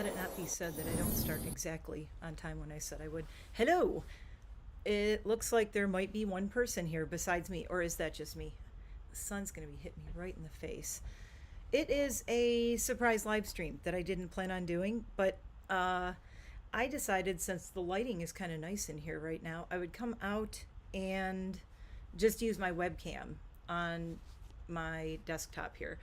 let it not be said that I don't start exactly on time when I said I would. Hello! It looks like there might be one person here besides me, or is that just me? The sun's going to be hitting me right in the face. It is a surprise live stream that I didn't plan on doing, but I decided since the lighting is kind of nice in here right now, I would come out and just use my webcam on my desktop here.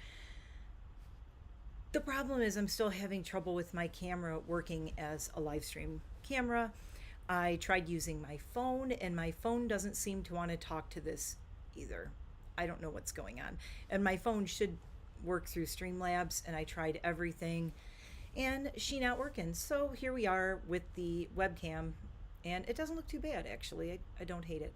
The problem is I'm still having trouble with my camera working as a live stream camera. I tried using my phone, and my phone doesn't seem to want to talk to this either. I don't know what's going on. And my phone should work through Streamlabs, and I tried everything, and she not working. So here we are with the webcam, and it doesn't look too bad, actually. I don't hate it.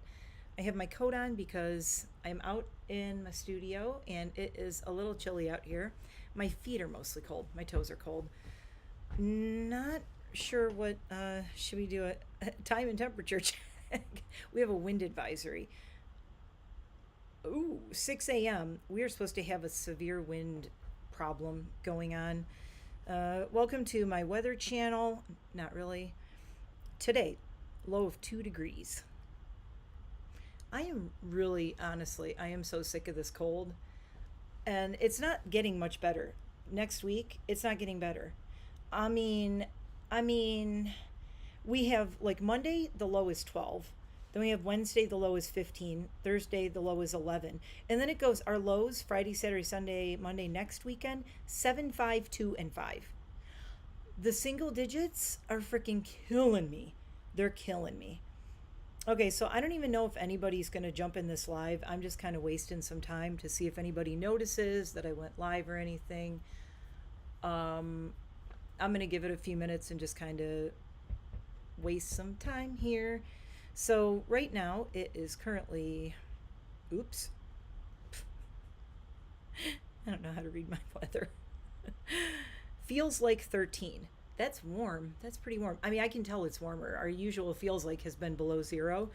I have my coat on because I'm out in my studio, and it is a little chilly out here. My feet are mostly cold. My toes are cold. Not sure what should we do a time and temperature check. We have a wind advisory. Ooh, 6 a.m. We are supposed to have a severe wind problem going on. Welcome to my weather channel. Not really. Today, low of 2 degrees. I am really, honestly, I am so sick of this cold. And it's not getting much better. Next week, it's not getting better. I mean, we have like Monday, the low is 12. Then we have Wednesday, the low is 15. Thursday, the low is 11. And then it goes, our lows, Friday, Saturday, Sunday, Monday, next weekend, 7, 5, 2, and 5. The single digits are freaking killing me. They're killing me. Okay, so I don't even know if anybody's going to jump in this live. I'm just kind of wasting some time to see if anybody notices that I went live or anything. I'm going to give it a few minutes and just kind of waste some time here. So right now it is currently, oops. I don't know how to read my weather. Feels like 13. That's warm. That's pretty warm. I mean, I can tell it's warmer. Our usual feels like has been below 0.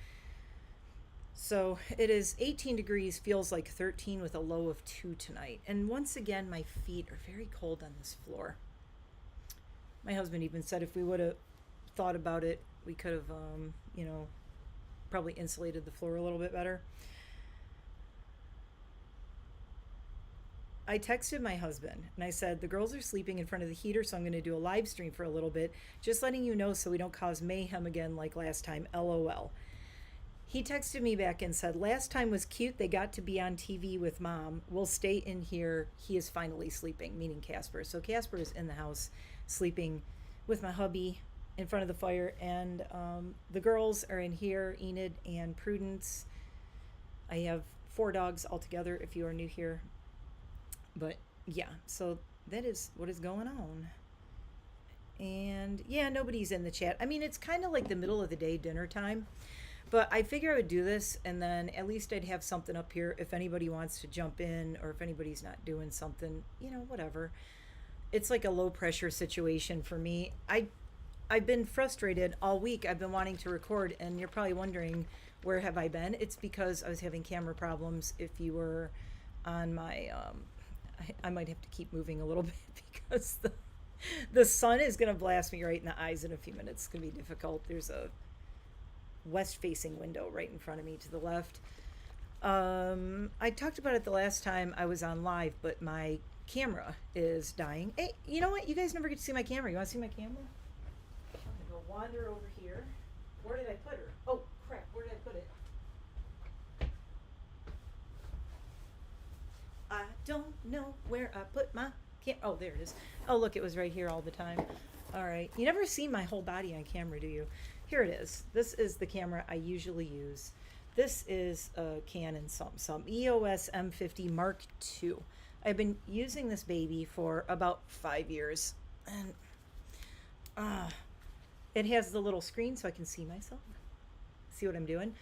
So it is 18 degrees, feels like 13 with a low of 2 tonight. And once again, my feet are very cold on this floor. My husband even said if we would have thought about it, we could have, probably insulated the floor a little bit better. I texted my husband and I said, the girls are sleeping in front of the heater, so I'm going to do a live stream for a little bit, just letting you know so we don't cause mayhem again like last time, LOL. He texted me back and said, last time was cute. They got to be on TV with mom. We'll stay in here. He is finally sleeping, meaning Casper. So Casper is in the house sleeping with my hubby in front of the fire, and the girls are in here, Enid and Prudence. I have 4 dogs altogether if you are new here. But yeah, so that is what is going on. And yeah, nobody's in the chat. I mean, it's kind of like the middle of the day, dinner time. But I figure I would do this, and then at least I'd have something up here if anybody wants to jump in, or if anybody's not doing something, whatever. It's like a low pressure situation for me. I've been frustrated all week. I've been wanting to record, and you're probably wondering, where have I been? It's because I was having camera problems. If you were on my I might have to keep moving a little bit because the sun is going to blast me right in the eyes in a few minutes. It's going to be difficult. There's a west-facing window right in front of me to the left. I talked about it the last time I was on live, but my camera is dying. Hey, you know what? You guys never get to see my camera. You want to see my camera? I'm going to go wander over here. Where did I put her? Oh, crap. Where did I put it? I don't know where I put my camera. Oh, there it is. Oh, look, it was right here all the time. All right. You never see my whole body on camera, do you? Here it is. This is the camera I usually use. This is a Canon EOS M50 Mark II. I've been using this baby for about 5 years. And it has the little screen so I can see myself. See what I'm doing?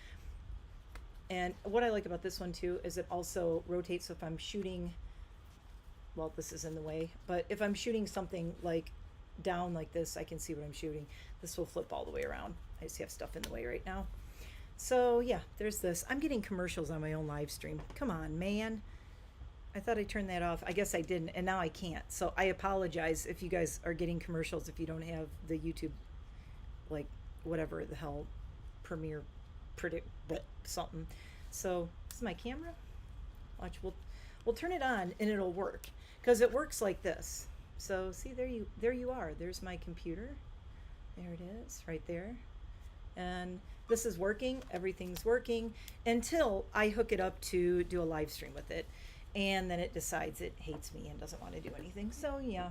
And what I like about this one too is it also rotates. So if I'm shooting, well, this is in the way, but if I'm shooting something like down like this, I can see what I'm shooting. This will flip all the way around. I just have stuff in the way right now. So yeah, there's this. I'm getting commercials on my own live stream. Come on, man. I thought I turned that off. I guess I didn't, and now I can't. So I apologize if you guys are getting commercials if you don't have the YouTube, like, whatever the hell, Premiere, predict, something. So this is my camera. Watch, we'll turn it on and it'll work because it works like this. So see, there you are. There's my computer. There it is, right there. And this is working. Everything's working until I hook it up to do a live stream with it. And then it decides it hates me and doesn't want to do anything. So yeah,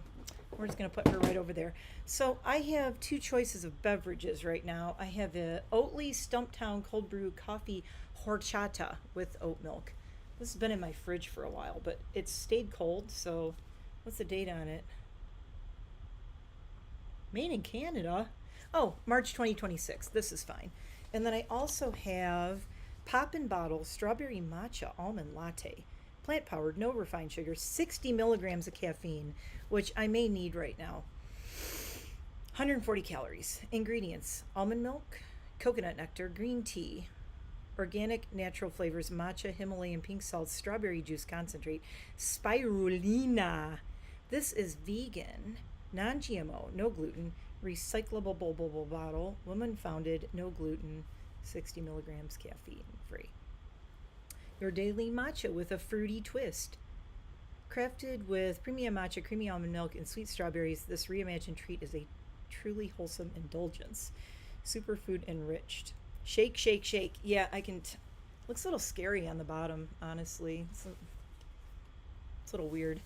we're just going to put her right over there. So I have two choices of beverages right now. I have a Oatly Stumptown cold brew coffee horchata with oat milk. This has been in my fridge for a while, but it's stayed cold. So what's the date on it? Made in Canada. Oh, March 2026. This is fine. And then I also have Pop and Bottle Strawberry Matcha Almond Latte. Plant powered, no refined sugar, 60 milligrams of caffeine, which I may need right now. 140 calories. Ingredients: almond milk, coconut nectar, green tea, organic natural flavors, matcha, Himalayan pink salt, strawberry juice concentrate, spirulina. This is vegan, non-GMO, no gluten, recyclable bottle, woman founded, no gluten, 60 milligrams caffeine free. Your daily matcha with a fruity twist. Crafted with premium matcha, creamy almond milk, and sweet strawberries, this reimagined treat is a truly wholesome indulgence. Superfood enriched. Shake, shake, shake. Yeah, I can. Looks a little scary on the bottom, honestly. It's a little weird.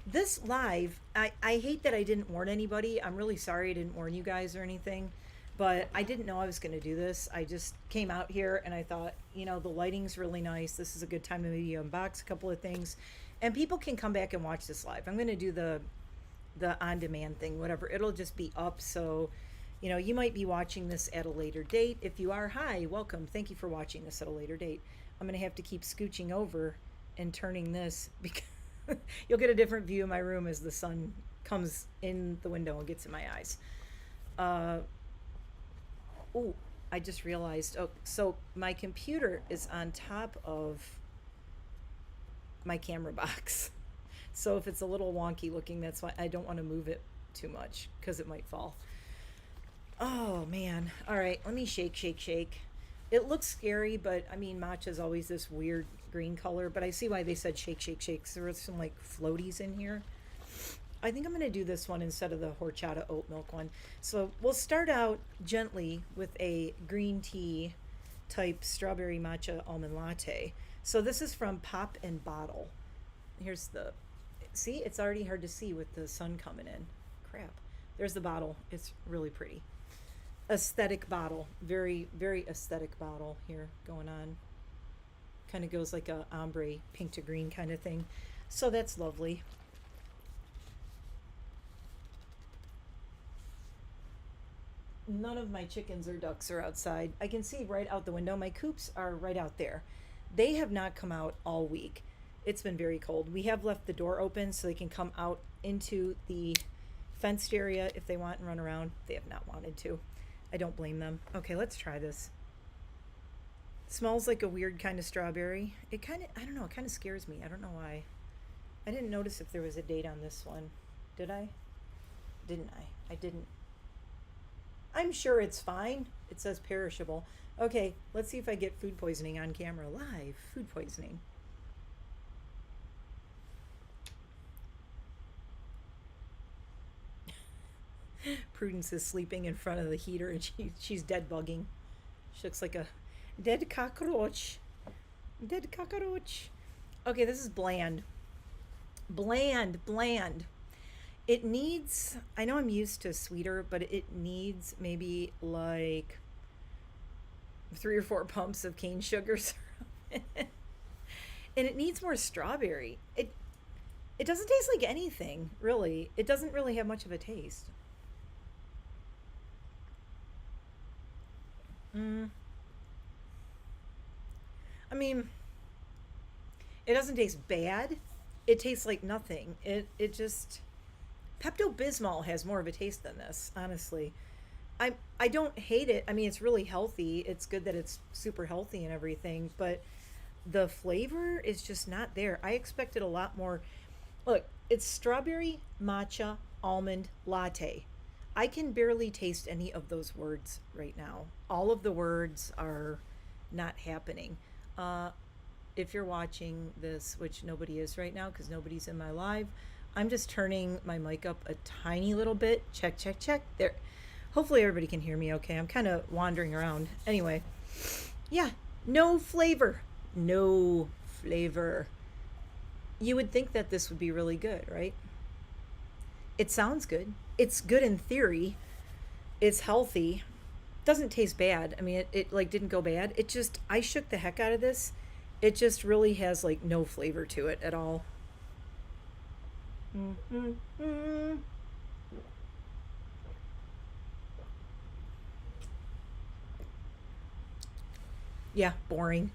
This live, I hate that I didn't warn anybody. I'm really sorry I didn't warn you guys or anything. But I didn't know I was going to do this. I just came out here and I thought, you know, the lighting's really nice. This is a good time to maybe unbox a couple of things. And people can come back and watch this live. I'm going to do the on-demand thing, whatever. It'll just be up. So, you know, you might be watching this at a later date. If you are, hi, welcome. Thank you for watching this at a later date. I'm going to have to keep scooching over and turning this because you'll get a different view of my room as the sun comes in the window and gets in my eyes. Oh, I just realized. Oh, so my computer is on top of my camera box. So if it's a little wonky looking, that's why I don't want to move it too much because it might fall. Oh, man. All right, let me shake, shake, shake. It looks scary, but I mean, matcha is always this weird green color, but I see why they said shake, shake, shake. So there's some like floaties in here. I think I'm going to do this one instead of the horchata oat milk one. So we'll start out gently with a green tea type strawberry matcha almond latte. So this is from Pop and Bottle. Here's the, see, it's already hard to see with the sun coming in. Crap. There's the bottle. It's really pretty. Aesthetic bottle. Very, very aesthetic bottle here going on. Kind of goes like a ombre pink to green kind of thing. So that's lovely. None of my chickens or ducks are outside. I can see right out the window. My coops are right out there. They have not come out all week. It's been very cold. We have left the door open so they can come out into the fenced area if they want and run around. They have not wanted to. I don't blame them. Okay, let's try this. Smells like a weird kind of strawberry. It kind of, I don't know, it kind of scares me. I don't know why. I didn't notice if there was a date on this one. Did I? Didn't I? I didn't. I'm sure it's fine. It says perishable. Okay, let's see if I get food poisoning on camera. Live food poisoning. Prudence is sleeping in front of the heater and she's dead bugging. She looks like a dead cockroach. Dead cockroach. Okay, this is bland. Bland, bland. It needs, I know I'm used to sweeter, but it needs maybe like 3 or 4 pumps of cane sugar syrup. And it needs more strawberry. It doesn't taste like anything, really. It doesn't really have much of a taste. I mean, it doesn't taste bad. It tastes like nothing. It just, Pepto-Bismol has more of a taste than this, honestly. I don't hate it. I mean, it's really healthy. It's good that it's super healthy and everything, but the flavor is just not there. I expected a lot more. Look, it's strawberry matcha almond latte. I can barely taste any of those words right now. All of the words are not happening. Uh, if you're watching this, which nobody is right now because nobody's in my live, I'm just turning my mic up a tiny little bit. Check, check, check. There. Hopefully everybody can hear me okay. I'm kind of wandering around. Anyway, yeah, no flavor. No flavor. You would think that this would be really good, right? It sounds good. It's good in theory. It's healthy. Doesn't taste bad. I mean, it like didn't go bad. It just, I shook the heck out of this. It just really has like no flavor to it at all. Mm-hmm. Yeah, boring.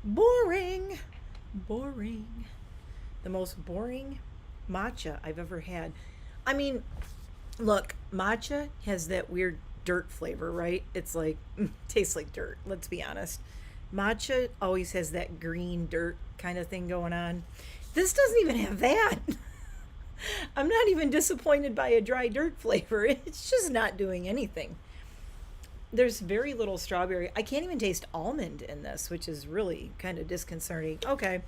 Boring. Boring. The most boring matcha I've ever had. I mean, look, matcha has that weird dirt flavor, right? It's like, tastes like dirt, let's be honest. Matcha always has that green dirt kind of thing going on. This doesn't even have that. I'm not even disappointed by a dry dirt flavor. It's just not doing anything. There's very little strawberry. I can't even taste almond in this, which is really kind of disconcerting. Okay.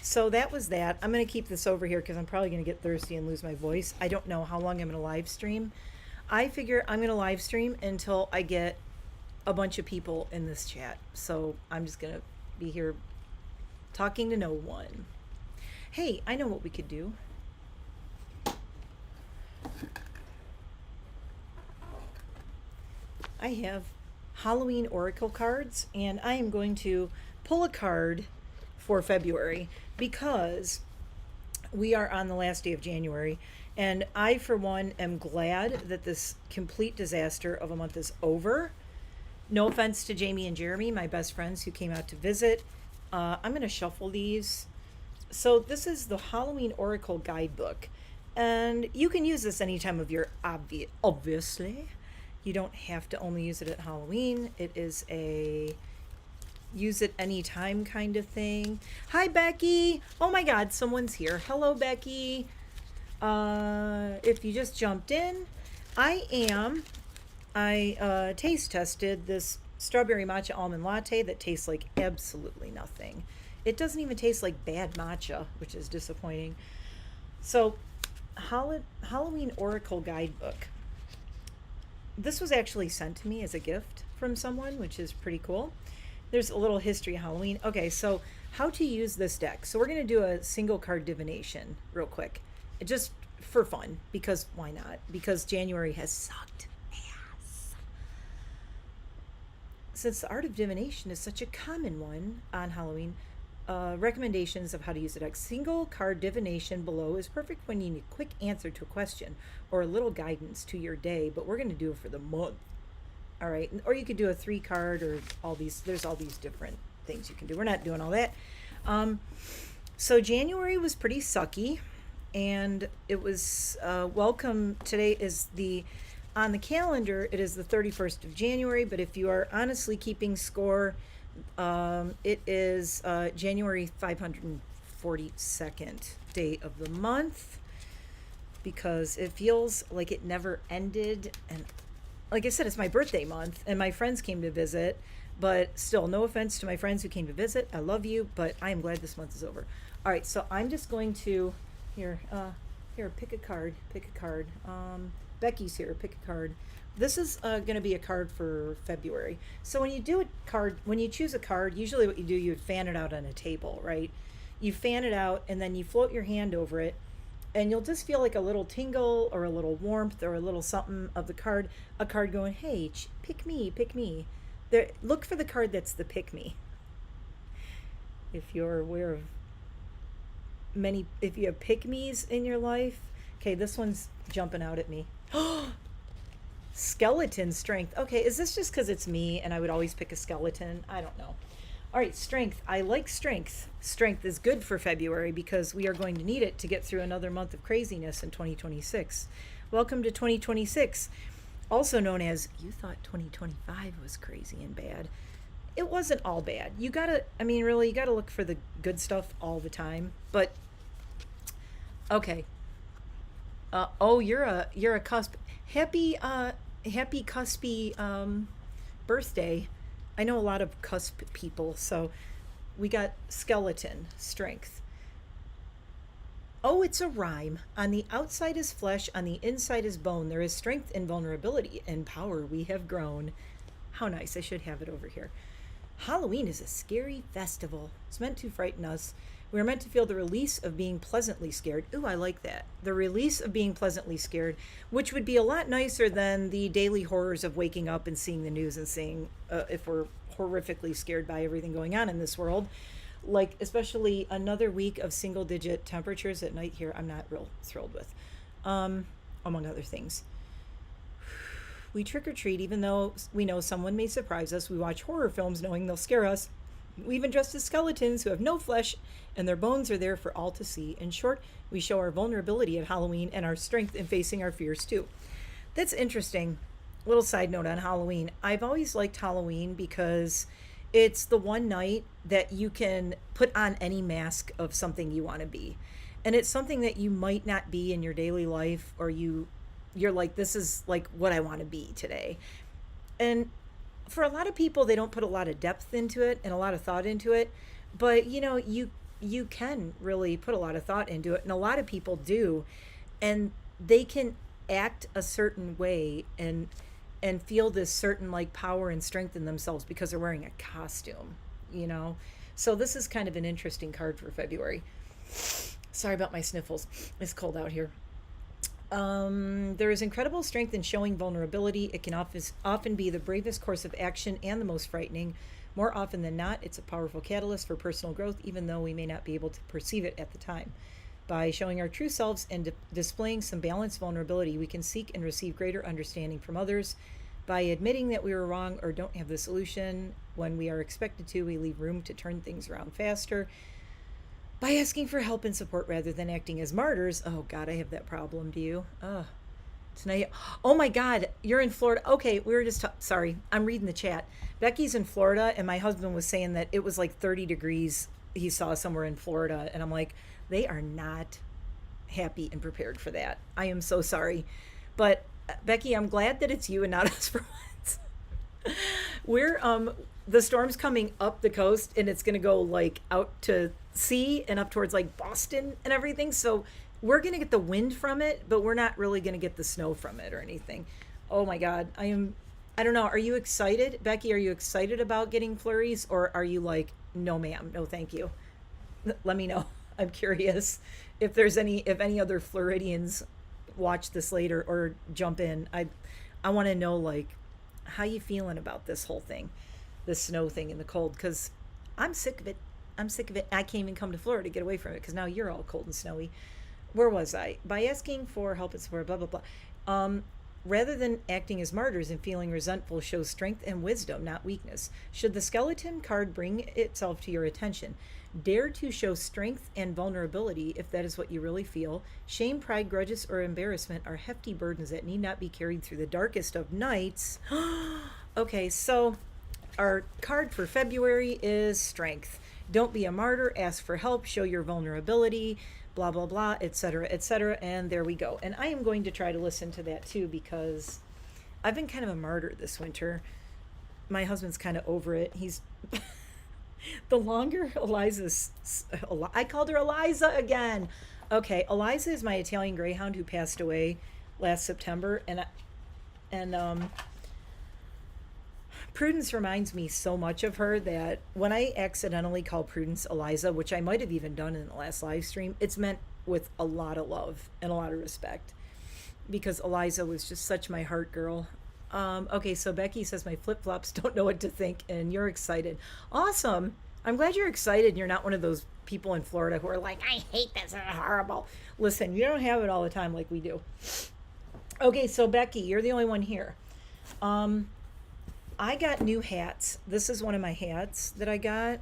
So that was that. I'm going to keep this over here because I'm probably going to get thirsty and lose my voice. I don't know how long I'm going to live stream. I figure I'm going to live stream until I get a bunch of people in this chat. So I'm just going to be here talking to no one. Hey, I know what we could do. I have Halloween Oracle cards, and I am going to pull a card for February because we are on the last day of January, and I, for one, am glad that this complete disaster of a month is over. No offense to Jamie and Jeremy, my best friends who came out to visit. I'm going to shuffle these. So this is the Halloween Oracle Guidebook, and you can use this any time of year, obviously. You don't have to only use it at Halloween. It is a use it anytime kind of thing. Hi, Becky. Oh my God, someone's here. Hello, Becky. If you just jumped in, I taste tested this strawberry matcha almond latte that tastes like absolutely nothing. It doesn't even taste like bad matcha, which is disappointing. So, Halloween Oracle Guidebook. This was actually sent to me as a gift from someone, which is pretty cool. There's a little history of Halloween. Okay, so how to use this deck. So we're going to do a single card divination real quick. Just for fun, because why not? Because January has sucked ass. Since the art of divination is such a common one on Halloween, recommendations of how to use the deck. Single card divination below is perfect when you need a quick answer to a question or a little guidance to your day, but we're going to do it for the month. All right. Or you could do a 3 card or all these. There's all these different things you can do. We're not doing all that. So January was pretty sucky, and it was welcome. Today is on the calendar, it is the 31st of January, but if you are honestly keeping score, it is January 542nd day of the month, because it feels like it never ended. And like I said, it's my birthday month and my friends came to visit, but still, no offense to my friends who came to visit. I love you, but I am glad this month is over. All right, so I'm just going to here pick a card. Becky's here. Pick a card. This is going to be a card for February. So when you choose a card, usually what you do, you would fan it out on a table, right? You fan it out and then you float your hand over it, and you'll just feel like a little tingle or a little warmth or a little something of the card, a card going, hey, pick me, pick me. Look for the card that's the pick me. If you're aware of if you have pick me's in your life. Okay, this one's jumping out at me. Skeleton strength. Okay, is this just because it's me and I would always pick a skeleton? I don't know. All right, strength. I like strength. Strength is good for February because we are going to need it to get through another month of craziness in 2026. Welcome to 2026, also known as you thought 2025 was crazy and bad. it wasn't all bad. You gotta, I mean, really, you gotta look for the good stuff all the time. But okay. Oh, you're a cusp. Happy cuspy birthday. I know a lot of cusp people, so we got skeleton strength. Oh, it's a rhyme. On the outside is flesh, on the inside is bone. There is strength and vulnerability and power we have grown. How nice. I should have it over here. Halloween is a scary festival. It's meant to frighten us. We are meant to feel the release of being pleasantly scared. Ooh, I like that. The release of being pleasantly scared, which would be a lot nicer than the daily horrors of waking up and seeing the news and seeing if we're horrifically scared by everything going on in this world. Like, especially another week of single digit temperatures at night here, I'm not real thrilled with, among other things. We trick or treat even though we know someone may surprise us. We watch horror films knowing they'll scare us. We even dress as skeletons who have no flesh and their bones are there for all to see. In short, we show our vulnerability at Halloween and our strength in facing our fears too. That's interesting. Little side note on Halloween. I've always liked Halloween because it's the one night that you can put on any mask of something you want to be. And it's something that you might not be in your daily life, or you're like, this is like what I want to be today. And for a lot of people, they don't put a lot of depth into it and a lot of thought into it, but you can really put a lot of thought into it, and a lot of people do, and they can act a certain way and feel this certain like power and strength in themselves because they're wearing a costume. So this is kind of an interesting card for February. Sorry about my sniffles. It's cold out here. There is incredible strength in showing vulnerability. It can often be the bravest course of action and the most frightening. More often than not, it's a powerful catalyst for personal growth, even though we may not be able to perceive it at the time. By showing our true selves and displaying some balanced vulnerability, we can seek and receive greater understanding from others. By admitting that we were wrong or don't have the solution when we are expected to, we leave room to turn things around faster. By asking for help and support rather than acting as martyrs. Oh God, I have that problem. Do you? Tonight. Oh my God, you're in Florida. Okay, we were just sorry. I'm reading the chat. Becky's in Florida, and my husband was saying that it was like 30 degrees. He saw somewhere in Florida, and I'm like, they are not happy and prepared for that. I am so sorry, but Becky, I'm glad that it's you and not us for once. We're the storm's coming up the coast, and it's gonna go like out to sea and up towards like Boston and everything. So we're gonna get the wind from it, but we're not really gonna get the snow from it or anything. Oh my God, I don't know. Are you excited, Becky? Are you excited about getting flurries, or are you like, no, ma'am, no, thank you? Let me know. I'm curious if any other Floridians watch this later or jump in. I want to know, like, how you feeling about this whole thing, this snow thing in the cold, because I'm sick of it. I can't even come to Florida to get away from it because now you're all cold and snowy. Where was I? By asking for help and support, blah, blah, blah. Rather than acting as martyrs and feeling resentful, show strength and wisdom, not weakness. Should the skeleton card bring itself to your attention, dare to show strength and vulnerability if that is what you really feel. Shame, pride, grudges, or embarrassment are hefty burdens that need not be carried through the darkest of nights. Okay, so our card for February is strength. Don't be a martyr, ask for help, show your vulnerability, blah, blah, blah, etc., etc., and there we go. And I am going to try to listen to that too, because I've been kind of a martyr this winter. My husband's kind of over it. He's the longer I called her Eliza again. Okay, Eliza is my Italian Greyhound who passed away last September, and Prudence reminds me so much of her that when I accidentally call Prudence Eliza, which I might have even done in the last live stream, it's meant with a lot of love and a lot of respect, because Eliza was just such my heart girl. Okay, so Becky says my flip-flops don't know what to think, and you're excited. Awesome. I'm glad you're excited and you're not one of those people in Florida who are like, I hate this, it's horrible. Listen, you don't have it all the time like we do. Okay, so Becky, you're the only one here. I got new hats. This is one of my hats that I got.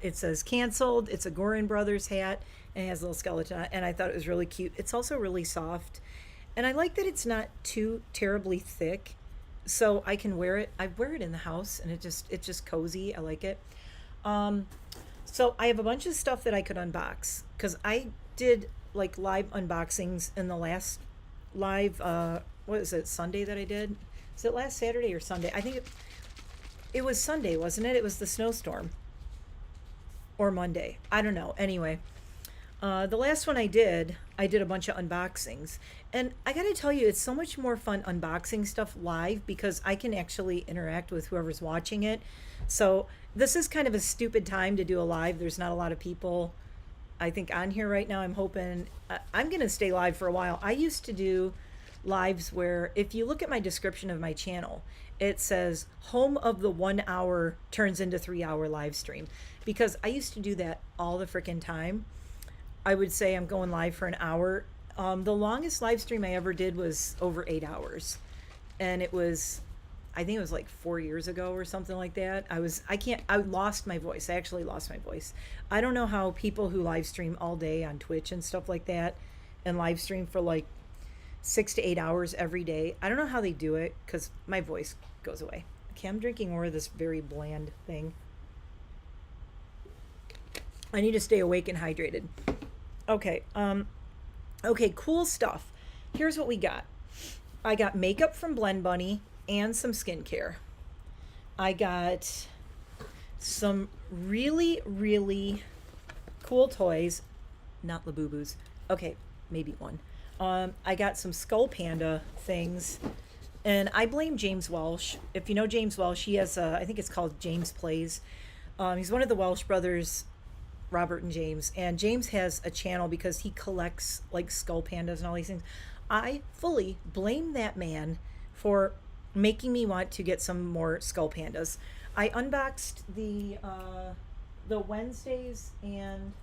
It says canceled. It's a Gorin Brothers hat, and it has a little skeleton, and I thought it was really cute. It's also really soft, and I like that it's not too terribly thick. so I can wear it. I wear it in the house, and it's just cozy. I like it. Um, so I have a bunch of stuff that I could unbox because I did like live unboxings in the last live. What is it? Sunday that I did. Is it last Saturday or Sunday? I think it was Sunday, wasn't it? It was the snowstorm or Monday. I don't know. Anyway, the last one I did a bunch of unboxings. And I got to tell you, it's so much more fun unboxing stuff live because I can actually interact with whoever's watching it. So this is kind of a stupid time to do a live. There's not a lot of people, I think, on here right now. I'm hoping I'm going to stay live for a while. I used to do lives where if you look at my description of my channel, it says home of the 1 hour turns into 3 hour live stream because I used to do that all the freaking time. I would say I'm going live for an hour. The longest live stream I ever did was over 8 hours. And it was, I think it was like 4 years ago or something like that. I lost my voice. I actually lost my voice. I don't know how people who live stream all day on Twitch and stuff like that and live stream for like 6 to 8 hours every day. I don't know how they do it because my voice goes away. Okay, I'm drinking more of this very bland thing. I need to stay awake and hydrated. Okay, okay, cool stuff. Here's what we got. I got makeup from Blend Bunny and some skincare. I got some really, really cool toys. Not Labubus. Okay, maybe one. I got some Skull Panda things. And I blame James Welsh. If you know James Welsh, he has I think it's called James Plays. He's one of the Welsh brothers, Robert and James. And James has a channel because he collects like skull pandas and all these things. I fully blame that man for making me want to get some more skull pandas. I unboxed the Wednesdays and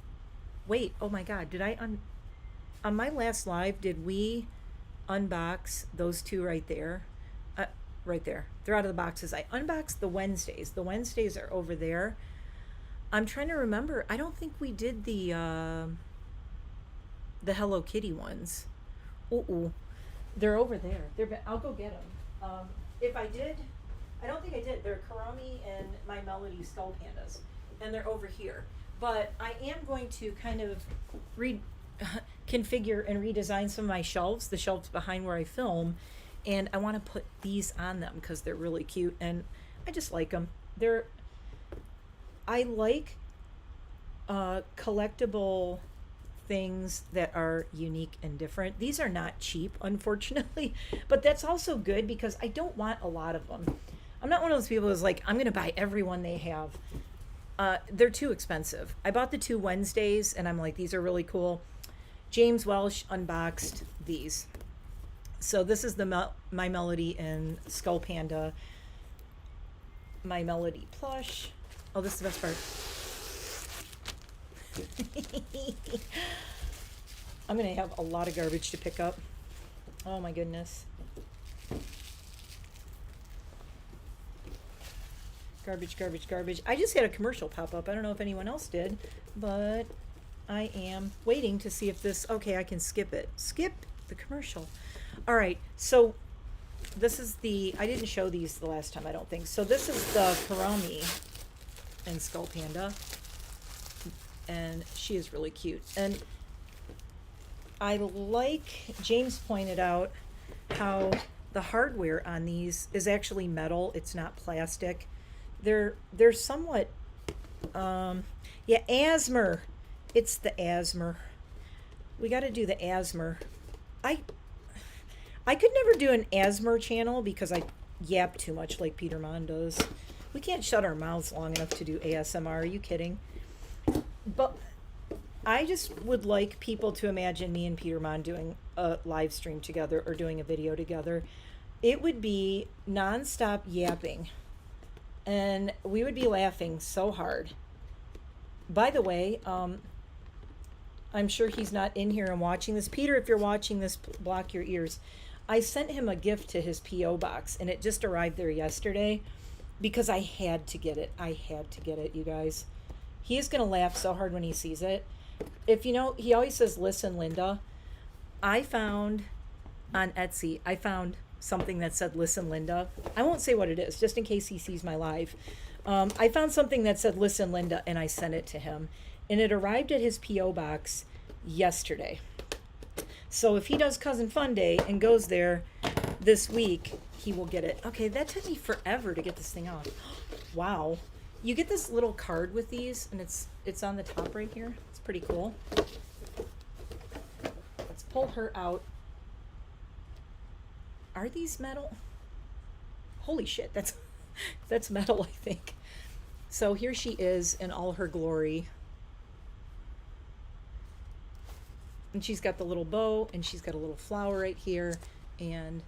wait, oh my god, on my last live, did we unbox those two right there? Right there. They're out of the boxes. I unboxed the Wednesdays. The Wednesdays are over there. I'm trying to remember. I don't think we did the Hello Kitty ones. Ooh. They're over there. I'll go get them. If I did, I don't think I did. They're Karami and My Melody Skull Pandas. And they're over here. But I am going to kind of configure and redesign some of my shelves, the shelves behind where I film. And I want to put these on them because they're really cute. And I just like them. I like collectible things that are unique and different. These are not cheap, unfortunately, but that's also good because I don't want a lot of them. I'm not one of those people who's like, I'm going to buy every one they have. They're too expensive. I bought the two Wednesdays and I'm like, these are really cool. James Welsh unboxed these. So this is the My Melody and Skull Panda My Melody plush. Oh, this is the best part. I'm going to have a lot of garbage to pick up. Oh my goodness. Garbage, garbage, garbage. I just had a commercial pop up. I don't know if anyone else did, but I am waiting to see if this... Okay, I can skip it. Skip the commercial. All right, so this is the... I didn't show these the last time, I don't think. So this is the Karami and Skull Panda, and she is really cute. And I like, James pointed out how the hardware on these is actually metal. It's not plastic. They're somewhat, yeah, asthma. It's the asthma. We got to do the asthma. I could never do an asthma channel because I yap too much like Peter Mon does. We can't shut our mouths long enough to do ASMR. Are you kidding? But I just would like people to imagine me and Peter Mon doing a live stream together or doing a video together. It would be nonstop yapping. And we would be laughing so hard. By the way, I'm sure he's not in here and watching this. Peter, if you're watching this, block your ears. I sent him a gift to his P.O. box, and it just arrived there yesterday because I had to get it. I had to get it, you guys. He is going to laugh so hard when he sees it. If you know, he always says, listen, Linda, I found on Etsy, I found something that said, "Listen, Linda." I won't say what it is, just in case he sees my live. I found something that said, "Listen, Linda," and I sent it to him. And it arrived at his P.O. box yesterday. So if he does Cousin Fun Day and goes there this week, he will get it. Okay, that took me forever to get this thing off. Wow. You get this little card with these, and it's on the top right here. It's pretty cool. Let's pull her out. Are these metal? Holy shit, that's metal, I think. So here she is in all her glory. And she's got the little bow, and she's got a little flower right here. And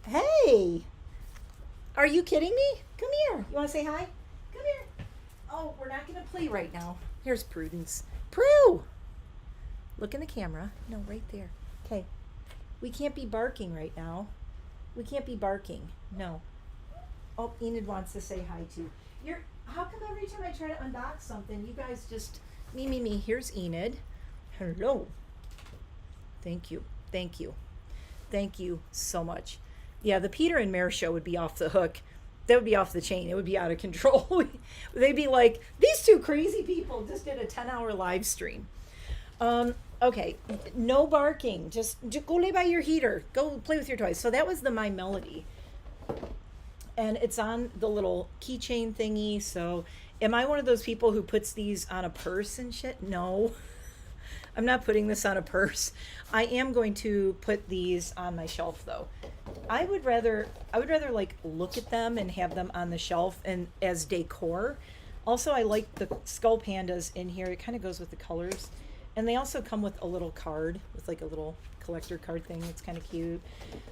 hey, are you kidding me? Come here. You want to say hi? Come here. Oh, we're not going to play right now. Here's Prudence. Prue! Look in the camera. No, right there. Okay. We can't be barking right now. We can't be barking. No. Oh, Enid wants to say hi too. How come every time I try to unbox something, you guys just me. Here's Enid. Hello. Thank you. Thank you. Thank you so much. Yeah, the Peter and Mare show would be off the hook. That would be off the chain. It would be out of control. They'd be like, these two crazy people just did a 10-hour live stream. Okay, no barking. Just go lay by your heater. Go play with your toys. So that was the My Melody. And it's on the little keychain thingy. So am I one of those people who puts these on a purse and shit? No. I'm not putting this on a purse. I am going to put these on my shelf though. I would rather like look at them and have them on the shelf and as decor. Also, I like the skull pandas in here. It kind of goes with the colors. And they also come with a little card, with like a little collector card thing. It's kind of cute.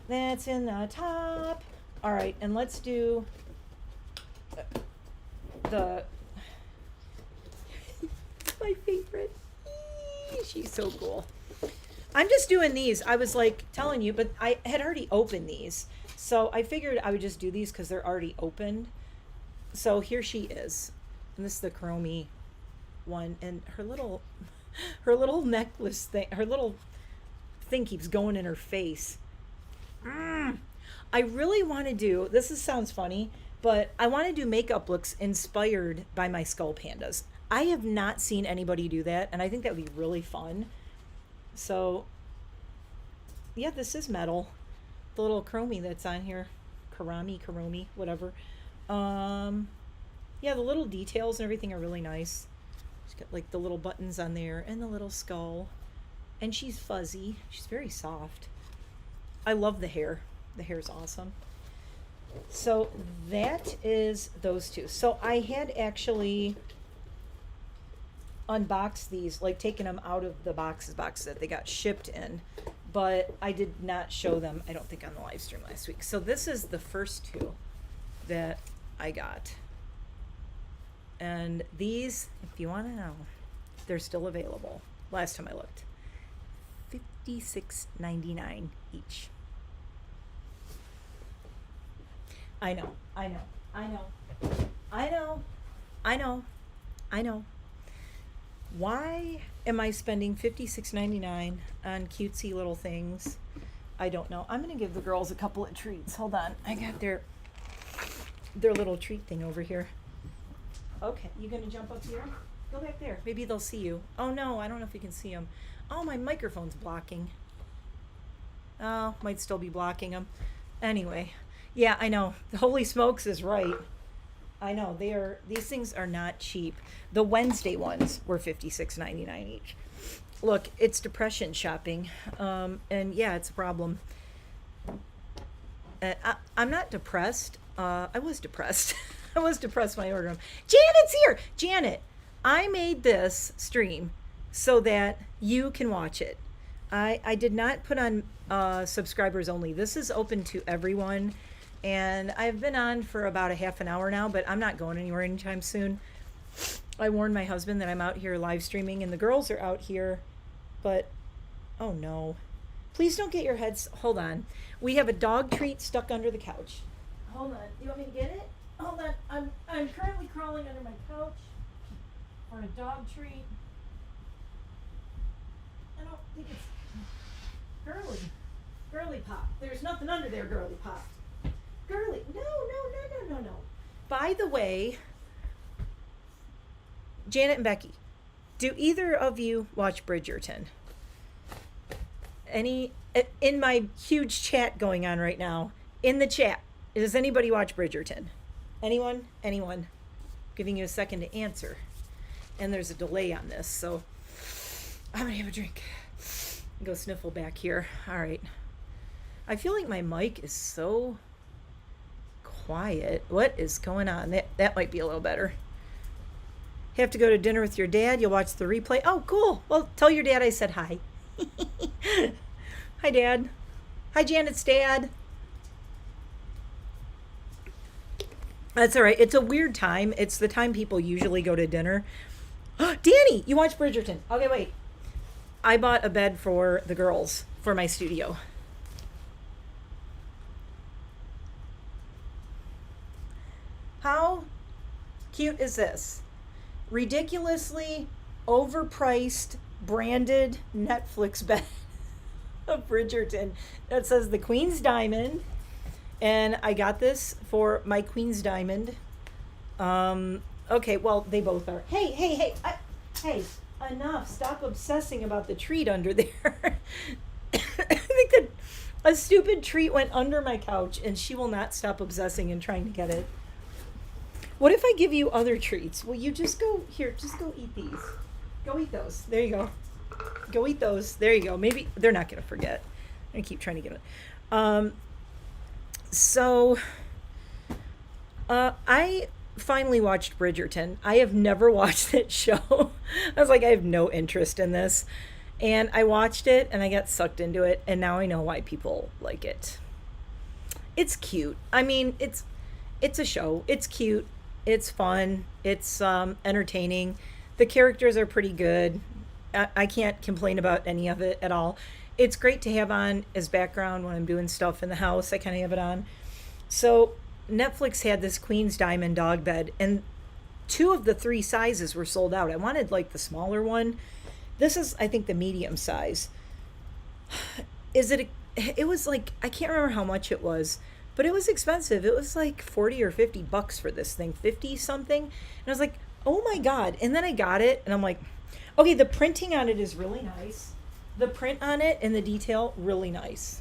That's in the top. All right, and let's do the my favorite. She's so cool. I'm just doing these. I was like telling you, but I had already opened these. So I figured I would just do these because they're already opened. So here she is. And this is the Chromie one. And her little necklace thing, her little thing keeps going in her face. I really want to do, sounds funny, but I want to do makeup looks inspired by my skull pandas. I have not seen anybody do that, and I think that would be really fun. So, yeah, this is metal. The little Chromie that's on here. Karomi, whatever. Yeah, the little details and everything are really nice. She's got like the little buttons on there and the little skull. And she's fuzzy. She's very soft. I love the hair. The hair's awesome. So that is those two. So I had actually unboxed these, like taken them out of the boxes that they got shipped in, but I did not show them, I don't think, on the live stream last week. So this is the first two that I got. And these, if you want to know, they're still available. Last time I looked. $56.99 each. I know. Why am I spending $56.99 on cutesy little things? I don't know. I'm going to give the girls a couple of treats. Hold on. I got their little treat thing over here. Okay, you going to jump up here? Go back there. Maybe they'll see you. Oh, no, I don't know if you can see them. Oh, my microphone's blocking. Oh, might still be blocking them. Anyway, yeah, I know. The Holy Smokes is right. I know, these things are not cheap. The Wednesday ones were $56.99 each. Look, it's depression shopping. And yeah, it's a problem. I'm not depressed. I was depressed. I was depressed when I ordered them. Janet's here. Janet, I made this stream so that you can watch it. I did not put on subscribers only. This is open to everyone. And I've been on for about a half an hour now, but I'm not going anywhere anytime soon. I warned my husband that I'm out here live streaming, and the girls are out here, but oh no. Please don't get your heads, hold on. We have a dog treat stuck under the couch. Hold on, you want me to get it? Hold on, I'm currently crawling under my couch for a dog treat. I don't think it's girly. Girly pop. There's nothing under there, girly pop. Girly. No. By the way, Janet and Becky, do either of you watch Bridgerton? Any, in my huge chat going on right now, in the chat, does anybody watch Bridgerton? Anyone? Giving you a second to answer. And there's a delay on this, so I'm gonna have a drink. Go sniffle back here. All right. I feel like my mic is so quiet. What is going on? That might be a little better. Have to go to dinner with your dad. You'll watch the replay. Oh, cool. Well, tell your dad I said hi. Hi, Dad. Hi, Janet's dad. That's all right. It's a weird time. It's the time people usually go to dinner. Danny, you watch Bridgerton. Okay, wait. I bought a bed for the girls for my studio. How cute is this? Ridiculously overpriced, branded Netflix bed of Bridgerton that says the Queen's Diamond. And I got this for my Queen's Diamond. Okay, well, they both are. Hey, hey, enough. Stop obsessing about the treat under there. I think that a stupid treat went under my couch and she will not stop obsessing and trying to get it. What if I give you other treats? Will you just go eat these. Go eat those. There you go. Go eat those. There you go. Maybe they're not going to forget. I keep trying to get it. I finally watched Bridgerton. I have never watched that show. I was like, I have no interest in this. And I watched it and I got sucked into it. And now I know why people like it. It's cute. I mean, it's a show. It's cute. It's fun. It's entertaining. The characters are pretty good. I can't complain about any of it at all. It's great to have on as background when I'm doing stuff in the house. I kind of have it on. So Netflix had this Queen's Diamond dog bed, and 2 of the 3 sizes were sold out. I wanted like the smaller one. This is, I think, the medium size. It was like, I can't remember how much it was, but it was expensive. It was like 40 or 50 bucks for this thing, 50 something. And I was like, oh my God. And then I got it and I'm like, okay, the printing on it is really nice. The print on it and the detail, really nice.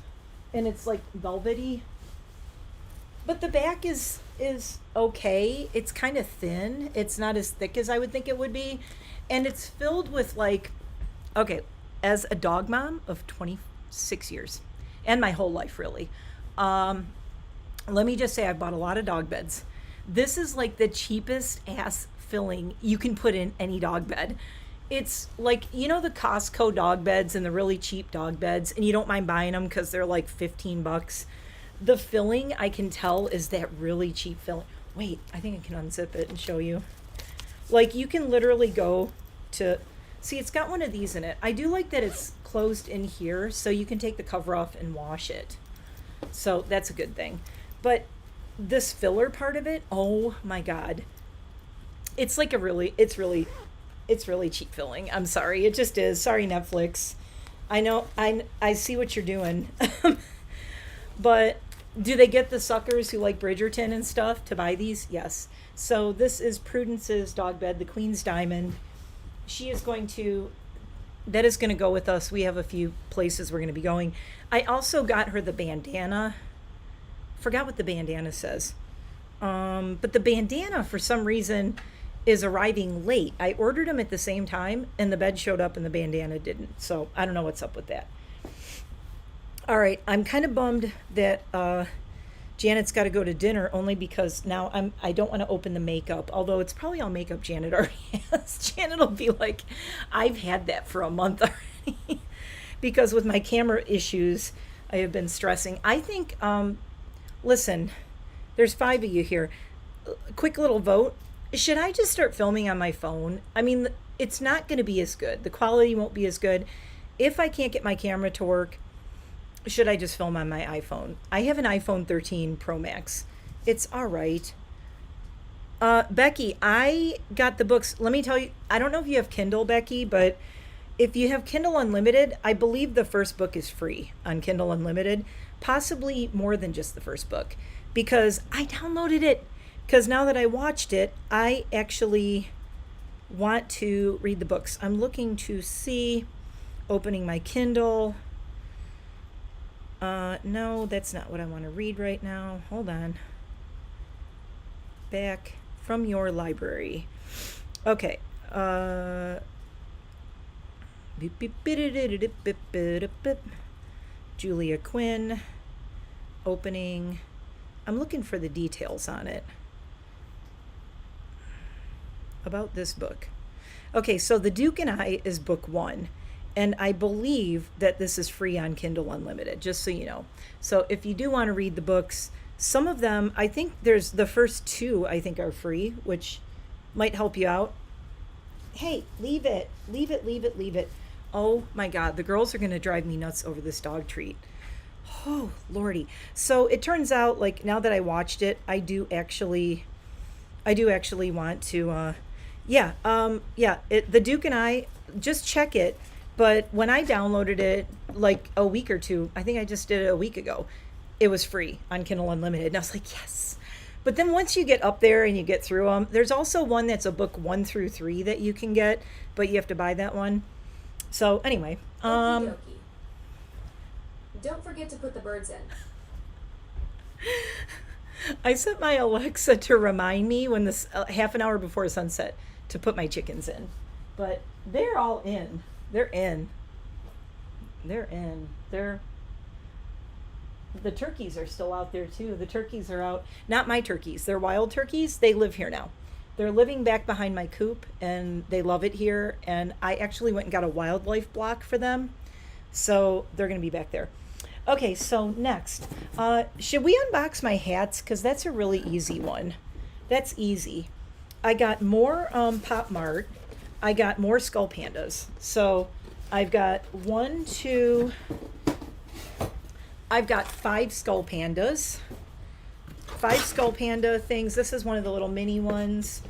And it's like velvety. But the back is okay. It's kind of thin. It's not as thick as I would think it would be. And it's filled with like, okay, as a dog mom of 26 years and my whole life really, let me just say I bought a lot of dog beds. This is like the cheapest ass filling you can put in any dog bed. It's like, you know, the Costco dog beds and the really cheap dog beds, and you don't mind buying them because they're like 15 bucks. The filling, I can tell, is that really cheap filling. Wait, I think I can unzip it and show you. Like, you can literally go to, see, it's got one of these in it. I do like that it's closed in here, so you can take the cover off and wash it. So that's a good thing. But this filler part of it, oh my God. It's like it's really cheap filling. I'm sorry. It just is. Sorry, Netflix. I know, I see what you're doing. But do they get the suckers who like Bridgerton and stuff to buy these? Yes. So this is Prudence's dog bed, the Queen's Diamond. That is going to go with us. We have a few places we're going to be going. I also got her the bandana. Forgot what the bandana says. But the bandana, for some reason, is arriving late. I ordered them at the same time, and the bed showed up and the bandana didn't. So I don't know what's up with that. All right, I'm kind of bummed that Janet's got to go to dinner, only because now I don't want to open the makeup, although it's probably all makeup Janet already has. Janet will be like, I've had that for a month already. Because with my camera issues, I have been stressing. I think, listen, there's 5 of you here. Quick little vote. Should I just start filming on my phone? I mean, it's not going to be as good. The quality won't be as good. If I can't get my camera to work, should I just film on my iPhone? I have an iPhone 13 Pro Max. It's all right. Becky, I got the books. Let me tell you, I don't know if you have Kindle, Becky, but if you have Kindle Unlimited, I believe the first book is free on Kindle Unlimited, possibly more than just the first book, because I downloaded it. Because now that I watched it, I actually want to read the books. I'm looking to see, opening my Kindle. No, that's not what I want to read right now. Hold on. Back from your library. Okay. Julia Quinn. Opening. I'm looking for the details on it. About this book. Okay, so The Duke and I is book 1. And I believe that this is free on Kindle Unlimited, just so you know. So if you do want to read the books, some of them, I think there's the first 2, I think, are free, which might help you out. Hey, leave it. Leave it, leave it, leave it. Oh my God, the girls are going to drive me nuts over this dog treat. Oh, Lordy. So it turns out, like, now that I watched it, I do actually want to, The Duke and I, just check it. But when I downloaded it like a week or 2, I think I just did it a week ago, it was free on Kindle Unlimited. And I was like, yes. But then once you get up there and you get through them, there's also one that's a book 1 through 3 that you can get, but you have to buy that one. So anyway, Don't forget to put the birds in. I set my Alexa to remind me when this half an hour before sunset to put my chickens in, but they're all in. They're in. The turkeys are still out there too. The turkeys are out. Not my turkeys. They're wild turkeys. They live here now. They're living back behind my coop and they love it here. And I actually went and got a wildlife block for them. So they're going to be back there. Okay, so next. Should we unbox my hats? Because that's a really easy one. That's easy. I got more Pop Mart. I got more skull pandas. So I've got 5 skull pandas. 5 skull panda things. This is one of the little mini ones.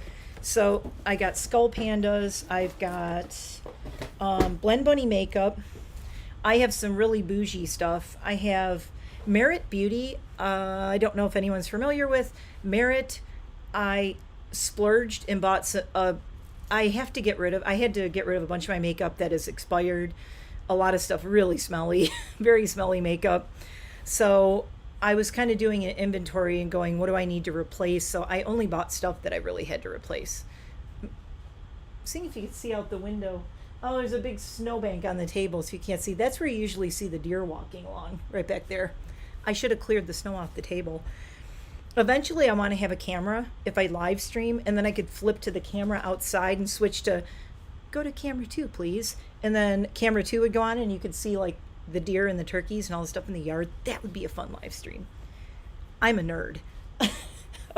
So I got skull pandas. I've got Blend Bunny makeup. I have some really bougie stuff. I have Merit Beauty. I don't know if anyone's familiar with Merit. I splurged and bought I had to get rid of a bunch of my makeup that is expired. A lot of stuff really smelly, very smelly makeup. So I was kind of doing an inventory and going, what do I need to replace? So I only bought stuff that I really had to replace. Seeing if you can see out the window. Oh, there's a big snowbank on the table, so you can't see. That's where you usually see the deer walking along, right back there. I should have cleared the snow off the table. Eventually, I want to have a camera if I live stream, and then I could flip to the camera outside and switch to, go to camera 2, please. And then camera 2 would go on, and you could see like the deer and the turkeys and all the stuff in the yard. That would be a fun live stream. I'm a nerd.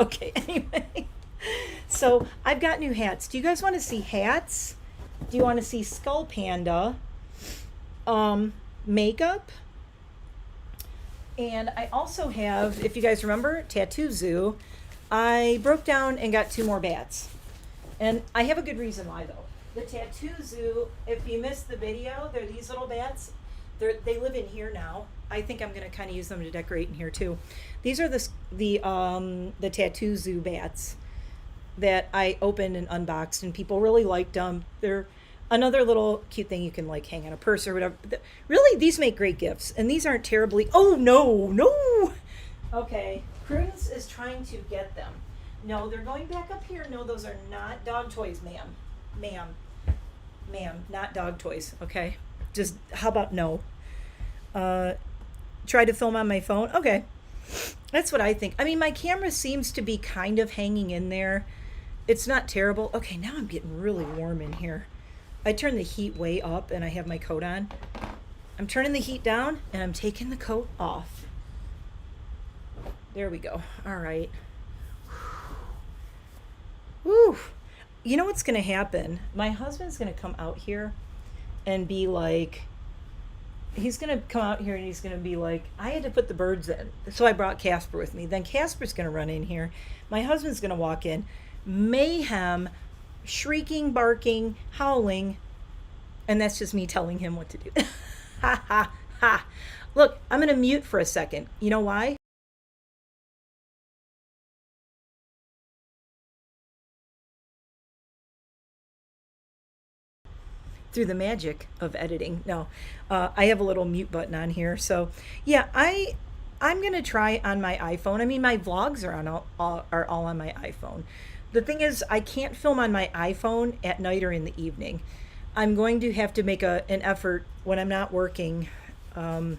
Okay, anyway. So I've got new hats. Do you guys want to see hats? Do you want to see skull panda makeup? And I also have, if you guys remember, Tattoo Zoo. I broke down and got 2 more bats. And I have a good reason why, though. The Tattoo Zoo, if you missed the video, they're these little bats. They live in here now. I think I'm going to kind of use them to decorate in here, too. These are the Tattoo Zoo bats that I opened and unboxed, and people really liked them. They're another little cute thing you can like hang on a purse or whatever. Really, these make great gifts, and these aren't terribly. Oh no! Okay, Prudence is trying to get them. No, they're going back up here. No, those are not dog toys, ma'am, not dog toys. Okay, just how about no? Try to film on my phone. Okay, that's what I think. I mean, my camera seems to be kind of hanging in there. It's not terrible. Okay, now I'm getting really warm in here. I turned the heat way up and I have my coat on. I'm turning the heat down and I'm taking the coat off. There we go. All right. Woo. You know what's going to happen? My husband's going to come out here and be like, he's going to come out here and he's going to be like, I had to put the birds in. So I brought Casper with me. Then Casper's going to run in here. My husband's going to walk in. Mayhem, shrieking, barking, howling, And that's just me telling him what to do. Ha ha ha. Look, I'm going to mute for a second. You know why? Through the magic of editing. No, I have a little mute button on here. So yeah, I'm going to try on my iPhone. I mean, my vlogs are all on my iPhone. The thing is, I can't film on my iPhone at night or in the evening. I'm going to have to make an effort when I'm not working. I'm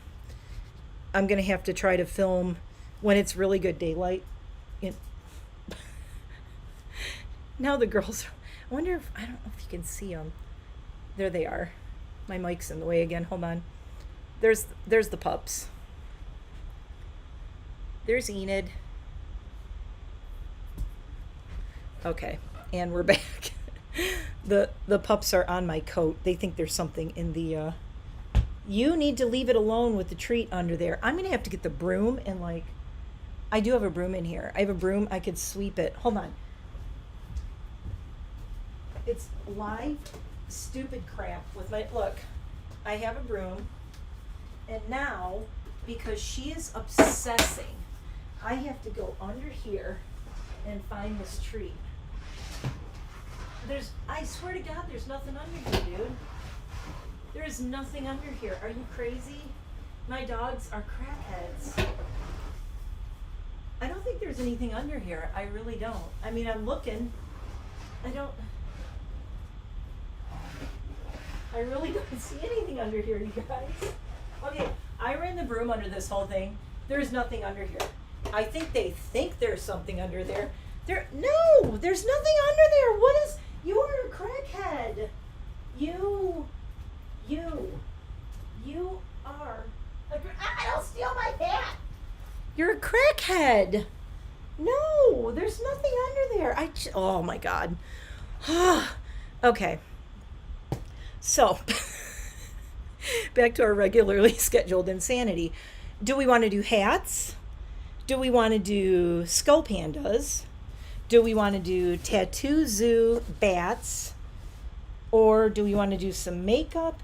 going to have to try to film when it's really good daylight. Now the girls, I wonder if, I don't know if you can see them. There they are. My mic's in the way again. Hold on. There's the pups. There's Enid. Okay, and we're back. The pups are on my coat. They think there's something in the you need to leave it alone with the treat under there. I'm gonna have to get the broom and like, I do have a broom in here. I have a broom, I could sweep it. Hold on. It's live stupid crap with my, look, I have a broom, and now, because she is obsessing, I have to go under here and find this treat. I swear to God, there's nothing under here, dude. There is nothing under here. Are you crazy? My dogs are crackheads. I don't think there's anything under here. I really don't. I mean, I'm looking. I really don't see anything under here, you guys. Okay, I ran the broom under this whole thing. There's nothing under here. I think they think there's something under there. No, there's nothing under there. What is, you are a crackhead. You are don't steal my hat. You're a crackhead. No, there's nothing under there. Oh my God. Okay. So, back to our regularly scheduled insanity. Do we want to do hats? Do we want to do skull pandas? Do we want to do tattoo zoo bats? Or do we want to do some makeup?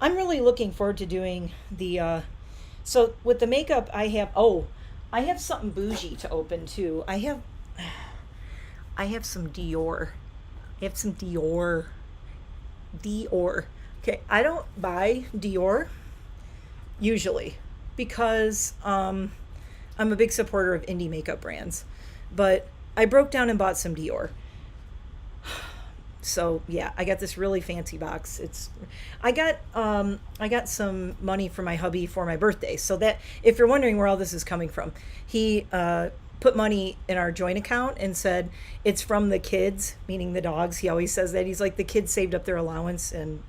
I'm really looking forward to doing the, so with the makeup I have something bougie to open too. I have some Dior. Dior. Okay, I don't buy Dior usually because I'm a big supporter of indie makeup brands, but I broke down and bought some Dior. So yeah, I got this really fancy box. I got some money from my hubby for my birthday. So that, if you're wondering where all this is coming from, he put money in our joint account and said it's from the kids, meaning the dogs. He always says that. He's like, the kids saved up their allowance and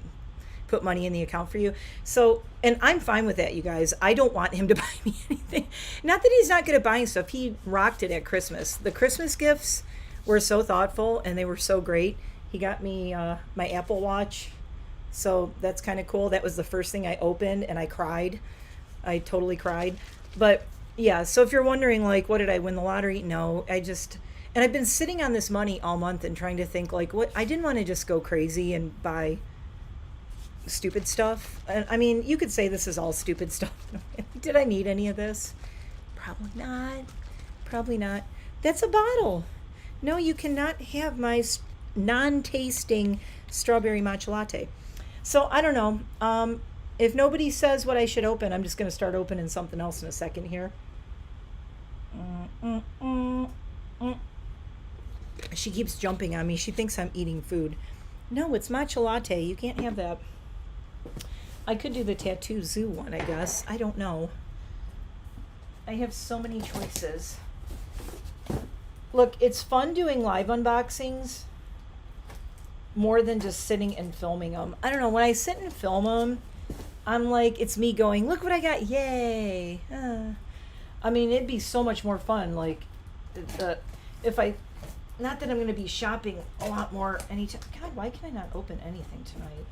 put money in the account for you. So, and I'm fine with that, you guys. I don't want him to buy me anything. Not that he's not good at buying stuff. He rocked it at Christmas. The Christmas gifts were so thoughtful and they were so great. He got me my Apple Watch. So that's kind of cool. That was the first thing I opened and I cried. I totally cried. But yeah, so if you're wondering, like, what did I win the lottery? No, and I've been sitting on this money all month and trying to think, like, what, I didn't want to just go crazy and buy stupid stuff. I mean, you could say this is all stupid stuff. Did I need any of this? Probably not. That's a bottle. No, you cannot have my non-tasting strawberry matcha latte. So I don't know. If nobody says what I should open, I'm just going to start opening something else in a second here. She keeps jumping on me. She thinks I'm eating food. No, it's matcha latte. You can't have that. I could do the tattoo zoo one, I guess. I don't know. I have so many choices. Look, it's fun doing live unboxings more than just sitting and filming them. I don't know. When I sit and film them, I'm like, it's me going, look what I got, yay. I mean, it'd be so much more fun, like, not that I'm going to be shopping a lot more anytime. God, why can I not open anything tonight?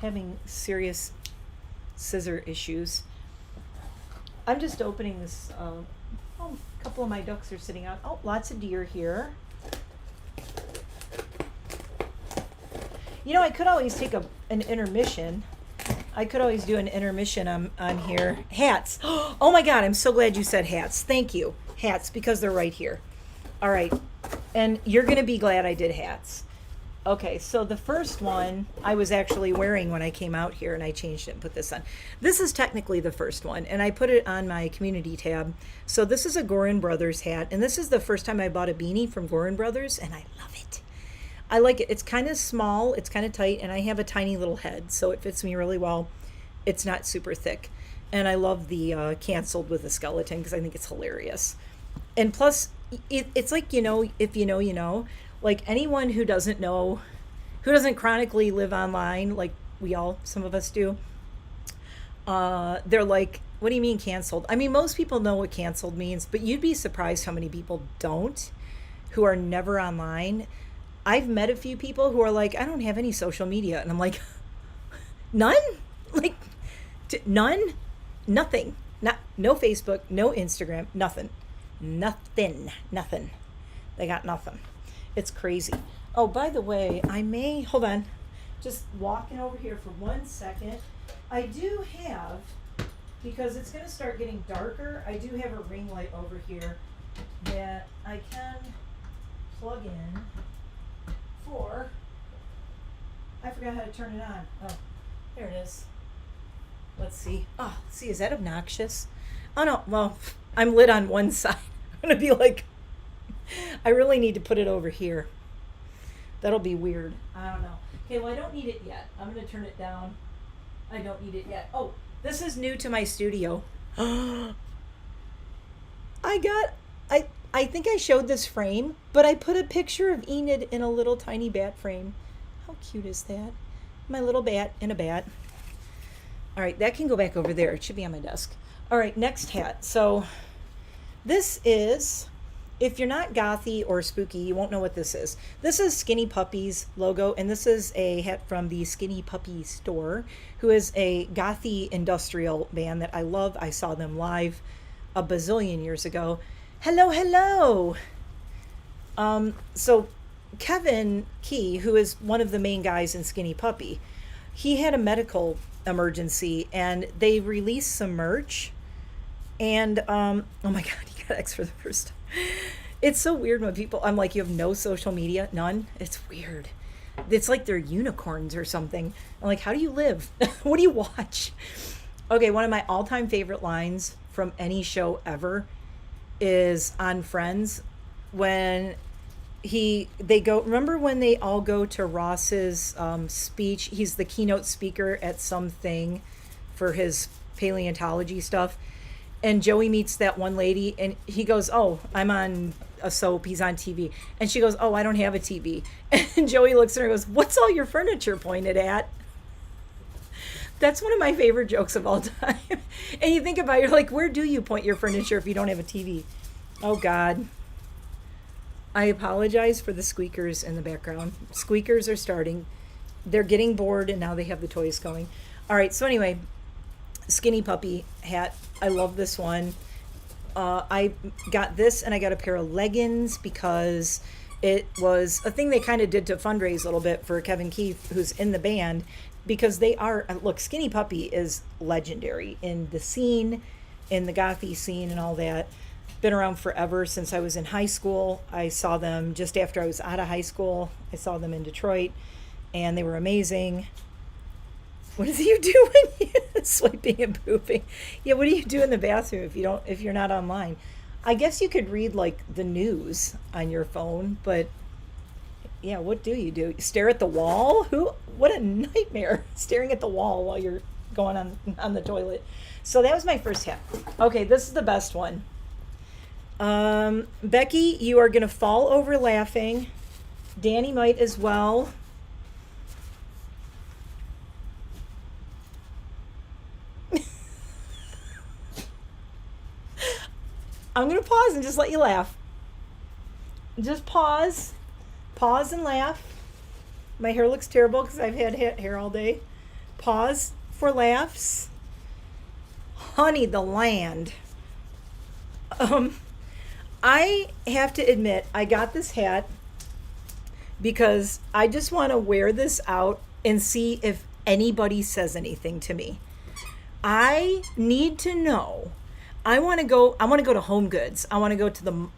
Having serious scissor issues. I'm just opening this, a couple of my ducks are sitting out. Oh, lots of deer here. You know, I could always take an intermission. I could always do an intermission on here. Hats. Oh my God, I'm so glad you said hats. Thank you. Hats, because they're right here. All right. And you're going to be glad I did hats. Okay, so the first one I was actually wearing when I came out here, and I changed it and put this on. This is technically the first one, and I put it on my community tab. So this is a Gorin Brothers hat, and this is the first time I bought a beanie from Gorin Brothers, and I love it. I like it. It's kind of small, it's kind of tight, and I have a tiny little head, so it fits me really well. It's not super thick. And I love the canceled with a skeleton because I think it's hilarious. And plus, it's like, you know, if you know, you know. Like anyone who doesn't know, who doesn't chronically live online, like some of us do, they're like, what do you mean canceled? I mean, most people know what canceled means, but you'd be surprised how many people don't, who are never online. I've met a few people who are like, I don't have any social media. And I'm like, none? Like, none? Nothing. No Facebook, no Instagram, nothing. Nothing. They got nothing. It's crazy. Oh, by the way, hold on, just walking over here for 1 second. I do have, because it's going to start getting darker, I do have a ring light over here that I can plug in for, I forgot how to turn it on. Oh, there it is. Let's see. Oh, see, is that obnoxious? Oh, no, well, I'm lit on one side. I'm going to be like, I really need to put it over here. That'll be weird. I don't know. Okay, well, I don't need it yet. I'm going to turn it down. I don't need it yet. Oh, this is new to my studio. I think I showed this frame, but I put a picture of Enid in a little tiny bat frame. How cute is that? My little bat in a bat. All right, that can go back over there. It should be on my desk. All right, next hat. So this is... If you're not gothy or spooky, you won't know what this is. This is Skinny Puppy's logo, and this is a hat from the Skinny Puppy store, who is a gothy industrial band that I love. I saw them live a bazillion years ago. Hello. So Kevin Key, who is one of the main guys in Skinny Puppy, he had a medical emergency, and they released some merch. And oh my God, he got X for the first time. It's so weird when people, I'm like, you have no social media? None? It's weird. It's like they're unicorns or something. I'm like, how do you live? What do you watch? Okay, one of my all-time favorite lines from any show ever is on Friends when they go, remember when they all go to Ross's speech? He's the keynote speaker at something for his paleontology stuff. And Joey meets that one lady, and he goes, oh, I'm on a soap, he's on TV. And she goes, oh, I don't have a TV. And Joey looks at her and goes, what's all your furniture pointed at? That's one of my favorite jokes of all time. And you think about it, you're like, where do you point your furniture if you don't have a TV? Oh, God. I apologize for the squeakers in the background. Squeakers are starting. They're getting bored, and now they have the toys going. All right, so anyway, Skinny Puppy hat. I love this one. I got this, and I got a pair of leggings because it was a thing they kind of did to fundraise a little bit for Kevin Keith, who's in the band, because they are, look, Skinny Puppy is legendary in the scene, in the gothy scene and all that. Been around forever since I was in high school. I saw them just after I was out of high school. I saw them in Detroit, and they were amazing. What is you doing? Swiping and pooping. Yeah, what do you do in the bathroom if you're not online? I guess you could read like the news on your phone, but yeah, what do you do? Stare at the wall? What a nightmare, staring at the wall while you're going on the toilet. So that was my first hat. Okay, this is the best one. Becky, you are gonna fall over laughing. Danny might as well. I'm going to pause and just let you laugh. Just pause. Pause and laugh. My hair looks terrible because I've had hair all day. Pause for laughs. Honey, the land. I have to admit, I got this hat because I just want to wear this out and see if anybody says anything to me. I need to know. I want to go to Home Goods. I want to go to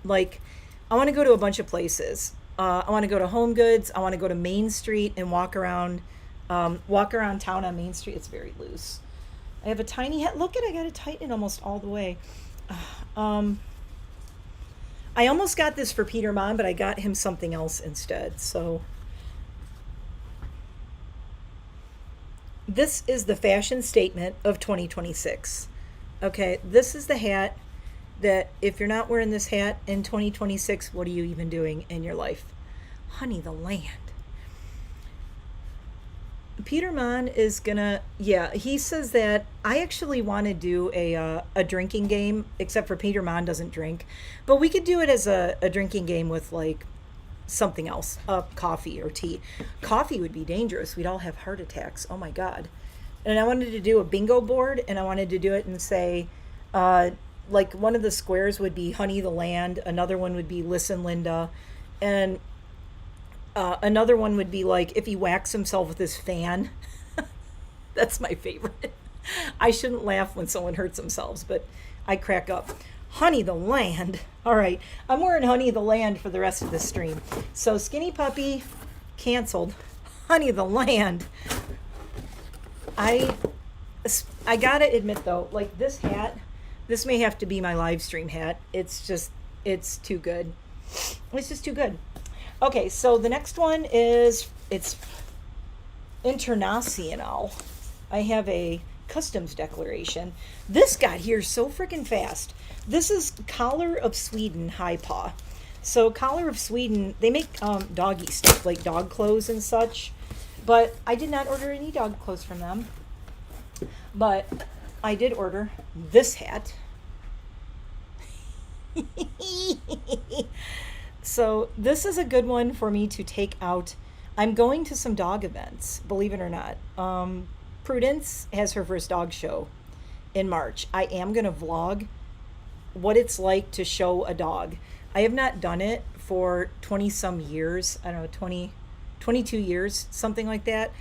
I want to go to a bunch of places. I want to go to Home Goods. I want to go to Main Street and walk around town on Main Street. It's very loose. I have a tiny hat. Look I got to tighten it almost all the way. I almost got this for Peter Mon, but I got him something else instead. So this is the fashion statement of 2026. Okay, this is the hat that if you're not wearing this hat in 2026, what are you even doing in your life? Honey, the land. Peter Mon is gonna, he says that I actually want to do a drinking game, except for Peter Mon doesn't drink, but we could do it as a drinking game with like something else, coffee or tea. Coffee would be dangerous. We'd all have heart attacks. Oh my God. And I wanted to do a bingo board, and I wanted to do it and say, like one of the squares would be Honey the Land, another one would be Listen Linda, and another one would be like if he whacks himself with his fan. That's my favorite. I shouldn't laugh when someone hurts themselves, but I crack up. Honey the Land. All right, I'm wearing Honey the Land for the rest of the stream. So Skinny Puppy, canceled. Honey the Land. I gotta admit though, like this hat, this may have to be my live stream hat. It's too good. It's just too good. Okay, so the next one is, it's international. I have a customs declaration. This got here so freaking fast. This is Collar of Sweden High Paw. So Collar of Sweden, they make doggy stuff, like dog clothes and such. But I did not order any dog clothes from them. But I did order this hat. So this is a good one for me to take out. I'm going to some dog events, believe it or not. Prudence has her first dog show in March. I am going to vlog what it's like to show a dog. I have not done it for 20 some years. I don't know, 22 years, something like that.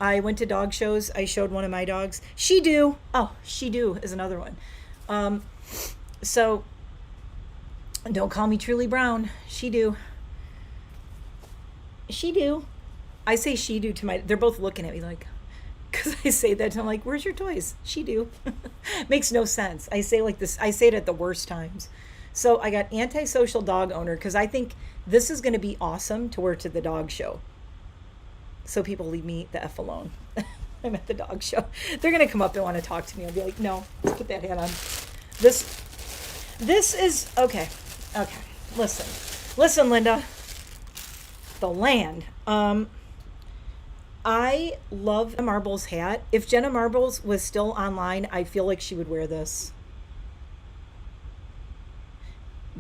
I went to dog shows. I showed one of my dogs. She Do. Oh, She Do is another one. So don't call me Truly Brown. She Do. She Do. I say She Do to they're both looking at me like, because I say that and I'm like, where's your toys? She Do. Makes no sense. I say like this, I say it at the worst times. So I got Antisocial Dog Owner because I think this is going to be awesome to wear to the dog show. So people leave me the F alone. I'm at the dog show. They're going to come up and want to talk to me. I'll be like, no, let's put that hat on. This is, okay. Listen, Linda. The Land. I love Jenna Marbles' hat. If Jenna Marbles was still online, I feel like she would wear this.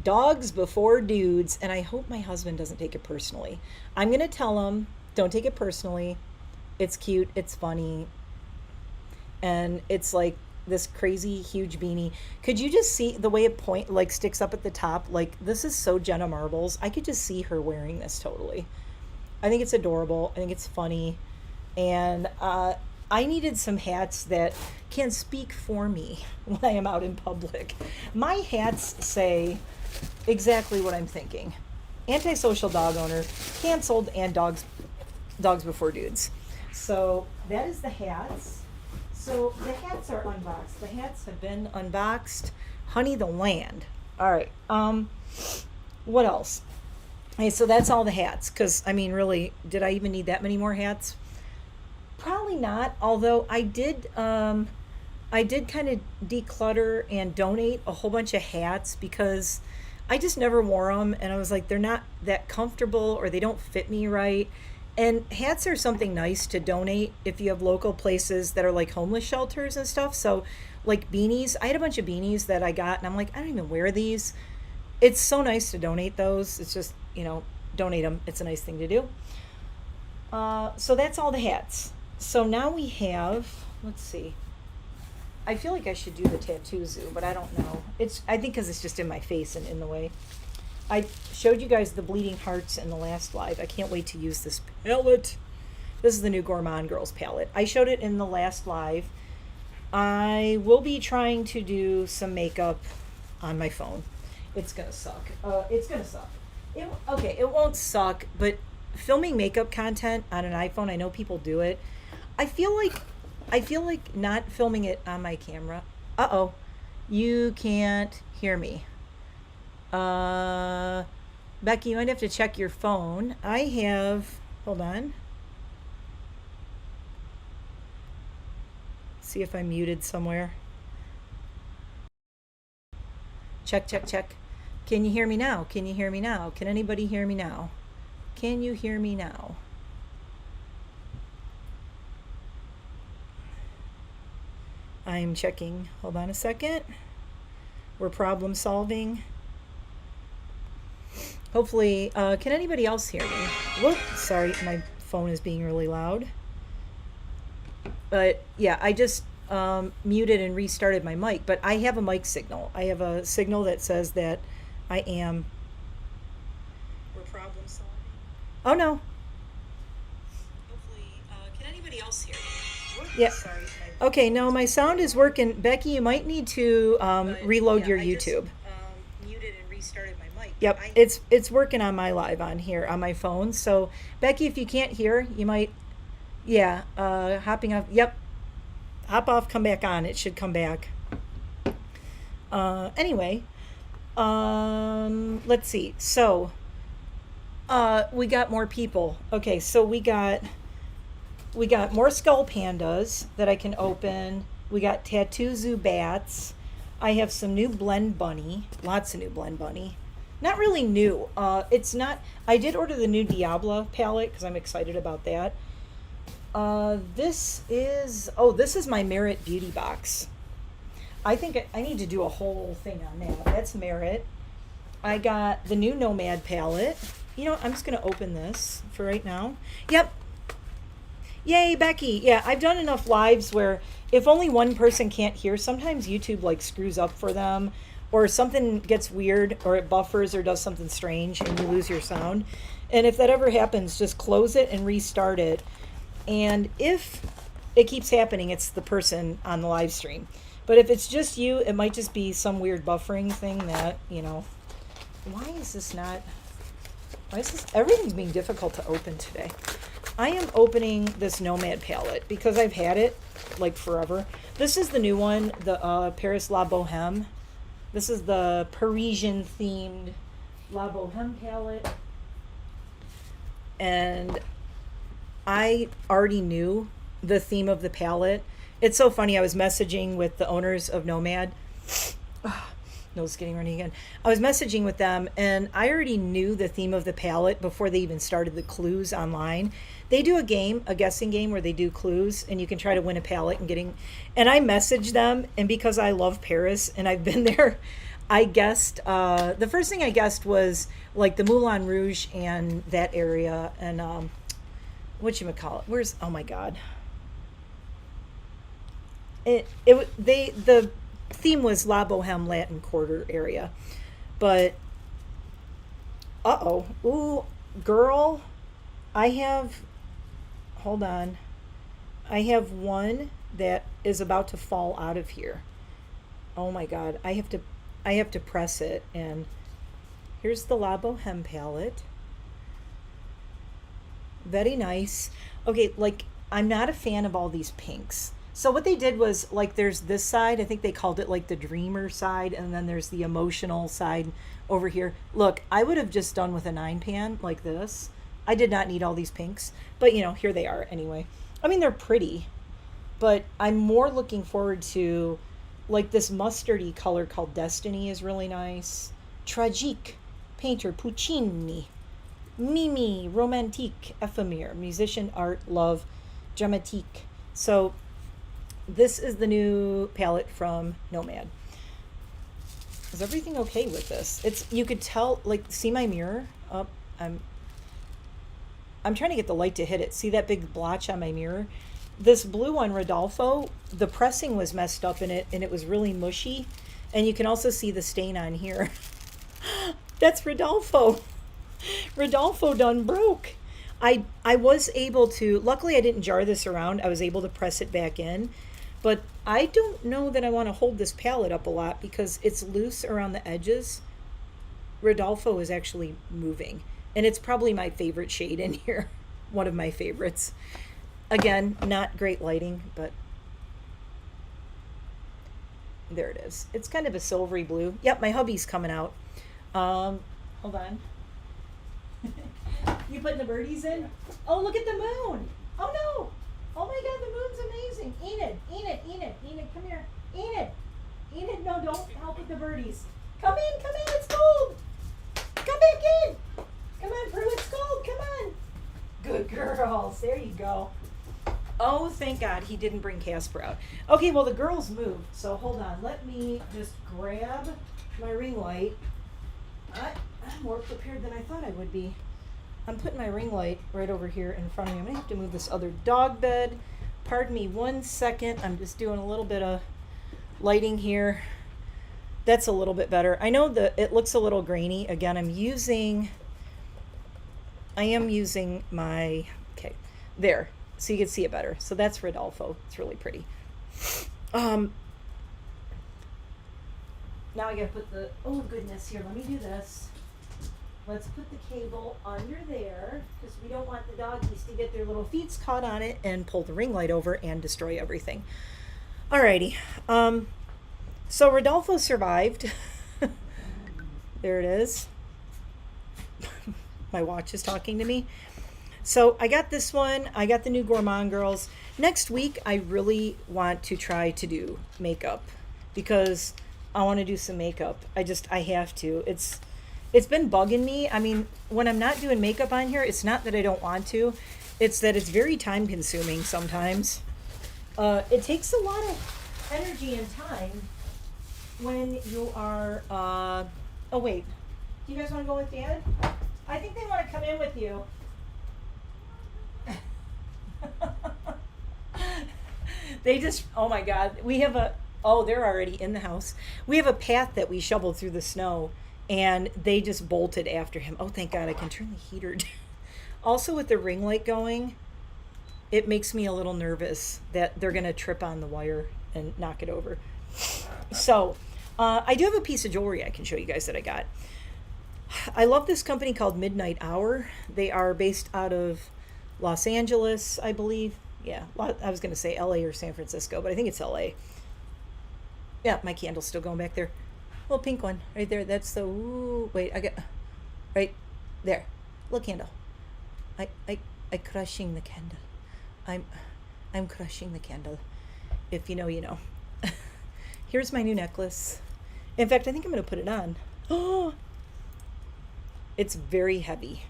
Dogs before dudes, and I hope my husband doesn't take it personally. I'm going to tell him, don't take it personally. It's cute, it's funny, and it's like this crazy huge beanie. Could you just see the way it sticks up at the top? Like, this is so Jenna Marbles. I could just see her wearing this totally. I think it's adorable. I think it's funny. And I needed some hats that can speak for me when I am out in public. My hats say exactly what I'm thinking. Antisocial Dog Owner, canceled, and Dogs Before Dudes. So that is the hats. So the hats are unboxed. The hats have been unboxed. Honey the Land. All right. What else? Okay, so that's all the hats. Because, I mean, really, did I even need that many more hats? Probably not. Although I did kind of declutter and donate a whole bunch of hats because I just never wore them. And I was like, they're not that comfortable or they don't fit me right. And hats are something nice to donate if you have local places that are like homeless shelters and stuff. So like beanies, I had a bunch of beanies that I got and I'm like, I don't even wear these. It's so nice to donate those. It's just, donate them. It's a nice thing to do. So that's all the hats. So now we have, let's see. I feel like I should do the tattoo zoo, but I don't know. I think because it's just in my face and in the way. I showed you guys the bleeding hearts in the last live. I can't wait to use this palette. This is the new Gourmand Girls palette. I showed it in the last live. I will be trying to do some makeup on my phone. It's gonna suck. It's gonna suck. Okay, it won't suck, but filming makeup content on an iPhone, I know people do it. I feel like not filming it on my camera. Uh-oh. You can't hear me. Becky, you might have to check your phone. I have, hold on. See if I'm muted somewhere. Check, check, check. Can you hear me now? Can you hear me now? Can anybody hear me now? Can you hear me now? I'm checking. Hold on a second. We're problem solving. Hopefully, can anybody else hear me? Whoop, sorry, my phone is being really loud. But yeah, I just muted and restarted my mic, but I have a mic signal. I have a signal that says that I am. We're problem solving. Oh no. Hopefully, can anybody else hear me? Whoop, yeah. Sorry. Okay, no, my sound is working. Becky, you might need to reload your YouTube. Muted and restarted my mic. Yep, it's working on my live on here on my phone. So, Becky, if you can't hear, you might, yeah, hopping off. Yep, hop off, come back on. It should come back. Anyway, let's see. So, we got more people. Okay, so we got more skull pandas that I can open. We got Tattoo Zoo bats. I have some new Blend Bunny. Lots of new Blend Bunny. Not really new. It's not. I did order the new Diablo palette because I'm excited about that. This is my Merit Beauty Box. I think I need to do a whole thing on that. That's Merit. I got the new Nomad palette. You know, I'm just going to open this for right now. Yep. Yay, Becky. Yeah, I've done enough lives where if only one person can't hear, sometimes YouTube like screws up for them or something gets weird or it buffers or does something strange and you lose your sound. And if that ever happens, just close it and restart it. And if it keeps happening, it's the person on the live stream. But if it's just you, it might just be some weird buffering thing that, you know, why is this, everything's being difficult to open today. I am opening this Nomad palette because I've had it like forever. This is the new one, the Paris La Boheme. This is the Parisian themed La Boheme palette. And I already knew the theme of the palette. It's so funny. I was messaging with the owners of Nomad. Nose getting runny again. I was messaging with them and I already knew the theme of the palette before they even started the clues online. They do a guessing game where they do clues and you can try to win a palette and I messaged them, and because I love Paris and I've been there, I guessed, the first thing I guessed was like the Moulin Rouge and that area and where's, oh my God. The theme was La Boheme Latin Quarter area, but ooh, girl, hold on, I have one that is about to fall out of here. Oh my God, I have to press it, and here's the La Boheme palette. Very nice. Okay, like I'm not a fan of all these pinks. So what they did was, like, there's this side, I think they called it like the dreamer side, and then there's the emotional side over here. Look, I would have just done with a 9-pan like this. I did not need all these pinks, but you know, here they are anyway. I mean, they're pretty, but I'm more looking forward to like this mustardy color called Destiny is really nice. Tragique, painter Puccini. Mimi, romantique, éphémère, musician, art, love, dramatique. So this is the new palette from Nomad. Is everything okay with this? You could tell, like, see my mirror? Oh, I'm trying to get the light to hit it. See that big blotch on my mirror? This blue one, Rodolfo, the pressing was messed up in it and it was really mushy. And you can also see the stain on here. That's Rodolfo. Rodolfo done broke. I was able to, luckily I didn't jar this around. I was able to press it back in. But I don't know that I want to hold this palette up a lot because it's loose around the edges. Rodolfo is actually moving. And it's probably my favorite shade in here. One of my favorites. Again, not great lighting, but there it is. It's kind of a silvery blue. Yep, my hubby's coming out. Hold on. You putting the birdies in? Oh, look at the moon. Oh no. Oh my God, the moon's amazing. Enid, come here. Enid, no, don't help with the birdies. Come in, it's cold. Come back in. Come on, Prue, it's cold, come on. Good girls, there you go. Oh, thank God he didn't bring Casper out. Okay, well, the girls moved, so hold on. Let me just grab my ring light. I'm more prepared than I thought I would be. I'm putting my ring light right over here in front of me. I'm gonna have to move this other dog bed. Pardon me 1 second. I'm just doing a little bit of lighting here. That's a little bit better. I know that it looks a little grainy. Again, I am using my, okay, there, so you can see it better. So that's Rodolfo. It's really pretty. Now I gotta put the, oh goodness, here, let me do this. Let's put the cable under there because we don't want the doggies to get their little feet caught on it and pull the ring light over and destroy everything. Alrighty. So Rodolfo survived. There it is. My watch is talking to me. So I got this one. I got the new Gourmand Girls. Next week, I really want to try to do makeup because I want to do some makeup. I have to. It's been bugging me. I mean, when I'm not doing makeup on here, it's not that I don't want to. It's that it's very time consuming sometimes. It takes a lot of energy and time when you are, oh wait, do you guys want to go with Dad? I think they want to come in with you. They just, oh my God, we have they're already in the house. We have a path that we shoveled through the snow and they just bolted after him. Oh, thank God, I can turn the heater down. Also with the ring light going, it makes me a little nervous that they're gonna trip on the wire and knock it over. So, I do have a piece of jewelry I can show you guys that I got. I love this company called Midnight Hour. They are based out of Los Angeles, I believe. Yeah, I was gonna say LA or San Francisco, but I think it's LA. Yeah, my candle's still going back there. Little pink one right there. That's the, ooh, wait, I got, right there. Little candle. I crushing the candle. I'm crushing the candle. If you know, you know. Here's my new necklace. In fact, I think I'm going to put it on. Oh, it's very heavy.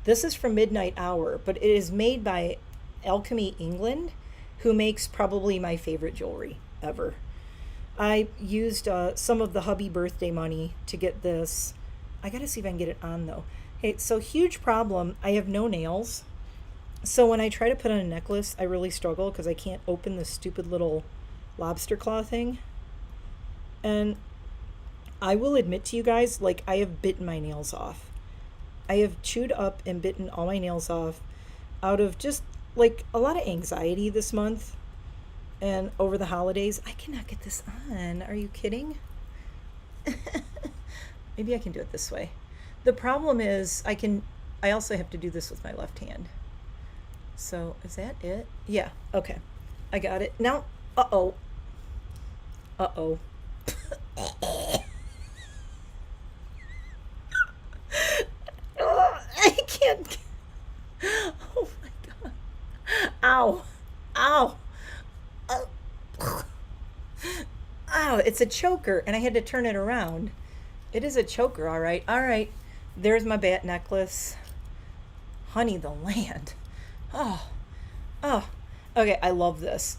This is from Midnight Hour, but it is made by Alchemy England, who makes probably my favorite jewelry ever. I used some of the hubby birthday money to get this. I got to see if I can get it on though. Hey, so huge problem. I have no nails. So when I try to put on a necklace, I really struggle because I can't open this stupid little lobster claw thing. And I will admit to you guys, like, I have bitten my nails off. I have chewed up and bitten all my nails off out of just like a lot of anxiety this month and over the holidays. I cannot get this on. Are you kidding? Maybe I can do it this way. The problem is I also have to do this with my left hand. So is that it? Yeah, okay. I got it. Now, uh-oh. Uh-oh. I can't. Oh my God. Ow. Ow. Ow, it's a choker and I had to turn it around. It is a choker, all right. All right. There's my bat necklace. Honey, the land. Oh. Oh. Okay, I love this.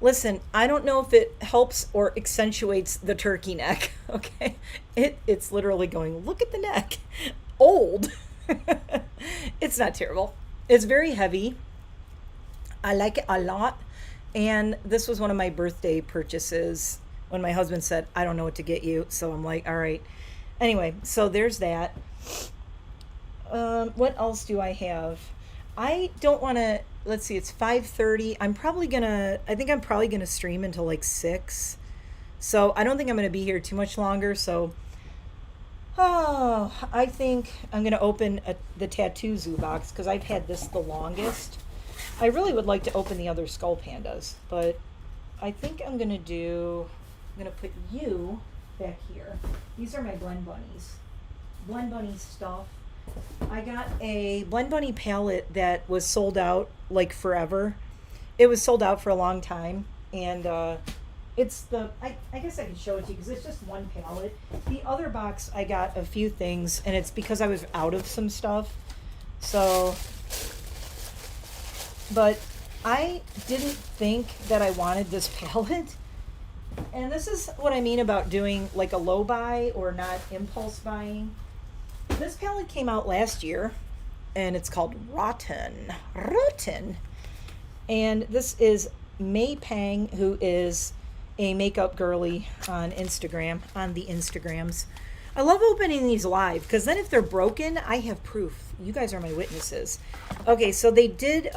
Listen, I don't know if it helps or accentuates the turkey neck, okay? It's literally going, look at the neck. Old. It's not terrible. It's very heavy. I like it a lot. And this was one of my birthday purchases when my husband said, I don't know what to get you. So I'm like, all right. Anyway, so there's that. What else do I have? I don't want to. Let's see. It's 5:30. I think I'm probably gonna stream until like 6. So I don't think I'm gonna be here too much longer. So, oh, I think I'm gonna open the tattoo zoo box because I've had this the longest. I really would like to open the other skull pandas, but I think I'm gonna put you back here. These are my Blend Bunnies. Blend Bunny stuff. I got a Blend Bunny palette that was sold out like forever. It was sold out for a long time, and it's I guess I can show it to you because it's just one palette. The other box I got a few things, and it's because I was out of some stuff. So, but I didn't think that I wanted this palette. And this is what I mean about doing like a low buy or not impulse buying. This palette came out last year, and it's called Rotten. And this is May Pang, who is a makeup girly on Instagram, on the Instagrams. I love opening these live because then if they're broken, I have proof. You guys are my witnesses. Okay, so they did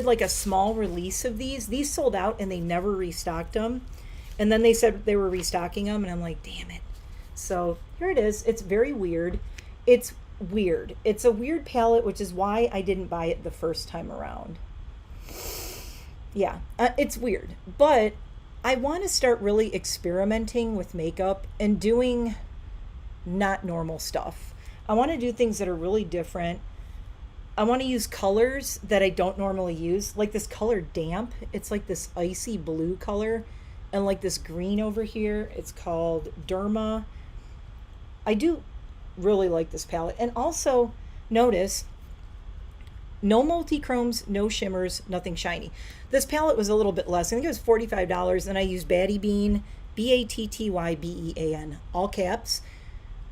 like a small release of these. These sold out and they never restocked them. And then they said they were restocking them, and I'm like, damn it. So here it is. It's very weird. It's weird. It's a weird palette, which is why I didn't buy it the first time around. Yeah, it's weird. But I want to start really experimenting with makeup and doing not normal stuff. I want to do things that are really different. I want to use colors that I don't normally use, like this color Damp. It's like this icy blue color, and like this green over here. It's called Derma. I do really like this palette. And also notice no multi-chromes, no shimmers, nothing shiny. This palette was a little bit less. I think it was $45, and I used Batty Bean, Battybean, all caps.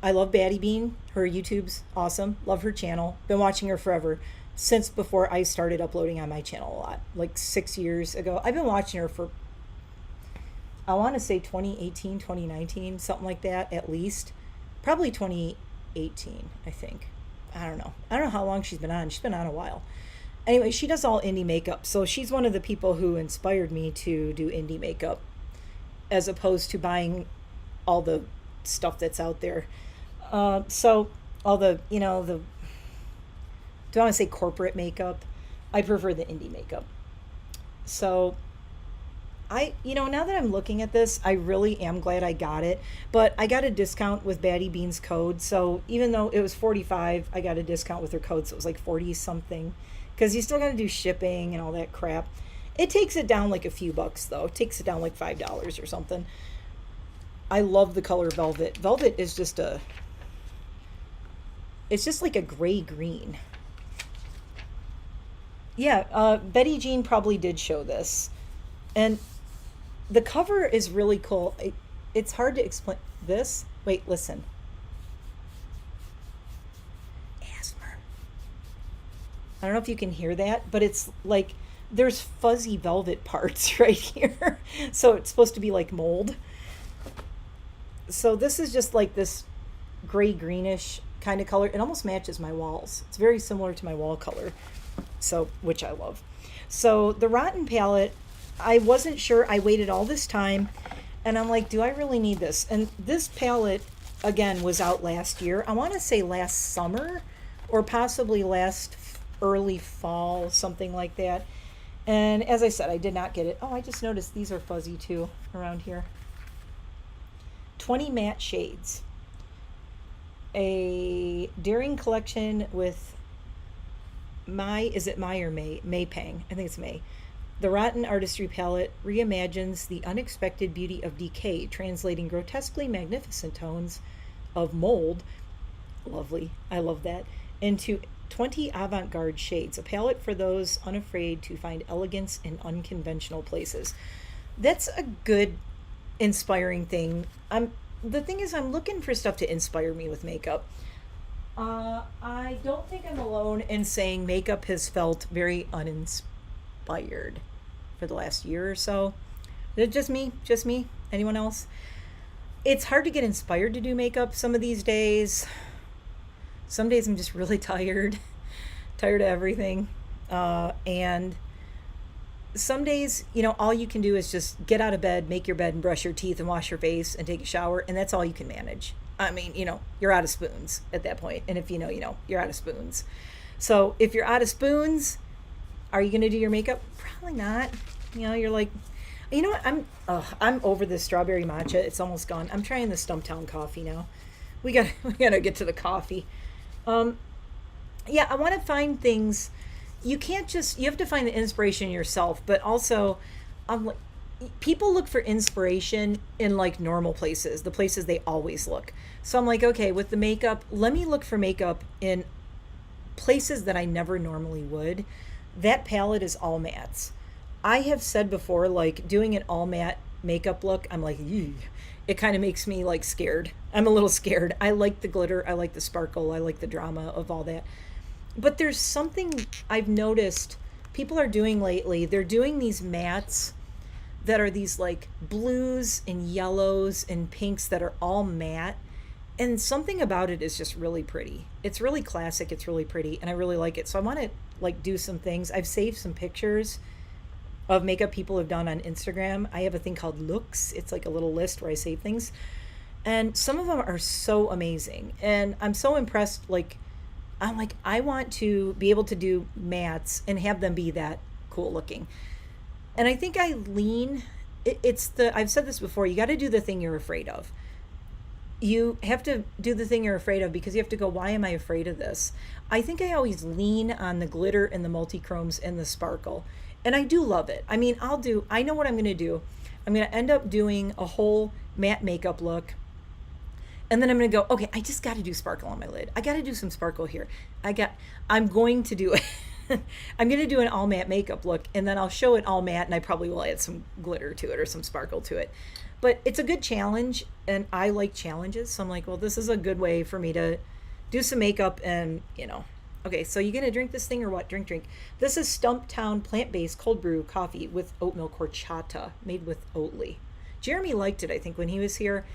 I love Batty Bean. Her YouTube's awesome. Love her channel. Been watching her forever, since before I started uploading on my channel a lot, like 6 years ago. I've been watching her for, I want to say 2018, 2019, something like that at least. Probably 2018, I think. I don't know how long she's been on. She's been on a while. Anyway, she does all indie makeup. So she's one of the people who inspired me to do indie makeup as opposed to buying all the stuff that's out there. So all the, do I want to say corporate makeup? I prefer the indie makeup. So now that I'm looking at this, I really am glad I got it. But I got a discount with Batty Bean's code. So even though it was $45, I got a discount with her code. So it was like 40 something. Because you still got to do shipping and all that crap. It takes it down like a few bucks though. It takes it down like $5 or something. I love the color Velvet. Velvet is just it's just like a gray green. Yeah, Betty Jean probably did show this. And the cover is really cool. It's hard to explain this. Wait, listen. Asthma. I don't know if you can hear that, but it's like there's fuzzy velvet parts right here. So it's supposed to be like mold. So this is just like this gray greenish kind of color. It almost matches my walls. It's very similar to my wall color, so which I love. So the Rotten palette, I wasn't sure. I waited all this time, and I'm like, do I really need this? And this palette, again, was out last year. I want to say last summer or possibly last early fall, something like that. And as I said, I did not get it. Oh, I just noticed these are fuzzy too around here. 20 matte shades. A daring collection with is it Mai or May? May Pang. I think it's May. The Rotten Artistry palette reimagines the unexpected beauty of decay, translating grotesquely magnificent tones of mold, lovely, I love that, into 20 avant-garde shades, a palette for those unafraid to find elegance in unconventional places. That's a good, inspiring thing. The thing is, I'm looking for stuff to inspire me with makeup. I don't think I'm alone in saying makeup has felt very uninspired for the last year or so. Is it just me? Just me? Anyone else? It's hard to get inspired to do makeup some of these days. Some days I'm just really tired, tired of everything. And some days, all you can do is just get out of bed, make your bed, and brush your teeth and wash your face and take a shower, and that's all you can manage. I mean, you're out of spoons at that point. And if you're out of spoons. So if you're out of spoons, are you going to do your makeup? Probably not. You're like, you know what? I'm over this strawberry matcha. It's almost gone. I'm trying the Stumptown coffee now. We gotta get to the coffee. Yeah, I want to find things. You have to find the inspiration yourself, but also, people look for inspiration in like normal places, the places they always look. So I'm like, okay, with the makeup, let me look for makeup in places that I never normally would. That palette is all mattes. I have said before, like doing an all matte makeup look, I'm like, ew. It kind of makes me like scared. I'm a little scared. I like the glitter. I like the sparkle. I like the drama of all that. But there's something I've noticed people are doing lately. They're doing these mattes that are these like blues and yellows and pinks that are all matte. And something about it is just really pretty. It's really classic. It's really pretty. And I really like it. So I want to like do some things. I've saved some pictures of makeup people have done on Instagram. I have a thing called Looks. It's like a little list where I save things. And some of them are so amazing. And I'm so impressed. I'm like, I want to be able to do mattes and have them be that cool looking. And I think I lean, I've said this before, you got to do the thing you're afraid of. You have to do the thing you're afraid of because you have to go, why am I afraid of this? I think I always lean on the glitter and the multi-chromes and the sparkle. And I do love it. I mean, I know what I'm going to do. I'm going to end up doing a whole matte makeup look. And then I'm going to go, okay, I just got to do sparkle on my lid. I got to do some sparkle here. I'm going to do it. I'm going to do an all matte makeup look, and then I'll show it all matte, and I probably will add some glitter to it or some sparkle to it. But it's a good challenge, and I like challenges. So I'm like, well, this is a good way for me to do some makeup and, Okay, so you going to drink this thing or what? Drink. This is Stumptown plant-based cold brew coffee with oat milk horchata made with Oatly. Jeremy liked it, I think, when he was here.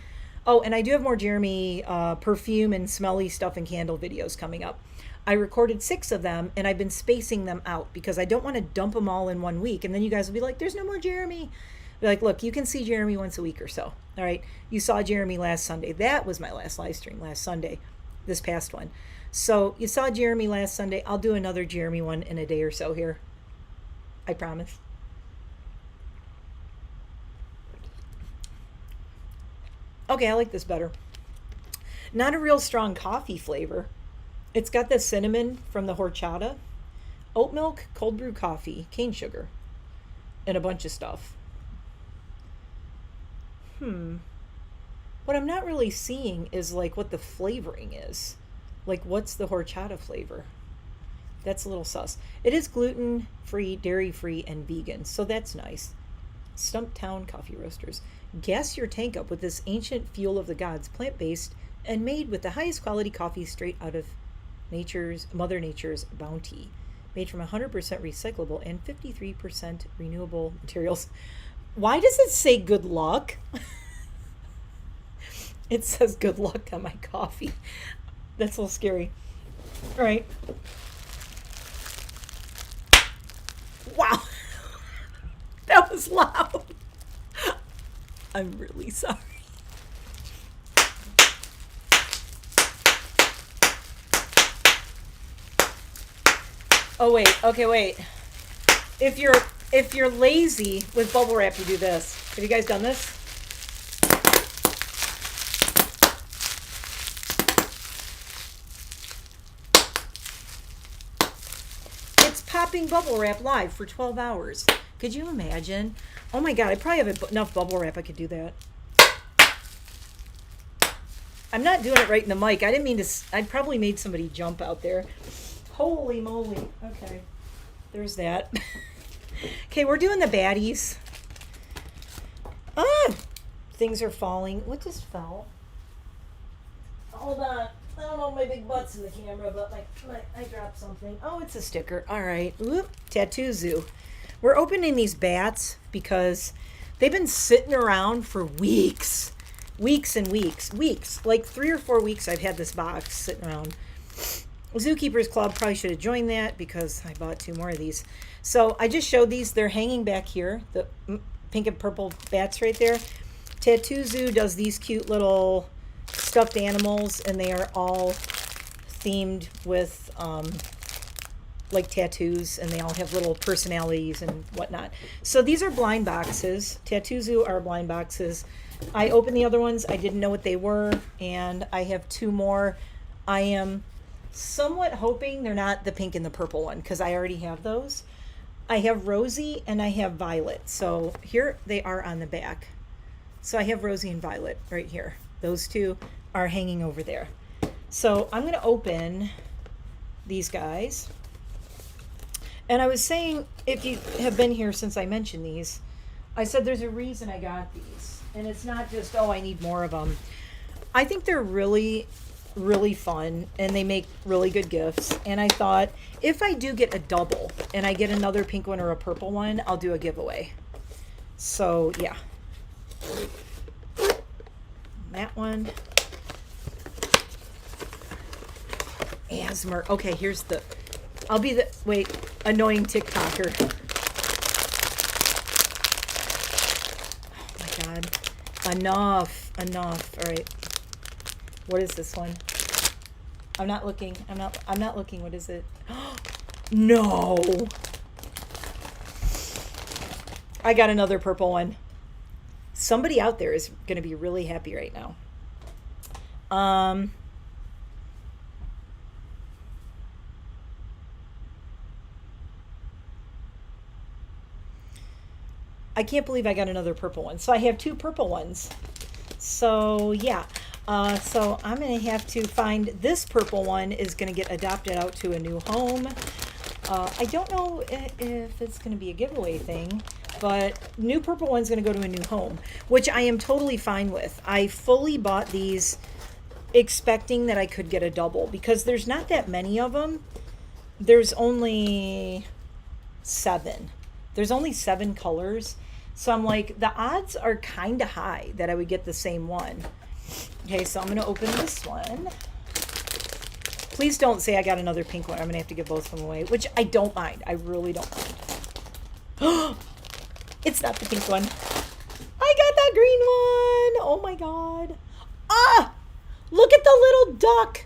Oh, and I do have more Jeremy perfume and smelly stuff and candle videos coming up. I recorded 6 of them, and I've been spacing them out because I don't want to dump them all in one week. And then you guys will be like, there's no more Jeremy. Be like, look, you can see Jeremy once a week or so. All right. You saw Jeremy last Sunday. That was my last live stream last Sunday, this past one. So you saw Jeremy last Sunday. I'll do another Jeremy one in a day or so here. I promise. Okay, I like this better. Not a real strong coffee flavor. It's got the cinnamon from the horchata, oat milk, cold brew coffee, cane sugar, and a bunch of stuff. What I'm not really seeing is like what the flavoring is. Like, what's the horchata flavor? That's a little sus. It is gluten-free, dairy-free, and vegan, so that's nice. Stumptown Coffee Roasters. Gas your tank up with this ancient fuel of the gods, plant-based, and made with the highest quality coffee straight out of Mother Nature's bounty. Made from 100% recyclable and 53% renewable materials. Why does it say good luck? It says good luck on my coffee. That's a little scary. All right. Wow. That was loud. I'm really sorry. Oh, wait. Okay, wait. If you're lazy with bubble wrap, you do this. Have you guys done this? It's popping bubble wrap live for 12 hours. Could you imagine? Oh my God, I probably have enough bubble wrap I could do that. I'm not doing it right in the mic. I didn't mean to. I probably made somebody jump out there. Holy moly. Okay. There's that. Okay, we're doing the baddies. Things are falling. What just fell? Hold on. I don't know if my big butt's in the camera, but I dropped something. Oh, it's a sticker. All right. Whoop. Tattoo Zoo. We're opening these bats because they've been sitting around for weeks. weeks and weeks, like 3 or 4 weeks I've had this box sitting around. Zookeepers Club, probably should have joined that because I bought 2 more of these. So I just showed these. They're hanging back here, the pink and purple bats right there. Tattoo Zoo does these cute little stuffed animals, and they are all themed with like tattoos, and they all have little personalities and whatnot. So these are blind boxes. Tattoo Zoo are blind boxes. I opened the other ones. I didn't know what they were, and I have 2 more. I am somewhat hoping they're not the pink and the purple one, because I already have those. I have Rosie and I have Violet. So here they are on the back. So I have Rosie and Violet right here. Those 2 are hanging over there. So I'm going to open these guys. And I was saying, if you have been here since I mentioned these, I said there's a reason I got these. And it's not just, oh, I need more of them. I think they're really, really fun, and they make really good gifts. And I thought, if I do get a double and I get another pink one or a purple one, I'll do a giveaway. So yeah, that one. Asthma. Okay, here's the, I'll be the, wait, annoying TikToker. Oh my God. Enough. All right. What is this one? I'm not looking. I'm not looking. What is it? No. I got another purple one. Somebody out there is going to be really happy right now. I can't believe I got another purple one. So I have 2 purple ones. So yeah. So I'm going to have to find, this purple one is going to get adopted out to a new home. I don't know if it's going to be a giveaway thing, but new purple one's going to go to a new home, which I am totally fine with. I fully bought these expecting that I could get a double, because there's not that many of them. There's only 7. There's only 7 colors. So I'm like, the odds are kind of high that I would get the same one. Okay, so I'm going to open this one. Please don't say I got another pink one. I'm going to have to give both of them away, which I don't mind. I really don't mind. It's not the pink one. I got that green one. Oh my God. Ah! Look at the little duck.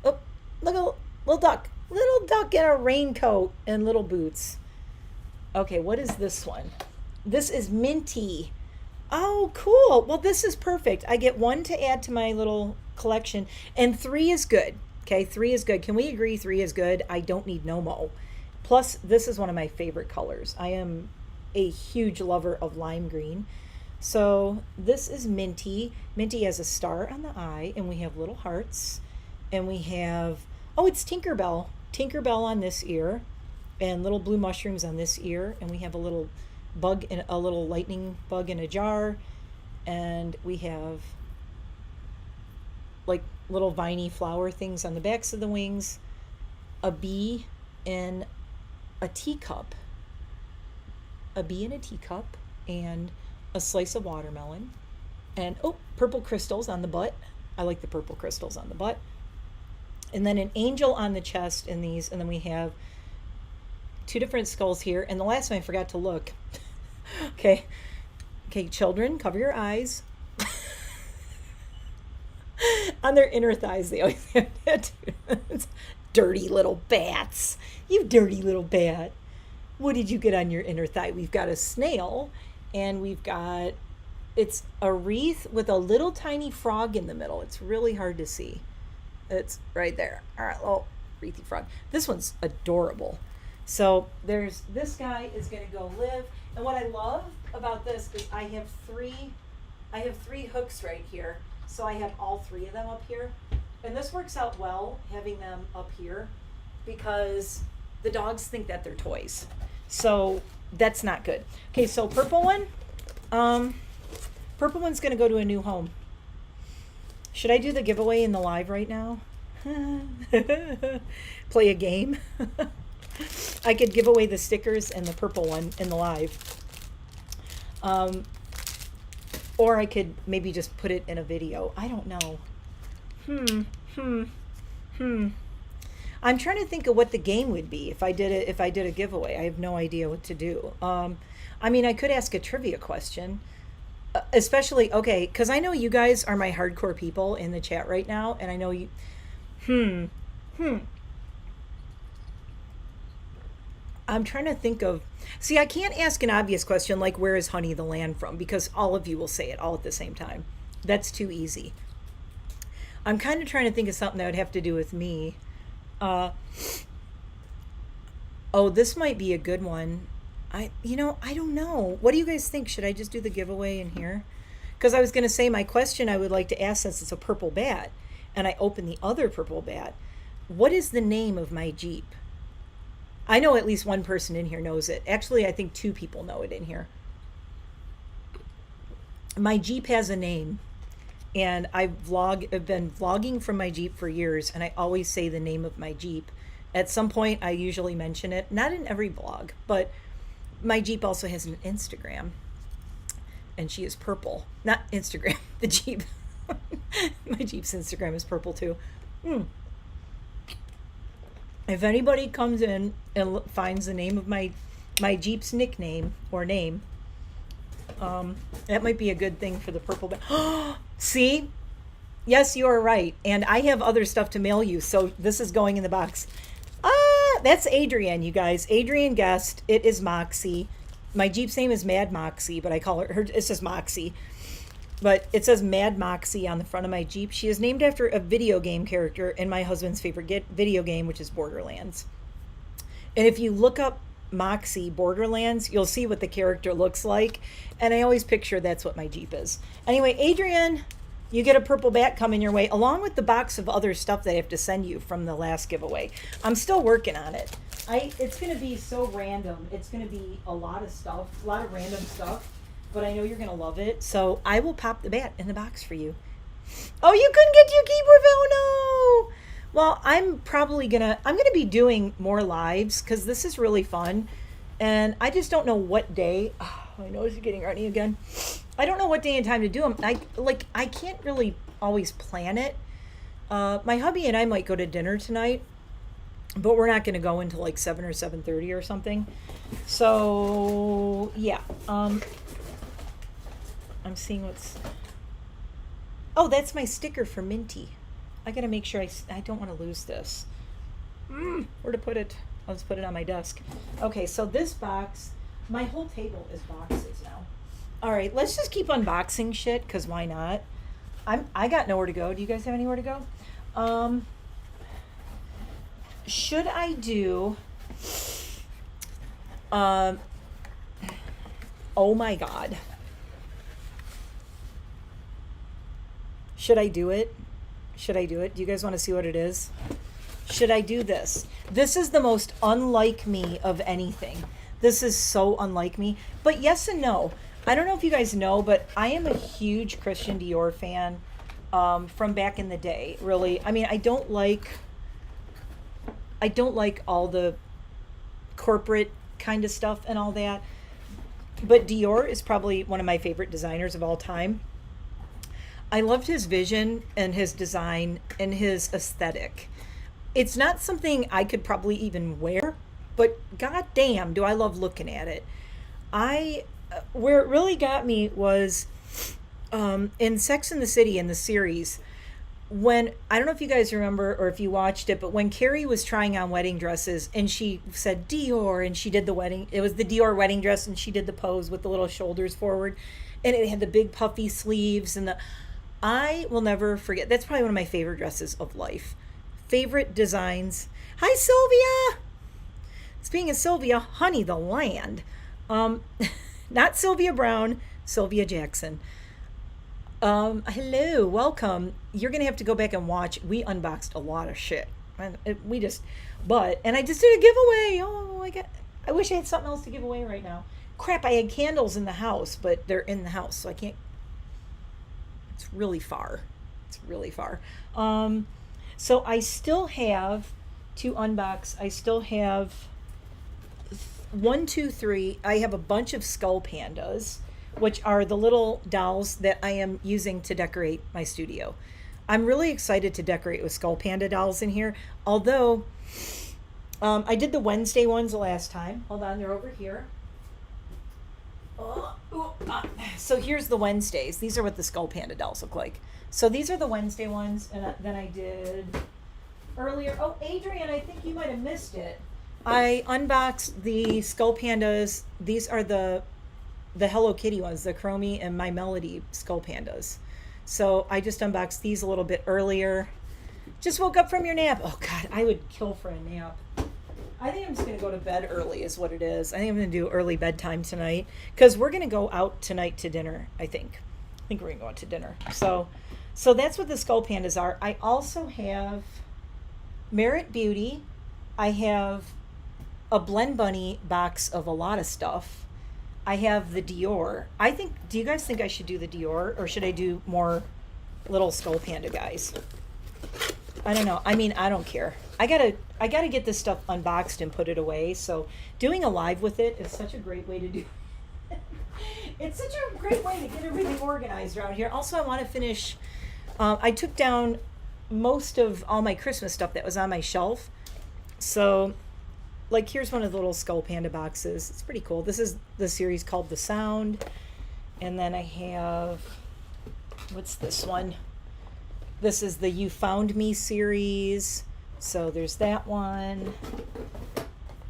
Oh, look at little duck. Little duck in a raincoat and little boots. Okay, what is this one? This is Minty. Oh, cool. Well, this is perfect. I get 1 to add to my little collection, and 3 is good. Okay, 3 is good. Can we agree 3 is good? I don't need no mo. Plus, this is one of my favorite colors. I am a huge lover of lime green. So this is Minty. Minty has a star on the eye, and we have little hearts, and we have, oh, it's Tinkerbell. Tinkerbell on this ear, and little blue mushrooms on this ear, and we have a little bug in a little lightning bug in a jar, and we have like little viney flower things on the backs of the wings, a bee in a teacup, and a slice of watermelon, and oh, purple crystals on the butt. I like the purple crystals on the butt, and then an angel on the chest in these, and then we have 2 different skulls here, and the last one I forgot to look. Okay, children, cover your eyes. On their inner thighs, they always have tattoos. Dirty little bats. You dirty little bat. What did you get on your inner thigh? We've got a snail, and we've got, it's a wreath with a little tiny frog in the middle. It's really hard to see. It's right there. All right, little wreathy frog. This one's adorable. So there's, this guy is going to go live. And what I love about this is I have three hooks right here. So I have all 3 of them up here. And this works out well, having them up here, because the dogs think that they're toys. So that's not good. Okay, so purple one. Purple one's going to go to a new home. Should I do the giveaway in the live right now? Play a game? I could give away the stickers and the purple one in the live. Or I could maybe just put it in a video. I don't know. I'm trying to think of what the game would be if I did it. If I did a giveaway, I have no idea what to do. I mean, I could ask a trivia question, especially okay, because I know you guys are my hardcore people in the chat right now, and I know you. I'm trying to think of. See, I can't ask an obvious question like where is honey the land from, because all of you will say it all at the same time. That's too easy. I'm kind of trying to think of something that would have to do with me. Oh, this might be a good one. I don't know. What do you guys think? Should I just do the giveaway in here? Because I was going to say my question I would like to ask, since it's a purple bat, and I open the other purple bat, what is the name of my Jeep? I know at least one person in here knows it. Actually, I think 2 people know it in here. My Jeep has a name, and I've been vlogging from my Jeep for years, and I always say the name of my Jeep. At some point, I usually mention it. Not in every vlog, but my Jeep also has an Instagram, and she is purple. Not Instagram, the Jeep. My Jeep's Instagram is purple too. If anybody comes in and finds the name of my Jeep's nickname or name, that might be a good thing for the purple bag. See? Yes, you are right. And I have other stuff to mail you, so this is going in the box. That's Adrienne, you guys. Adrienne guessed. It is Moxie. My Jeep's name is Mad Moxie, but I call her it's just Moxie. But it says Mad Moxie on the front of my Jeep. She is named after a video game character in my husband's favorite video game, which is Borderlands. And if you look up Moxie Borderlands, you'll see what the character looks like. And I always picture that's what my Jeep is. Anyway, Adrienne, you get a purple bat coming your way, along with the box of other stuff that I have to send you from the last giveaway. I'm still working on it. It's going to be so random. It's going to be a lot of stuff, a lot of random stuff. But I know you're going to love it. So I will pop the bat in the box for you. Oh, you couldn't get your keyboard. Oh, no. Well, I'm going to be doing more lives because this is really fun. And I just don't know what day. Oh, my nose is getting runny again. I don't know what day and time to do them. I can't really always plan it. My hubby and I might go to dinner tonight, but we're not going to go until like 7 or 7:30 or something. So, yeah. I'm seeing what's... Oh, that's my sticker for Minty. I got to make sure I don't want to lose this. Where to put it? I'll just put it on my desk. Okay, so this box, my whole table is boxes now. All right, let's just keep unboxing shit, because why not? I got nowhere to go. Do you guys have anywhere to go? Should I do... oh my God. Should I do it? Should I do it? Do you guys want to see what it is? Should I do this? This is the most unlike me of anything. This is so unlike me. But yes and no. I don't know if you guys know, but I am a huge Christian Dior fan from back in the day, really. I mean, I don't like all the corporate kind of stuff and all that. But Dior is probably one of my favorite designers of all time. I loved his vision and his design and his aesthetic. It's not something I could probably even wear, but goddamn, do I love looking at it. Where it really got me was in Sex and the City in the series, when, I don't know if you guys remember or if you watched it, but when Carrie was trying on wedding dresses and she said Dior and she did the wedding, it was the Dior wedding dress and she did the pose with the little shoulders forward and it had the big puffy sleeves and I will never forget. That's probably one of my favorite dresses of life. Favorite designs. Hi, Sylvia. Speaking of Sylvia, honey, the land. Not Sylvia Brown, Sylvia Jackson. Hello, welcome. You're going to have to go back and watch. We unboxed a lot of shit. And I just did a giveaway. Oh, I wish I had something else to give away right now. Crap, I had candles in the house, but they're in the house, so I can't. It's really far. So I still have to unbox. I still have 1, 2, 3. I have a bunch of skull pandas. which are the little dolls that I am using to decorate my studio. I'm really excited to decorate with Skull Panda dolls in here, although I did the Wednesday ones the last time. Hold on, they're over here. So here's the Wednesdays. These are what the Skull Panda dolls look like. So these are the Wednesday ones, and then I did earlier. Oh, Adrian, I think you might have missed it. I unboxed the Skull Pandas. These are the Hello Kitty ones, the Chromie and My Melody Skull Pandas. So I just unboxed these a little bit earlier. Just woke up from your nap. Oh God, I would kill for a nap. I think I'm just going to go to bed early is what it is. I think I'm going to do early bedtime tonight because we're going to go out tonight to dinner, I think. I think we're going to go out to dinner. So that's what the Skull Pandas are. I also have Merit Beauty. I have a Blend Bunny box of a lot of stuff. I have the Dior. Do you guys think I should do the Dior or should I do more little Skull Panda guys? I don't know. I mean, I don't care. I gotta get this stuff unboxed and put it away. So doing a live with it is such a great way to do it. It's such a great way to get everything organized around here. Also, I want to finish. I took down most of all my Christmas stuff that was on my shelf. So, like, here's one of the little Skull Panda boxes. It's pretty cool. This is the series called The Sound. And then I have, what's this one? This is the You Found Me series. So there's that one.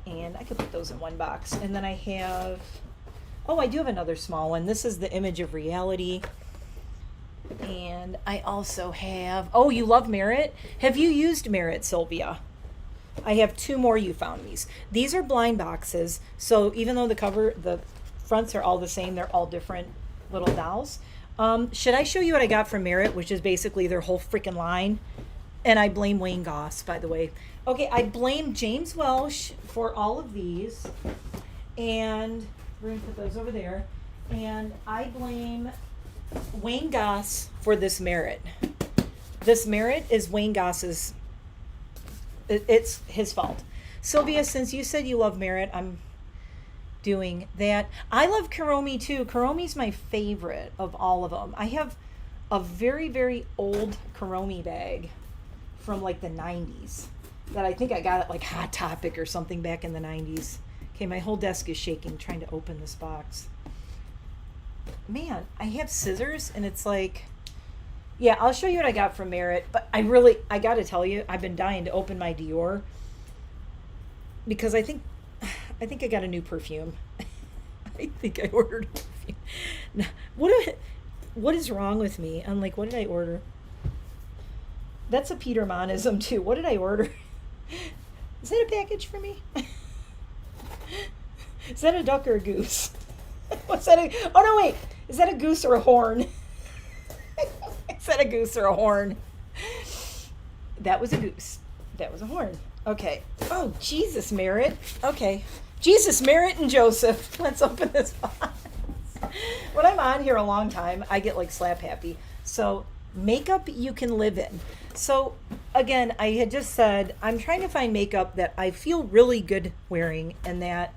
And I could put those in one box. And then I have, I do have another small one. This is the Image of Reality. And I also have, you love Merit? Have you used Merit, Sylvia? I have 2 more You Found Me's. These are blind boxes. So even though the fronts are all the same, they're all different little dolls. Should I show you what I got from Merit, which is basically their whole freaking line? And I blame Wayne Goss, by the way. Okay, I blame James Welsh for all of these. And we're going to put those over there. And I blame Wayne Goss for this Merit. This Merit is Wayne Goss's. It's his fault. Sylvia, since you said you love Merit, I'm doing that. I love Kuromi too. Kuromi's my favorite of all of them. I have a very, very old Kuromi bag from like the 90s that I think I got at like Hot Topic or something back in the 90s. Okay, my whole desk is shaking trying to open this box. Man, I have scissors and it's like, yeah, I'll show you what I got from Merit, but I got to tell you, I've been dying to open my Dior because I think I got a new perfume. I think I ordered a perfume. Now, what is wrong with me? I'm like, what did I order? That's a Peter Monism too. What did I order? Is that a package for me? Is that a duck or a goose? What's that? Oh no, wait. Is that a goose or a horn? Is that a goose or a horn? That was a goose. That was a horn. Okay. Oh, Jesus, Merit. Okay. Jesus, Merit and Joseph. Let's open this box. When I'm on here a long time, I get like slap happy. So, makeup you can live in. So, again, I had just said, I'm trying to find makeup that I feel really good wearing and that,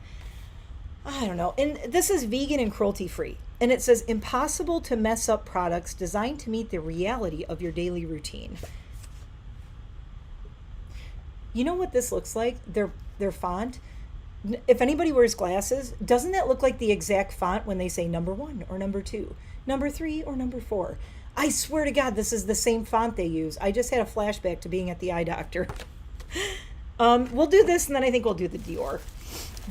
I don't know. And this is vegan and cruelty free. And it says, impossible to mess up products designed to meet the reality of your daily routine. You know what this looks like? Their font. If anybody wears glasses, doesn't that look like the exact font when they say number 1 or number 2, number 3 or number 4? I swear to God, this is the same font they use. I just had a flashback to being at the eye doctor. We'll do this, and then I think we'll do the Dior.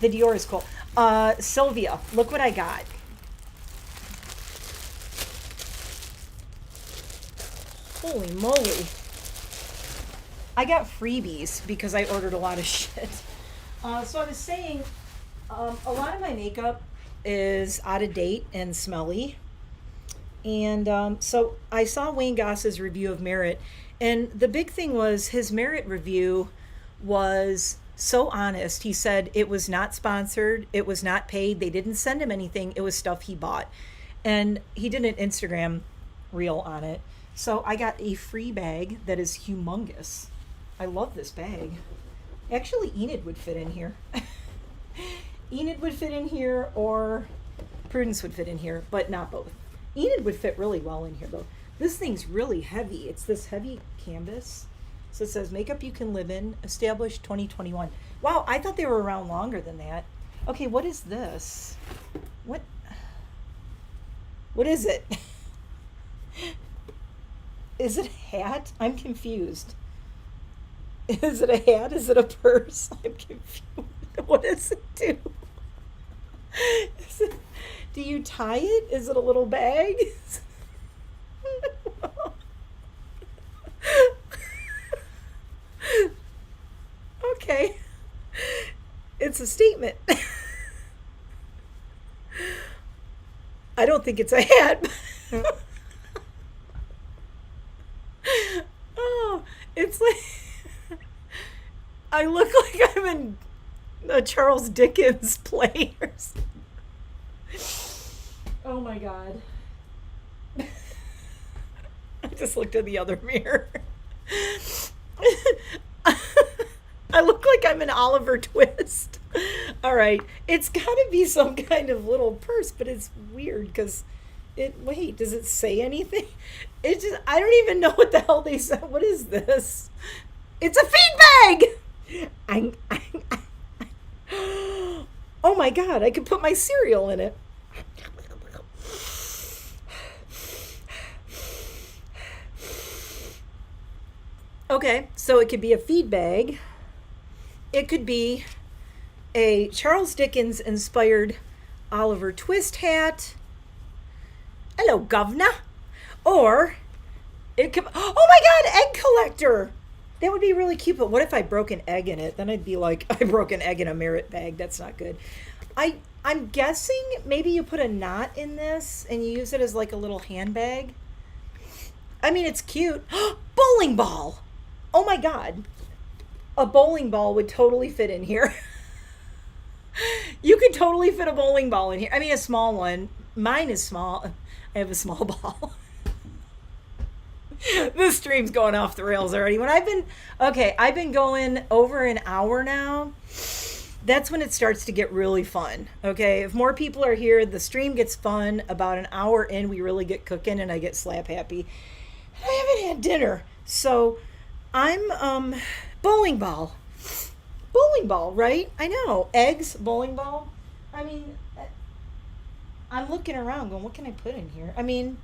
The Dior is cool. Sylvia, look what I got. Holy moly. I got freebies because I ordered a lot of shit. So I was saying, a lot of my makeup is out of date and smelly. And so I saw Wayne Goss's review of Merit. And the big thing was his Merit review was so honest. He said it was not sponsored. It was not paid. They didn't send him anything. It was stuff he bought. And he did an Instagram reel on it. So I got a free bag that is humongous. I love this bag. Actually, Enid would fit in here. Enid would fit in here, or Prudence would fit in here, but not both. Enid would fit really well in here, though. This thing's really heavy. It's this heavy canvas. So it says, makeup you can live in, established 2021. Wow, I thought they were around longer than that. Okay, what is this? What is it? Is it a hat? I'm confused. Is it a hat? Is it a purse? I'm confused. What does it do? Do you tie it? Is it a little bag? Okay. It's a statement. I don't think it's a hat. Oh, it's like I look like I'm in a Charles Dickens play or something. Oh my God. I just looked in the other mirror. I look like I'm in Oliver Twist. All right. It's got to be some kind of little purse, but it's weird because wait, does it say anything? I don't even know what the hell they said. What is this? It's a feed bag! Oh my God, I could put my cereal in it. Okay, so it could be a feed bag. It could be a Charles Dickens inspired Oliver Twist hat. Hello, governor. Or it could, oh my God, egg collector. That would be really cute, but what if I broke an egg in it? Then I'd be like, I broke an egg in a merit bag. That's not good. I'm guessing maybe you put a knot in this and you use it as like a little handbag. I mean, it's cute. Bowling ball. Oh my God. A bowling ball would totally fit in here. You could totally fit a bowling ball in here. I mean, a small one. Mine is small. I have a small ball. This stream's going off the rails already. I've been going over an hour now. That's when it starts to get really fun. Okay, if more people are here, the stream gets fun. About an hour in, we really get cooking and I get slap happy. I haven't had dinner. So I'm bowling ball. Bowling ball, right? I know. Eggs, bowling ball. I mean, I'm looking around going, what can I put in here? I mean,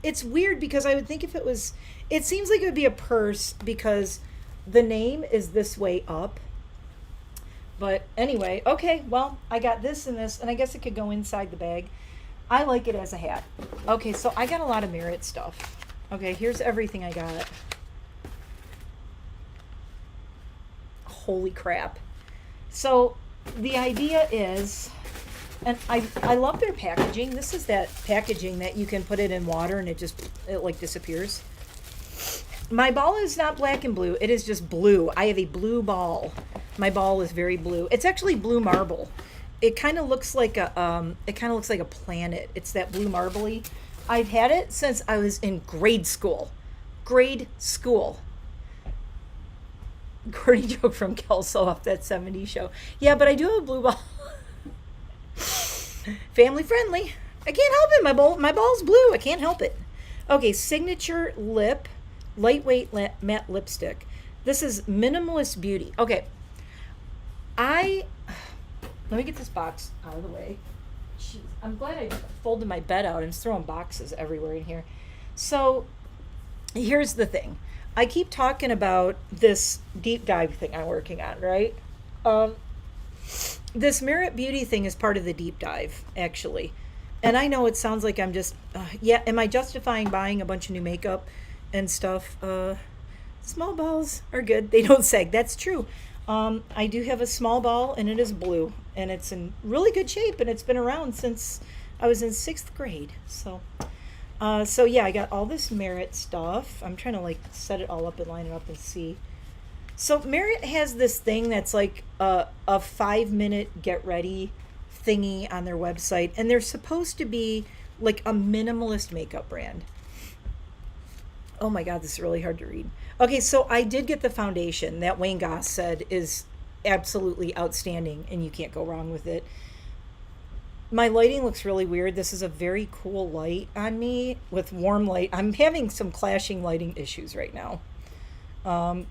it's weird because I would think if it seems like it would be a purse because the name is this way up. But anyway, okay, well, I got this and this, and I guess it could go inside the bag. I like it as a hat. Okay, so I got a lot of Merit stuff. Okay, here's everything I got. Holy crap. So the idea is, and I love their packaging. This is that packaging that you can put it in water and it like disappears. My ball is not black and blue. It is just blue. I have a blue ball. My ball is very blue. It's actually blue marble. It kind of looks like a planet. It's that blue marbly. I've had it since I was in grade school. Grade school. Corny joke from Kelso off that 70s show. Yeah, but I do have a blue ball. Family friendly. I can't help it. My ball's blue. I can't help it. Okay, signature lip, lightweight matte lipstick. This is Minimalist Beauty. Okay. Let me get this box out of the way. Jeez, I'm glad I folded my bed out and throwing boxes everywhere in here. So here's the thing. I keep talking about this deep dive thing I'm working on, right? This Merit Beauty thing is part of the deep dive, actually. And I know it sounds like I'm just, am I justifying buying a bunch of new makeup and stuff? Small balls are good. They don't sag. That's true. I do have a small ball, and it is blue. And it's in really good shape, and it's been around since I was in 6th grade. So yeah, I got all this Merit stuff. I'm trying to like set it all up and line it up and see. So Merit has this thing that's like a 5-minute get ready thingy on their website, and they're supposed to be like a minimalist makeup brand. Oh my God, this is really hard to read. Okay, so I did get the foundation that Wayne Goss said is absolutely outstanding, and you can't go wrong with it. My lighting looks really weird. This is a very cool light on me with warm light. I'm having some clashing lighting issues right now. Um,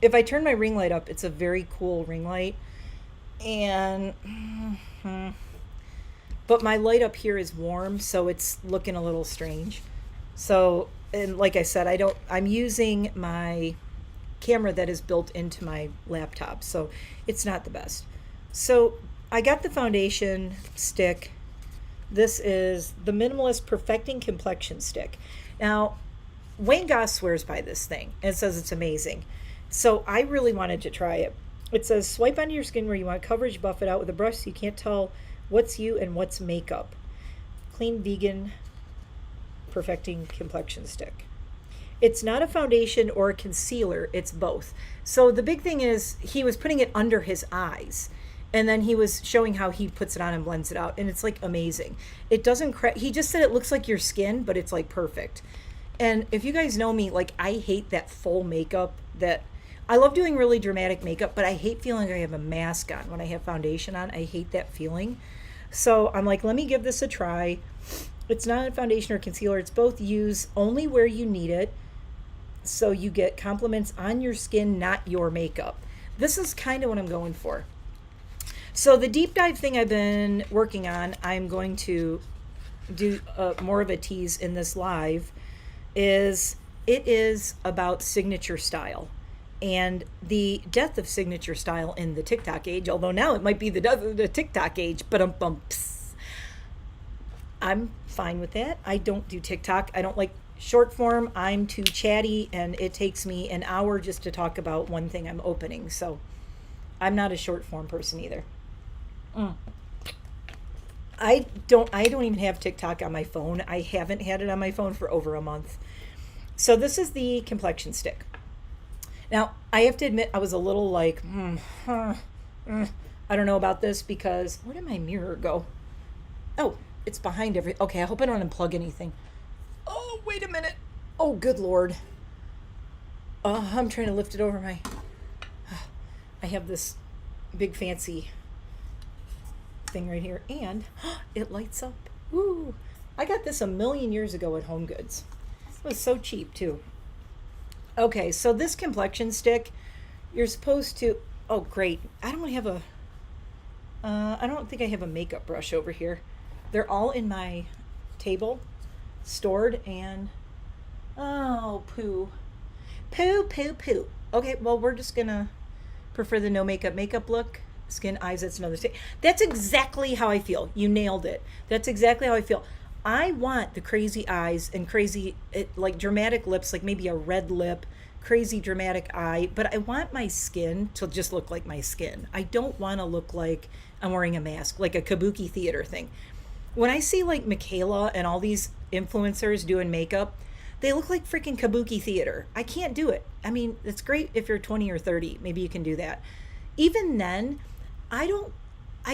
if I turn my ring light up, it's a very cool ring light. And but my light up here is warm, so it's looking a little strange. So, and like I said, I'm using my camera that is built into my laptop, so it's not the best. So, I got the foundation stick. This is the Minimalist Perfecting Complexion Stick. Now, Wayne Goss swears by this thing and says it's amazing. So, I really wanted to try it. It says swipe onto your skin where you want coverage, buff it out with a brush so you can't tell what's you and what's makeup. Clean vegan perfecting complexion stick. It's not a foundation or a concealer, it's both. So the big thing is he was putting it under his eyes and then he was showing how he puts it on and blends it out, and it's like amazing. It doesn't he just said it looks like your skin, but it's like perfect. And if you guys know me, like I hate that full makeup. That I love doing really dramatic makeup, but I hate feeling like I have a mask on when I have foundation on. I hate that feeling. So I'm like, let me give this a try. It's not a foundation or concealer. It's both. Use only where you need it, so you get compliments on your skin, not your makeup. This is kind of what I'm going for. So the deep dive thing I've been working on, I'm going to do more of a tease in this live, is it is about signature style and the death of signature style in the TikTok age, although now it might be the death of the TikTok age, but I'm fine with that. I don't do TikTok. I don't like short form. I'm too chatty and it takes me an hour just to talk about one thing I'm opening. So I'm not a short form person either. I don't even have TikTok on my phone. I haven't had it on my phone for over a month. So this is the complexion stick. Now, I have to admit, I was a little like, I don't know about this because, where did my mirror go? Oh, it's behind okay, I hope I don't unplug anything. Oh, wait a minute. Oh, good Lord. I'm trying to lift it over my, I have this big fancy thing right here, and it lights up. Woo! I got this a million years ago at Home Goods. It was so cheap, too. Okay, so this complexion stick, you're supposed to, oh great, I don't have a, I don't think I have a makeup brush over here. They're all in my table, stored, and, oh, poo. Okay, well, we're just gonna prefer the no makeup look. Skin, eyes, that's another thing. That's exactly how I feel. You nailed it. That's exactly how I feel. I want the crazy eyes and crazy, like dramatic lips, like maybe a red lip, crazy dramatic eye, but I want my skin to just look like my skin. I don't want to look like I'm wearing a mask, like a kabuki theater thing. When I see like Michaela and all these influencers doing makeup, they look like freaking kabuki theater. I can't do it. I mean, it's great if you're 20 or 30, maybe you can do that. Even then, I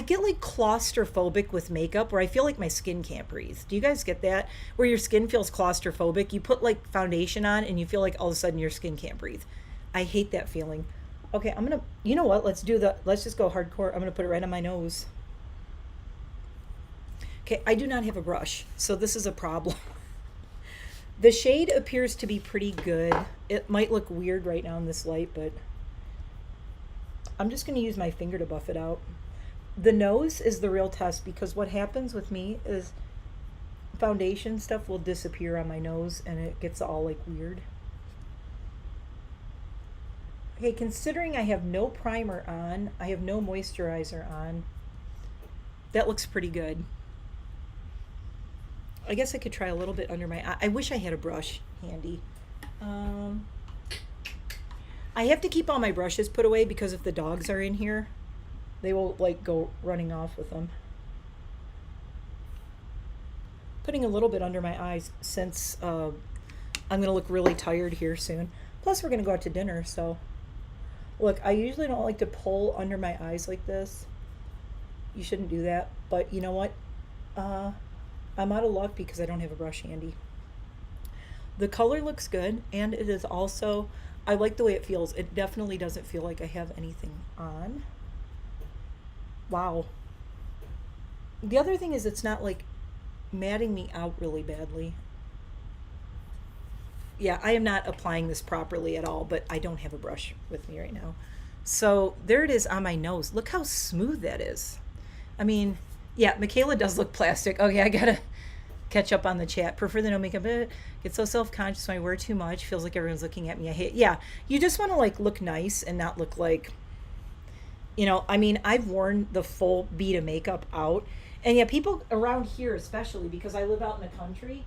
get like claustrophobic with makeup where I feel like my skin can't breathe. Do you guys get that? Where your skin feels claustrophobic. You put like foundation on and you feel like all of a sudden your skin can't breathe. I hate that feeling. Okay, you know what? Let's just go hardcore. I'm gonna put it right on my nose. Okay, I do not have a brush, so this is a problem. The shade appears to be pretty good. It might look weird right now in this light, but I'm just gonna use my finger to buff it out. The nose is the real test because what happens with me is foundation stuff will disappear on my nose and it gets all like weird. Okay, considering I have no primer on, I have no moisturizer on, that looks pretty good. I guess I could try a little bit under my eye. I wish I had a brush handy. I have to keep all my brushes put away because if the dogs are in here, they will like go running off with them. Putting a little bit under my eyes since I'm gonna look really tired here soon. Plus we're gonna go out to dinner, so. Look, I usually don't like to pull under my eyes like this. You shouldn't do that, but you know what? I'm out of luck because I don't have a brush handy. The color looks good, and it is also, I like the way it feels. It definitely doesn't feel like I have anything on. Wow. The other thing is it's not like matting me out really badly. Yeah, I am not applying this properly at all, but I don't have a brush with me right now. So there it is on my nose. Look how smooth that is. I mean, yeah, Michaela does look plastic. Okay, I gotta catch up on the chat. Prefer the no makeup. Get so self-conscious when I wear too much. Feels like everyone's looking at me. I hate. Yeah, you just want to like look nice and not look like, you know. I mean, I've worn the full bead of makeup out, and yeah, people around here, especially because I live out in the country.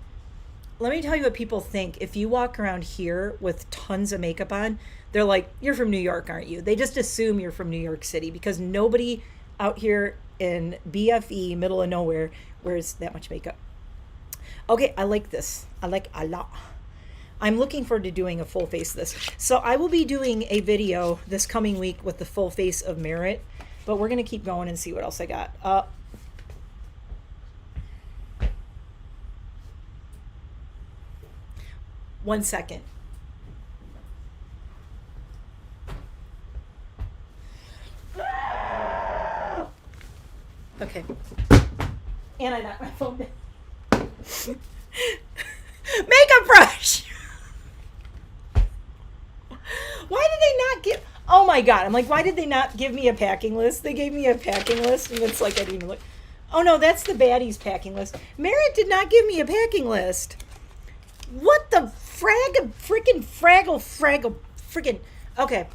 Let me tell you what people think. If you walk around here with tons of makeup on, they're like, "You're from New York, aren't you?" They just assume you're from New York City because nobody out here in BFE, middle of nowhere, wears that much makeup. Okay, I like this. I like a lot. I'm looking forward to doing a full face of this. So I will be doing a video this coming week with the full face of Merit, but we're going to keep going and see what else I got. 1 second. Okay. And I knocked my phone down. Makeup brush! Why did they not give... Oh my god, I'm like, why did they not give me a packing list? They gave me a packing list, and it's like, I didn't even look... Oh no, that's the baddies packing list. Merritt did not give me a packing list. What the fraggle. Okay,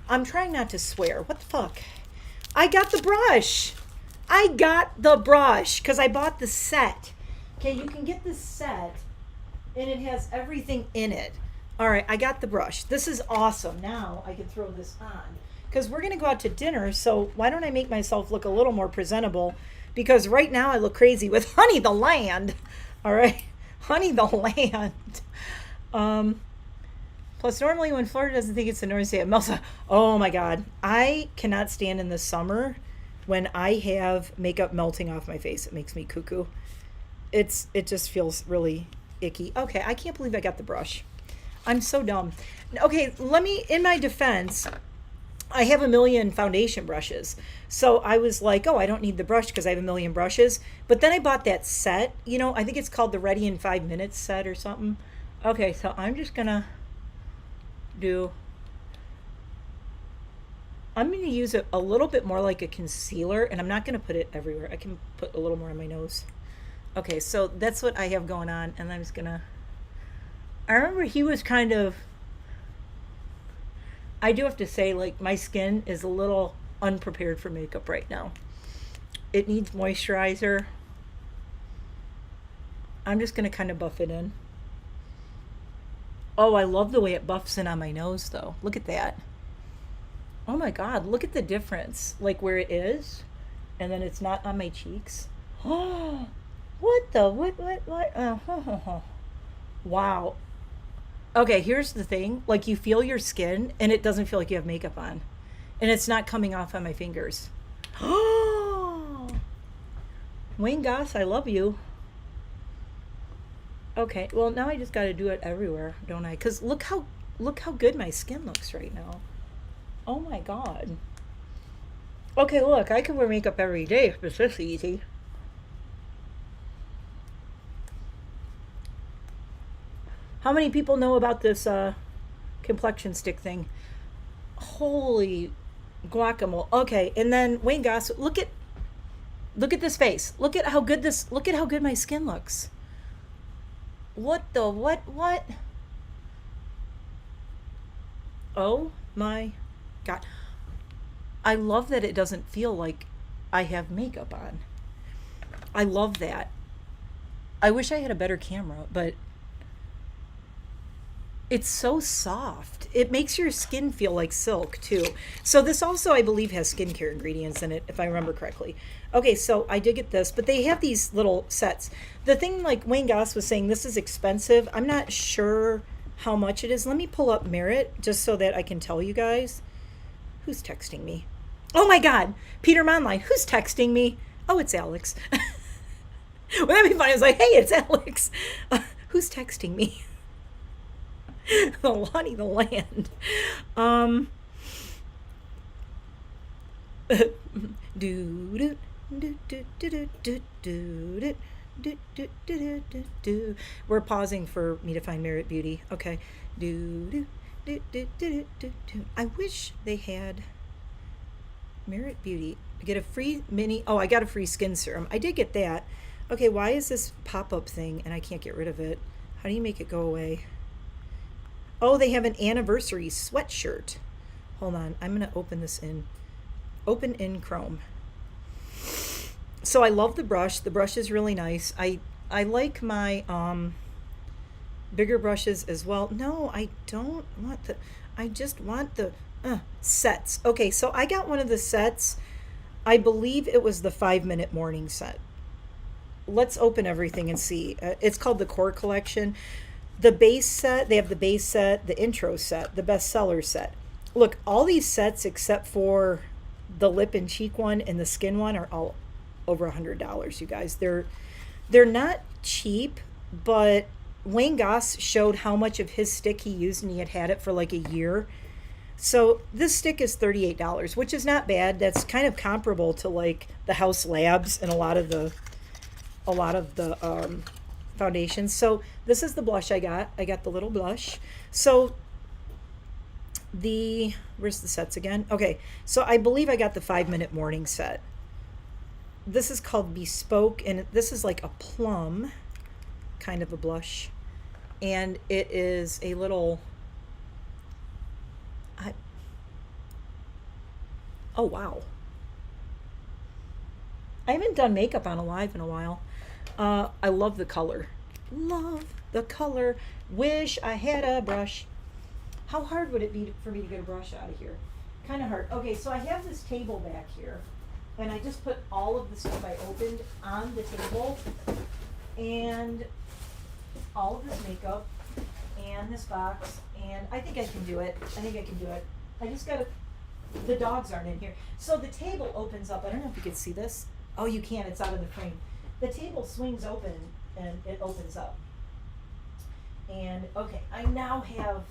I'm trying not to swear. What the fuck? I got the brush. Because I bought the set. Okay, you can get this set, and it has everything in it. All right, I got the brush. This is awesome. Now I can throw this on. Because we're going to go out to dinner, so why don't I make myself look a little more presentable? Because right now I look crazy with Honey the Land. All right, Honey the Land. Plus, normally when Florida doesn't think it's a northern state, it melts. Oh my God. I cannot stand in the summer when I have makeup melting off my face. It makes me cuckoo. It just feels really icky. Okay, I can't believe I got the brush. I'm so dumb. Okay, in my defense, I have a million foundation brushes. So I was like, oh, I don't need the brush because I have a million brushes. But then I bought that set. You know, I think it's called the Ready in 5 Minutes set or something. Okay, so I'm just going to I'm going to use it a little bit more like a concealer, and I'm not going to put it everywhere. I can put a little more on my nose. Okay, so that's what I have going on, and I'm just going to... I remember he was kind of... I do have to say, like, my skin is a little unprepared for makeup right now. It needs moisturizer. I'm just going to kind of buff it in. Oh, I love the way it buffs in on my nose, though. Look at that. Oh my God, look at the difference. Like where it is, and then it's not on my cheeks. Oh, what? Oh. Wow. Okay, here's the thing. Like you feel your skin, and it doesn't feel like you have makeup on. And it's not coming off on my fingers. Oh, Wayne Goss, I love you. Okay, well now I just got to do it everywhere, don't I? Because look how good my skin looks right now. Oh my God. Okay, look, I can wear makeup every day if it's this easy. How many people know about this complexion stick thing? Holy guacamole. Okay, and then Wayne Goss, look at this face. Look at how good my skin looks. What? Oh my God. I love that it doesn't feel like I have makeup on. I love that. I wish I had a better camera, but it's so soft. It makes your skin feel like silk too. So this also, I believe, has skincare ingredients in it, if I remember correctly. Okay, so I did get this, but they have these little sets. The thing, like Wayne Goss was saying, this is expensive. I'm not sure how much it is. Let me pull up Merit just so that I can tell you guys. Who's texting me? Oh my God, Peter Monline, who's texting me? Oh, it's Alex. Well, that'd be funny. I was like, hey, it's Alex. Who's texting me? Lonnie the Land. We're pausing for me to find Merit Beauty. Okay. I wish they had Merit Beauty. Get a free mini. Oh, I got a free skin serum. I did get that. Okay, why is this pop-up thing and I can't get rid of it? How do you make it go away? Oh, they have an anniversary sweatshirt. Hold on. I'm going to open this in. Open in Chrome. So I love the brush. The brush is really nice. I like my bigger brushes as well. No, I don't want the, I just want the sets. Okay, so I got one of the sets. I believe it was the 5-minute morning set. Let's open everything and see. It's called the Core Collection. The base set, they have the base set, the intro set, the bestseller set. Look, all these sets except for the lip and cheek one and the skin one are all over $100, you guys. They're not cheap, but Wayne Goss showed how much of his stick he used, and he had it for like a year. So this stick is $38, which is not bad. That's kind of comparable to like the House Labs and a lot of the foundations. So this is the blush I got. I got the little blush. So where's the sets again? Okay, so I believe I got the 5-minute morning set. This is called Bespoke, and this is like a plum kind of a blush. And it is a little, oh wow. I haven't done makeup on a live in a while. I love the color. Love the color. Wish I had a brush. How hard would it be for me to get a brush out of here? Kind of hard. Okay, so I have this table back here, and I just put all of the stuff I opened on the table, and all of this makeup, and this box, and I think I can do it. I just gotta, the dogs aren't in here. So the table opens up. I don't know if you can see this. Oh, you can, it's out of the frame. The table swings open and it opens up. And okay, I now have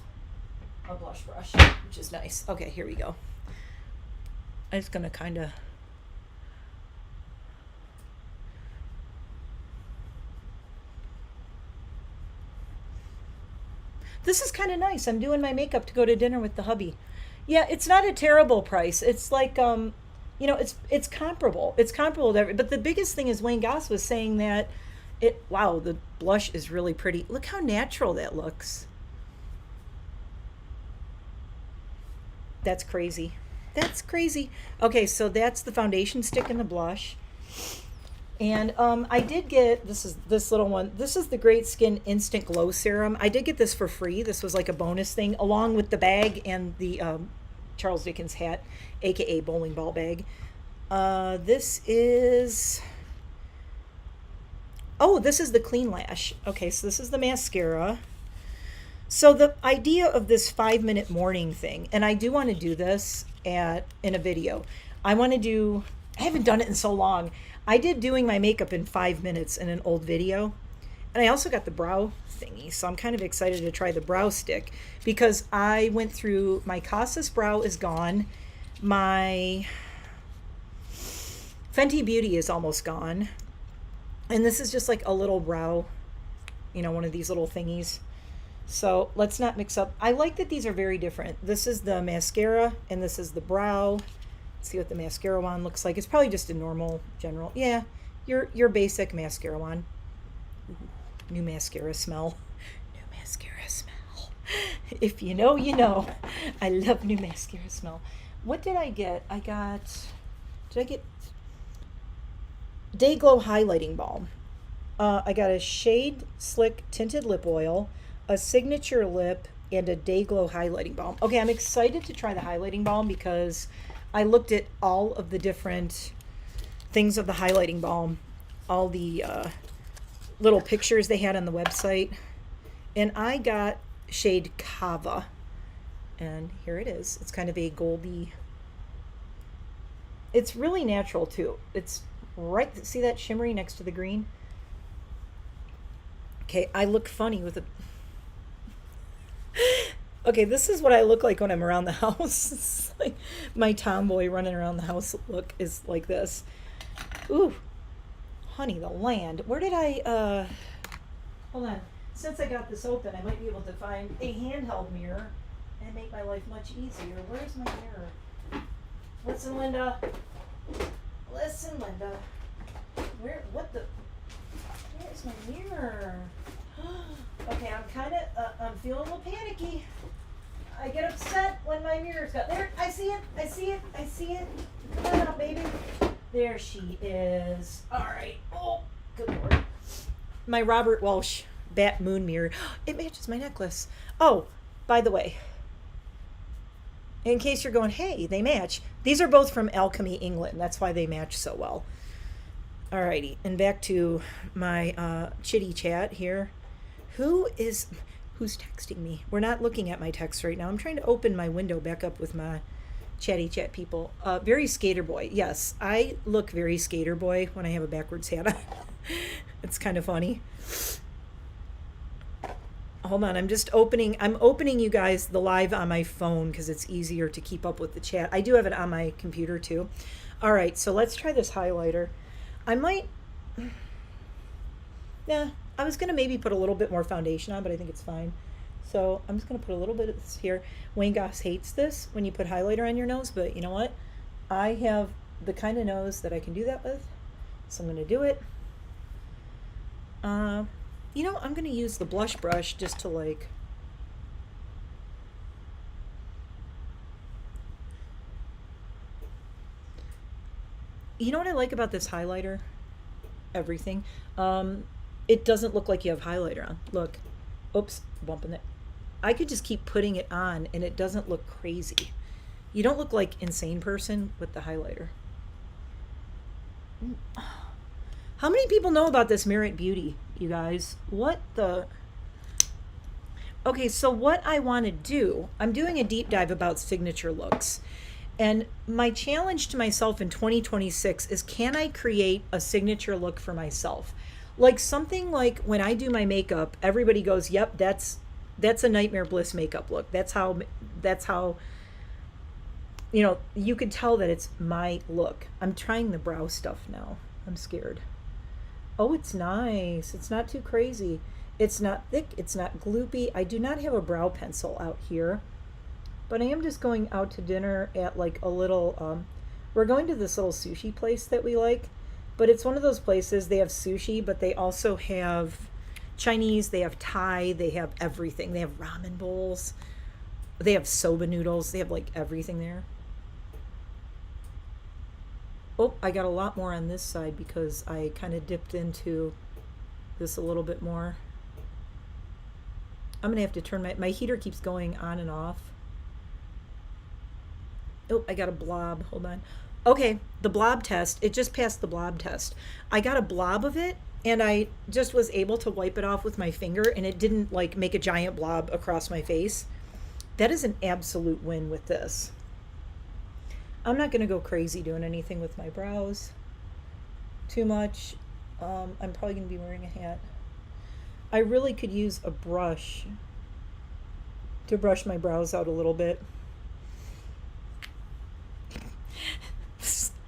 a blush brush, which is nice. Okay, here we go. I'm just gonna kind of, this is kind of nice. I'm doing my makeup to go to dinner with the hubby. Yeah, it's not a terrible price. It's like, you know, it's comparable. It's comparable to but the biggest thing is Wayne Goss was saying that wow, the blush is really pretty. Look how natural that looks. That's crazy. That's crazy. Okay, so that's the foundation stick and the blush. And I did get, this little one. This is the Great Skin Instant Glow Serum. I did get this for free. This was like a bonus thing, along with the bag and the Charles Dickens hat, aka bowling ball bag. This is the Clean Lash. Okay, so this is the mascara. So the idea of this 5-minute morning thing, and I do want to do this in a video. I haven't done it in so long. I did doing my makeup in 5 minutes in an old video. And I also got the brow thingy, so I'm kind of excited to try the brow stick, because I went through, my Casas brow is gone. My Fenty Beauty is almost gone. And this is just like a little brow, you know, one of these little thingies. So let's not mix up. I like that these are very different. This is the mascara and this is the brow. Let's see what the mascara wand looks like. It's probably just a normal general. Yeah, your basic mascara wand. Ooh, new mascara smell. New mascara smell. If you know, you know. I love new mascara smell. What did I get? Did I get Day Glow Highlighting Balm. I got a Shade Slick Tinted Lip Oil, a Signature Lip, and a Day Glow Highlighting Balm. Okay, I'm excited to try the highlighting balm because I looked at all of the different things of the highlighting balm, all the little pictures they had on the website, and I got shade Kava, and here it is. It's kind of a goldy, it's really natural too. It's right, see that shimmery next to the green? Okay, I look funny with it. Okay, this is what I look like when I'm around the house. It's like my tomboy running around the house look is like this. Ooh, honey, the land. Where did I, hold on. Since I got this open, I might be able to find a handheld mirror and make my life much easier. Where's my mirror? Listen, Linda. Listen, Linda. Where's my mirror? Okay, I'm feeling a little panicky. I get upset when my mirror's got, there, I see it. Come on out, baby. There she is. All right. Oh, good Lord. My Robert Walsh Bat Moon mirror. It matches my necklace. Oh, by the way, in case you're going, hey, they match. These are both from Alchemy, England. That's why they match so well. Alrighty, and back to my chitty chat here. Who's texting me? We're not looking at my text right now. I'm trying to open my window back up with my chatty chat people. Very skater boy. Yes, I look very skater boy when I have a backwards hat on. It's kind of funny. Hold on, I'm opening you guys the live on my phone because it's easier to keep up with the chat. I do have it on my computer too. All right, so let's try this highlighter. I was going to maybe put a little bit more foundation on, but I think it's fine. So I'm just going to put a little bit of this here. Wayne Goss hates this when you put highlighter on your nose, but you know what? I have the kind of nose that I can do that with, so I'm going to do it. You know, I'm going to use the blush brush just to like, you know what I like about this highlighter? Everything. It doesn't look like you have highlighter on. Look. Oops, bumping it. I could just keep putting it on and it doesn't look crazy. You don't look like insane person with the highlighter. How many people know about this Merit Beauty, you guys? What the? Okay, so what I want to do, I'm doing a deep dive about signature looks. And my challenge to myself in 2026 is, can I create a signature look for myself? Like something like when I do my makeup, everybody goes, yep, that's a NiteMare Bliss makeup look. That's how, you know, you could tell that it's my look. I'm trying the brow stuff now. I'm scared. Oh, it's nice. It's not too crazy. It's not thick. It's not gloopy. I do not have a brow pencil out here, but I am just going out to dinner at like a little, we're going to this little sushi place that we like, but it's one of those places, they have sushi, but they also have Chinese, they have Thai, they have everything. They have ramen bowls, they have soba noodles, they have like everything there. Oh, I got a lot more on this side because I kind of dipped into this a little bit more. I'm gonna have to turn my heater keeps going on and off. Oh, I got a blob, hold on. Okay, the blob test, it just passed the blob test. I got a blob of it and I just was able to wipe it off with my finger and it didn't like make a giant blob across my face. That is an absolute win with this. I'm not gonna go crazy doing anything with my brows too much. I'm probably gonna be wearing a hat. I really could use a brush to brush my brows out a little bit.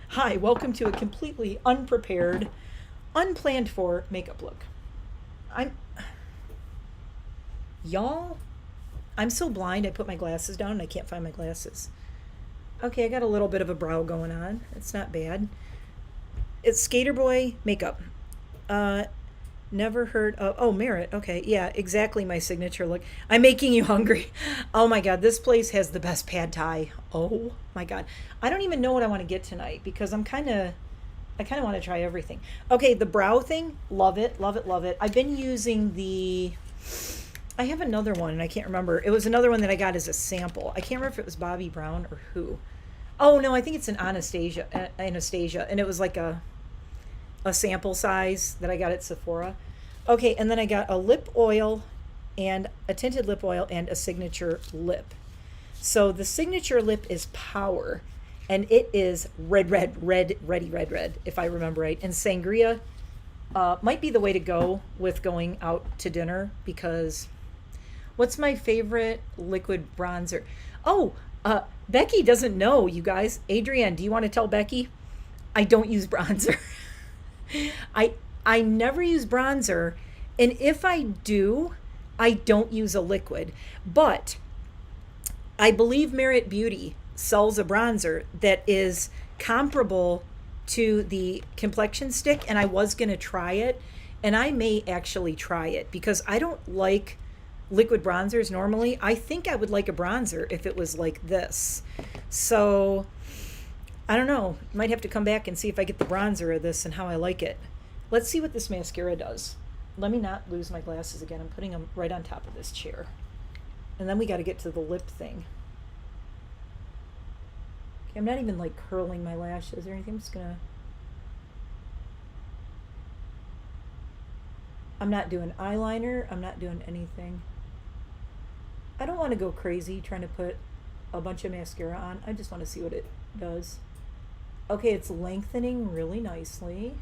Hi, welcome to a completely unprepared, unplanned for makeup look. Y'all, I'm so blind I put my glasses down and I can't find my glasses. Okay, I got a little bit of a brow going on. It's not bad. It's Skater Boy makeup. Never heard of, oh, Merit. Okay, yeah, exactly my signature look. I'm making you hungry. Oh my God, this place has the best pad thai. Oh my God. I don't even know what I want to get tonight because I kind of want to try everything. Okay, the brow thing, love it, love it, love it. I've been using I have another one and I can't remember. It was another one that I got as a sample. I can't remember if it was Bobbi Brown or who. Oh no, I think it's an Anastasia, and it was like a sample size that I got at Sephora. Okay, and then I got a lip oil and a tinted lip oil and a signature lip. So the signature lip is Power, and it is red, if I remember right. And Sangria might be the way to go with going out to dinner because what's my favorite liquid bronzer? Oh, Becky doesn't know, you guys. Adrienne, do you want to tell Becky? I don't use bronzer. I never use bronzer, and if I do, I don't use a liquid. But I believe Merit Beauty sells a bronzer that is comparable to the complexion stick, and I was going to try it, and I may actually try it because I don't like liquid bronzers normally. I think I would like a bronzer if it was like this. So I don't know. Might have to come back and see if I get the bronzer of this and how I like it. Let's see what this mascara does. Let me not lose my glasses again. I'm putting them right on top of this chair. And then we got to get to the lip thing. Okay, I'm not even like curling my lashes or anything. I'm just gonna... I'm not doing eyeliner. I'm not doing anything. I don't want to go crazy trying to put a bunch of mascara on. I just want to see what it does. Okay, it's lengthening really nicely.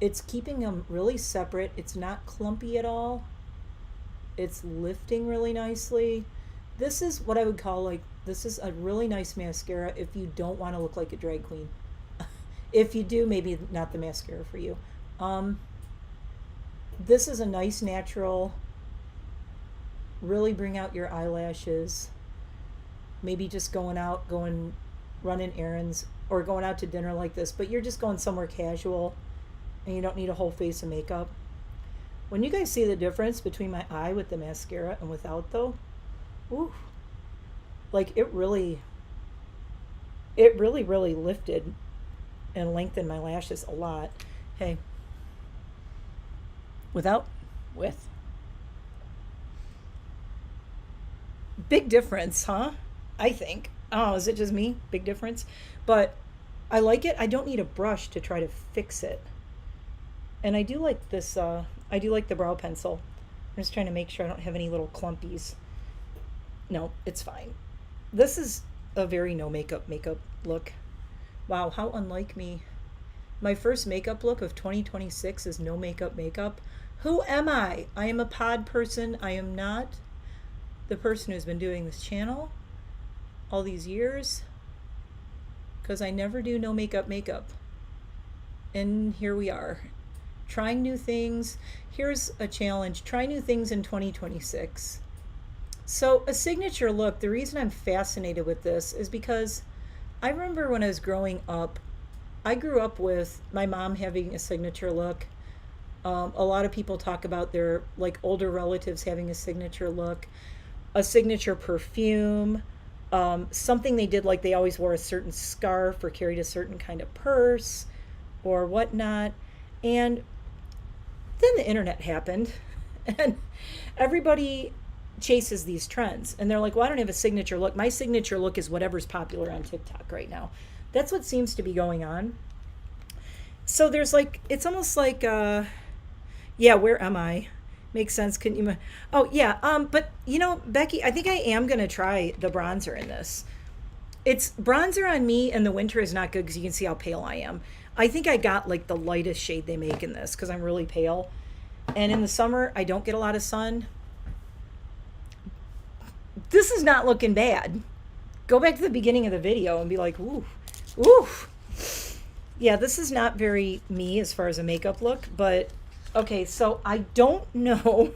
It's keeping them really separate. It's not clumpy at all. It's lifting really nicely. This is what I would call like, this is a really nice mascara if you don't want to look like a drag queen. If you do, maybe not the mascara for you. This is a nice natural, really bring out your eyelashes. Maybe just going out, running errands, or going out to dinner like this, but you're just going somewhere casual and you don't need a whole face of makeup. When you guys see the difference between my eye with the mascara and without though, ooh, like it really lifted and lengthened my lashes a lot. Hey, without, with. Big difference, huh? I think. Oh, is it just me? Big difference. But I like it. I don't need a brush to try to fix it. And I do like this, I do like the brow pencil. I'm just trying to make sure I don't have any little clumpies. No, it's fine. This is a very no makeup look. Wow, how unlike me. My first makeup look of 2026 is no makeup. Who am I? I am a pod person. I am not the person who's been doing this channel all these years, because I never do no makeup. And here we are, trying new things. Here's a challenge: try new things in 2026. So a signature look, the reason I'm fascinated with this is because I remember when I was growing up, I grew up with my mom having a signature look. A lot of people talk about their like older relatives having a signature look, a signature perfume, something they did, like they always wore a certain scarf or carried a certain kind of purse or whatnot. And then the internet happened and everybody chases these trends. And they're like, well, I don't have a signature look. My signature look is whatever's popular on TikTok right now. That's what seems to be going on. So there's like, it's almost like, yeah, where am I? Makes sense. Couldn't you? Oh yeah. But you know, Becky, I think I am going to try the bronzer in this. It's bronzer on me in the winter is not good because you can see how pale I am. I think I got like the lightest shade they make in this because I'm really pale. And in the summer, I don't get a lot of sun. This is not looking bad. Go back to the beginning of the video and be like, ooh, ooh. Yeah, this is not very me as far as a makeup look, but okay, so I don't know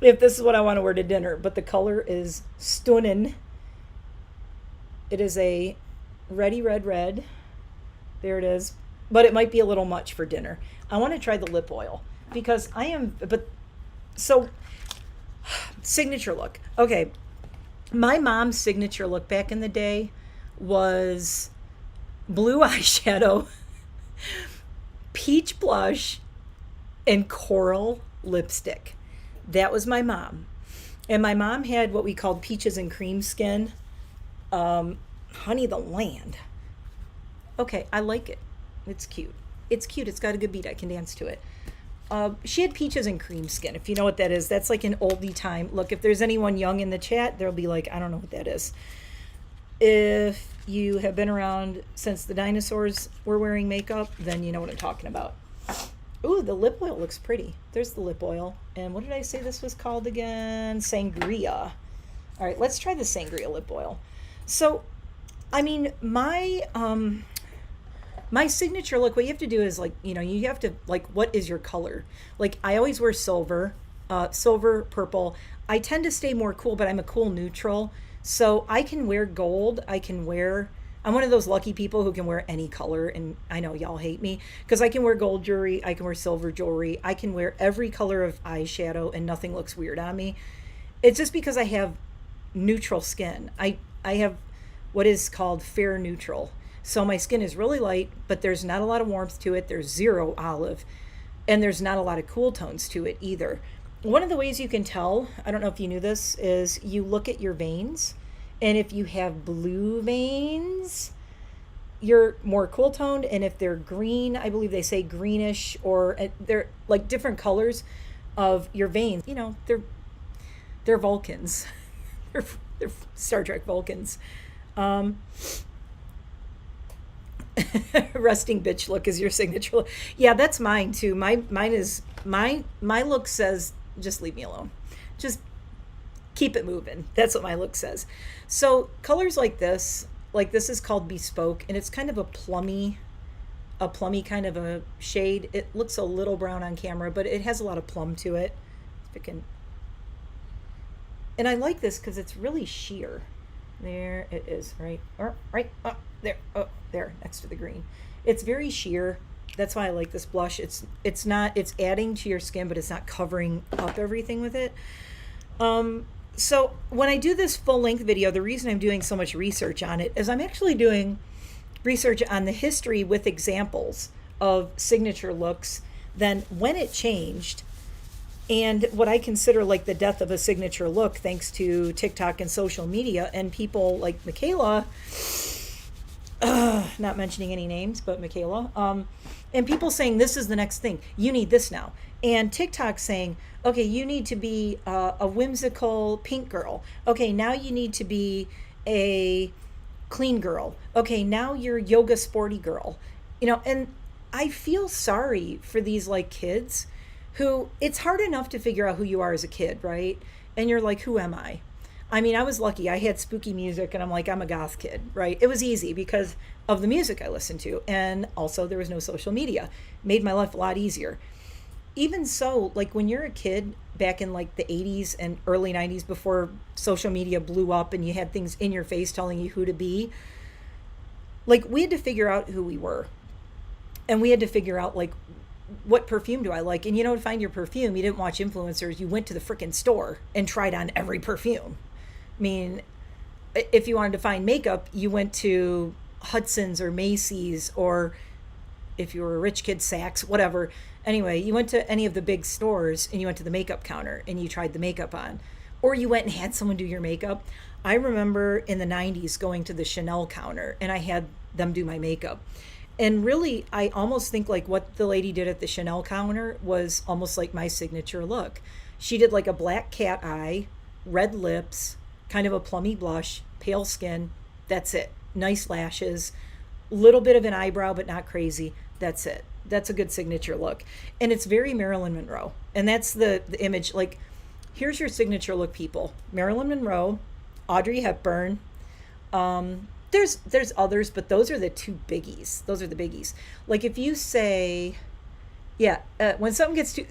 if this is what I want to wear to dinner, but the color is stunning. It is a reddy red. There it is. But it might be a little much for dinner. I want to try the lip oil because so signature look. Okay. My mom's signature look back in the day was blue eyeshadow, peach blush, and coral lipstick. That was my mom. And my mom had what we called peaches and cream skin. Honey the Land. Okay, I like it. It's cute. It's cute. It's got a good beat. I can dance to it. She had peaches and cream skin. If you know what that is, that's like an oldie time. Look, if there's anyone young in the chat, they'll be like, I don't know what that is. If you have been around since the dinosaurs were wearing makeup, then you know what I'm talking about. Ooh, the lip oil looks pretty. There's the lip oil. And what did I say this was called again? Sangria. All right, let's try the Sangria lip oil. So, I mean, my signature look, what you have to do is like, you have to like, what is your color? Like, I always wear silver, silver, purple. I tend to stay more cool, but I'm a cool neutral. So I can wear gold. I'm one of those lucky people who can wear any color. And I know y'all hate me because I can wear gold jewelry. I can wear silver jewelry. I can wear every color of eyeshadow and nothing looks weird on me. It's just because I have neutral skin. I have what is called fair neutral. So my skin is really light, but there's not a lot of warmth to it. There's zero olive, and there's not a lot of cool tones to it either. One of the ways you can tell, I don't know if you knew this, is you look at your veins. And if you have blue veins, you're more cool toned. And if they're green, I believe they say greenish, or they're like different colors of your veins. They're Vulcans. they're Star Trek Vulcans. Um, Resting bitch look is your signature look. Yeah, that's mine too. My look says just leave me alone. Just keep it moving. That's what my look says. So colors like this is called bespoke, and it's kind of a plummy kind of a shade. It looks a little brown on camera, but it has a lot of plum to it. If it can, and I like this because it's really sheer. There it is, right? Right up there. Oh, there, next to the green. It's very sheer. That's why I like this blush. It's adding to your skin, but it's not covering up everything with it. So when I do this full length video, the reason I'm doing so much research on it is I'm actually doing research on the history with examples of signature looks, then when it changed, and what I consider like the death of a signature look, thanks to TikTok and social media and people like Michaela, not mentioning any names, but Michaela, and people saying this is the next thing. You need this now. And TikTok saying, okay, you need to be a whimsical pink girl. Okay, now you need to be a clean girl. Okay, now you're yoga sporty girl. And I feel sorry for these like kids who it's hard enough to figure out who you are as a kid, right? And you're like, who am I? I mean, I was lucky. I had spooky music and I'm like, I'm a goth kid, right? It was easy because of the music I listened to. And also there was no social media. Made my life a lot easier. Even so, like when you're a kid back in like the 80s and early 90s before social media blew up and you had things in your face telling you who to be, like we had to figure out who we were. And we had to figure out like, what perfume do I like? And to find your perfume, you didn't watch influencers. You went to the freaking store and tried on every perfume. I mean, if you wanted to find makeup, you went to Hudson's or Macy's, or if you were a rich kid, Saks, whatever. Anyway, you went to any of the big stores and you went to the makeup counter and you tried the makeup on. Or you went and had someone do your makeup. I remember in the 90s going to the Chanel counter and I had them do my makeup. And really, I almost think like what the lady did at the Chanel counter was almost like my signature look. She did like a black cat eye, red lips, kind of a plummy blush, pale skin. That's it. Nice lashes, little bit of an eyebrow, but not crazy. That's it. That's a good signature look. And it's very Marilyn Monroe. And that's the image. Like, here's your signature look, people. Marilyn Monroe, Audrey Hepburn, there's others, but those are the two biggies. Those are the biggies. Like if you say, when something gets too,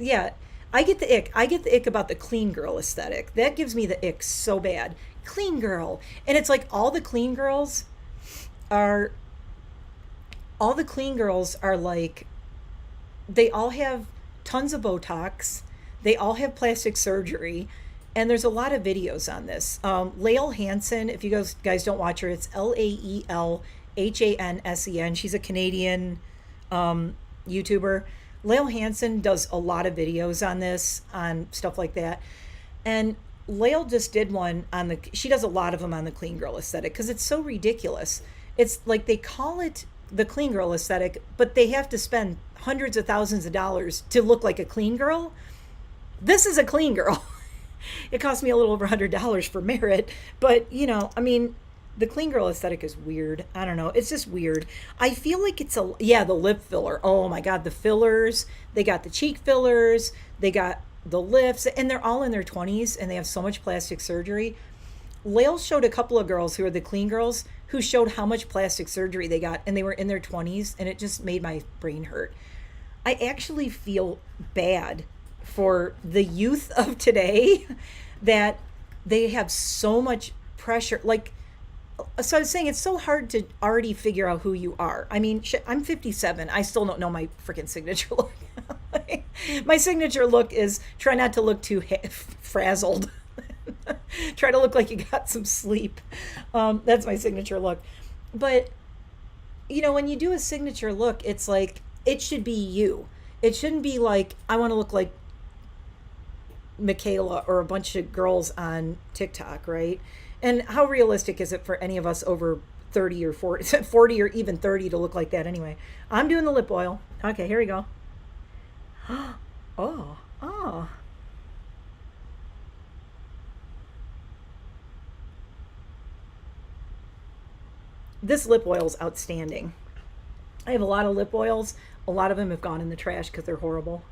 I get the ick. I get the ick about the clean girl aesthetic. That gives me the ick so bad. Clean girl. And it's like all the clean girls are like, they all have tons of Botox. They all have plastic surgery. And there's a lot of videos on this. Lael Hansen, if you guys don't watch her, it's LaelHansen. She's a Canadian YouTuber. Lael Hansen does a lot of videos on this, on stuff like that. And Lael just did one on she does a lot of them on the clean girl aesthetic because it's so ridiculous. It's like they call it the clean girl aesthetic, but they have to spend hundreds of thousands of dollars to look like a clean girl. This is a clean girl. It cost me a little over $100 for merit, but I mean, the clean girl aesthetic is weird. I don't know. It's just weird. I feel like it's the lip filler. Oh my God, the fillers. They got the cheek fillers. They got the lips, and they're all in their 20s and they have so much plastic surgery. Lael showed a couple of girls who are the clean girls who showed how much plastic surgery they got, and they were in their 20s, and it just made my brain hurt. I actually feel bad for the youth of today that they have so much pressure. Like, so I was saying, it's so hard to already figure out who you are. I mean, I'm 57. I still don't know my freaking signature look. My signature look is try not to look too frazzled. Try to look like you got some sleep. That's my signature look. But, you know, when you do a signature look, it's like, it should be you. It shouldn't be like, I want to look like Michaela or a bunch of girls on TikTok, right? And how realistic is it for any of us over 30 or 40, 40 or even 30 to look like that anyway? I'm doing the lip oil. Okay, here we go. Oh. This lip oil is outstanding. I have a lot of lip oils. A lot of them have gone in the trash because they're horrible.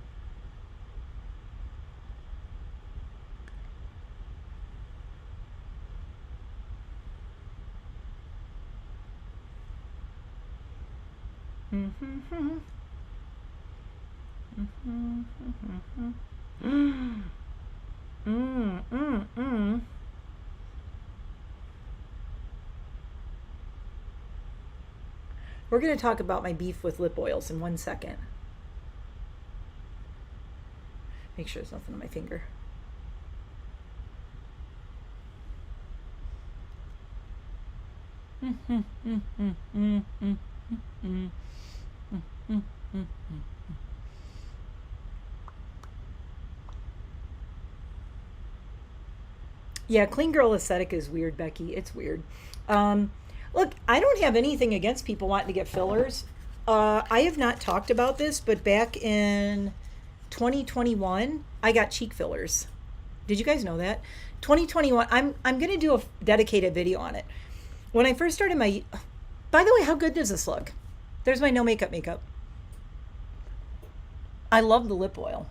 We're going to talk about my beef with lip oils in 1 second. Make sure there's nothing on my finger. Yeah, clean girl aesthetic is weird, Becky. It's weird. Look, I don't have anything against people wanting to get fillers. I have not talked about this, but back in 2021, I got cheek fillers. Did you guys know that? 2021, I'm going to do a dedicated video on it. When I first started my... By the way, how good does this look? There's my no makeup. I love the lip oil.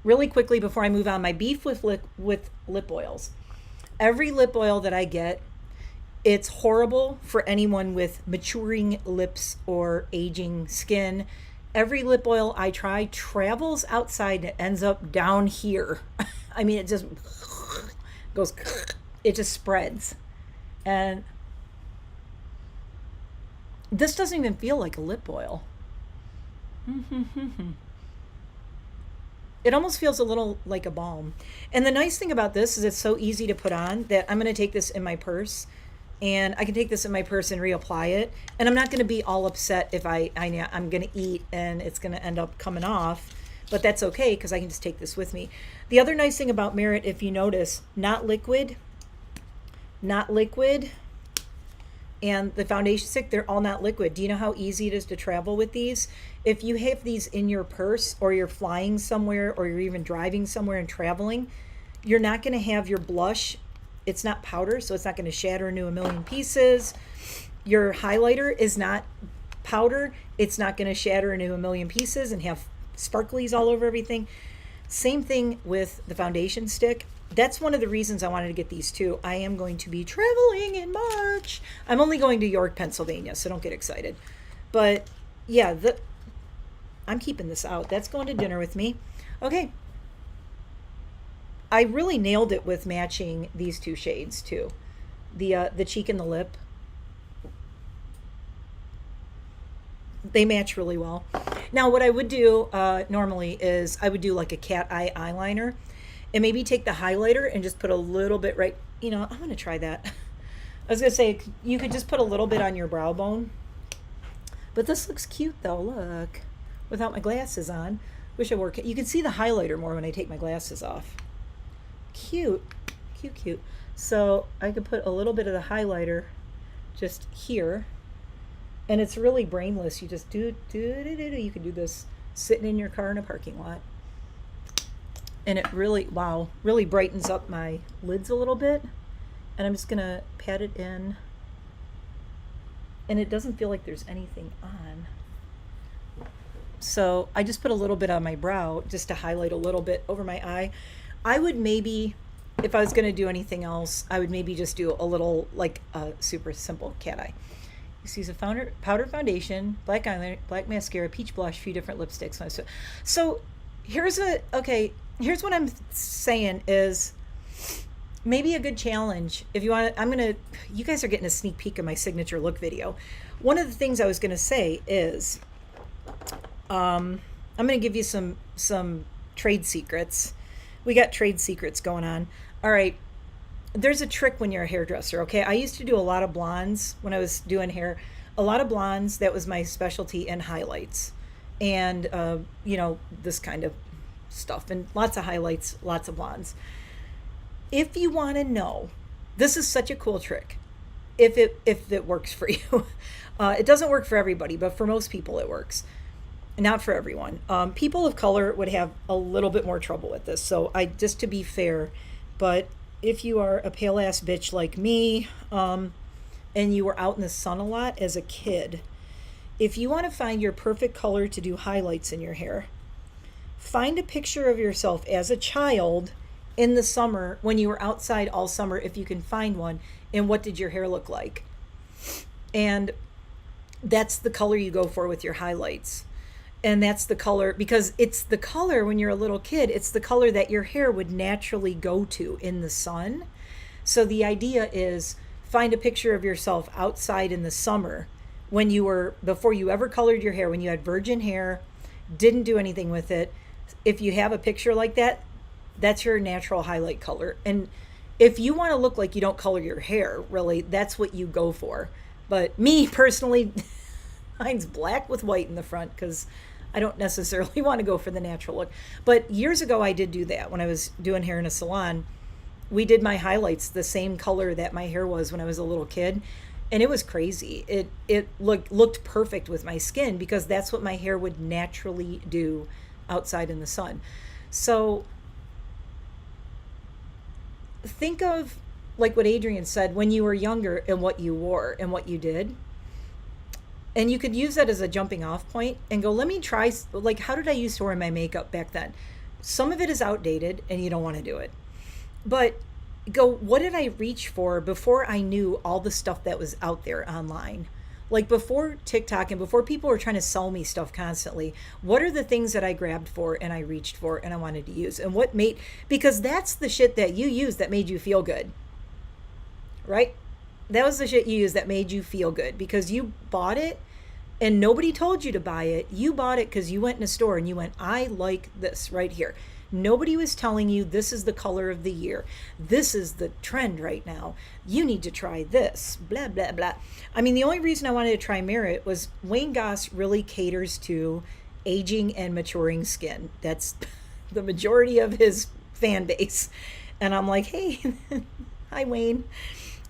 Really quickly before I move on, my beef with lip oils. Every lip oil that I get, it's horrible for anyone with maturing lips or aging skin. Every lip oil I try travels outside and ends up down here. I mean, it just goes, it just spreads. And this doesn't even feel like a lip oil. It almost feels a little like a balm. And the nice thing about this is it's so easy to put on that I'm going to take this in my purse. And I can take this in my purse and reapply it. And I'm not going to be all upset if I'm going to eat and it's going to end up coming off. But that's okay because I can just take this with me. The other nice thing about Merit, if you notice, not liquid. And the foundation stick, they're all not liquid. Do you know how easy it is to travel with these? If you have these in your purse or you're flying somewhere or you're even driving somewhere and traveling, you're not going to have your blush. It's not powder, so it's not going to shatter into a million pieces. Your highlighter is not powder. It's not going to shatter into a million pieces and have sparklies all over everything. Same thing with the foundation stick. That's one of the reasons I wanted to get these too. I am going to be traveling in March. I'm only going to York, Pennsylvania, so don't get excited. But yeah, I'm keeping this out. That's going to dinner with me. Okay. I really nailed it with matching these two shades too. The cheek and the lip. They match really well. Now what I would do normally is I would do like a cat eye eyeliner. And maybe take the highlighter and just put a little bit right, you know, I'm going to try that. I was going to say, you could just put a little bit on your brow bone. But this looks cute though, look. Without my glasses on. Wish I wore, you can see the highlighter more when I take my glasses off. Cute, cute. So I could put a little bit of the highlighter just here. And it's really brainless. You just do. You can do this sitting in your car in a parking lot. And it really, wow, really brightens up my lids a little bit. And I'm just going to pat it in. And it doesn't feel like there's anything on. So I just put a little bit on my brow just to highlight a little bit over my eye. I would maybe, if I was going to do anything else, I would maybe just do a little, like a super simple cat eye. Just use a powder foundation, black eyeliner, black mascara, peach blush, few different lipsticks. So here's here's what I'm saying is maybe a good challenge. If you want to, you guys are getting a sneak peek of my signature look video. One of the things I was going to say is, I'm going to give you some trade secrets. We got trade secrets going on. All right. There's a trick when you're a hairdresser, okay? I used to do a lot of blondes when I was doing hair. A lot of blondes, that was my specialty, and highlights. And, this kind of stuff. And lots of highlights, lots of blondes. If you want to know, this is such a cool trick. If it works for you. It doesn't work for everybody, but for most people it works. Not for everyone. People of color would have a little bit more trouble with this. So just to be fair, but if you are a pale ass bitch like me, and you were out in the sun a lot as a kid, if you want to find your perfect color to do highlights in your hair, find a picture of yourself as a child in the summer when you were outside all summer, if you can find one, and what did your hair look like? And that's the color you go for with your highlights. And that's the color, because it's the color when you're a little kid, it's the color that your hair would naturally go to in the sun. So the idea is find a picture of yourself outside in the summer before you ever colored your hair, when you had virgin hair, didn't do anything with it. If you have a picture like that, that's your natural highlight color. And if you want to look like you don't color your hair, really, that's what you go for. But me personally, mine's black with white in the front, because I don't necessarily want to go for the natural look. But years ago, I did do that. When I was doing hair in a salon, we did my highlights the same color that my hair was when I was a little kid. And it was crazy. It looked perfect with my skin, because that's what my hair would naturally do outside in the sun. So think of, like what Adrian said, when you were younger and what you wore and what you did. And you could use that as a jumping off point and go, let me try, like, how did I used to wear my makeup back then? Some of it is outdated and you don't want to do it. But go, what did I reach for before I knew all the stuff that was out there online? Like before TikTok and before people were trying to sell me stuff constantly, what are the things that I grabbed for and I reached for and I wanted to use? And because that's the shit that you used that made you feel good, right? That was the shit you used that made you feel good, because you bought it and nobody told you to buy it. You bought it because you went in a store and you went, I like this right here. Nobody was telling you this is the color of the year. This is the trend right now. You need to try this, blah, blah, blah. I mean, the only reason I wanted to try Merit was Wayne Goss really caters to aging and maturing skin. That's the majority of his fan base. And I'm like, hey, hi, Wayne.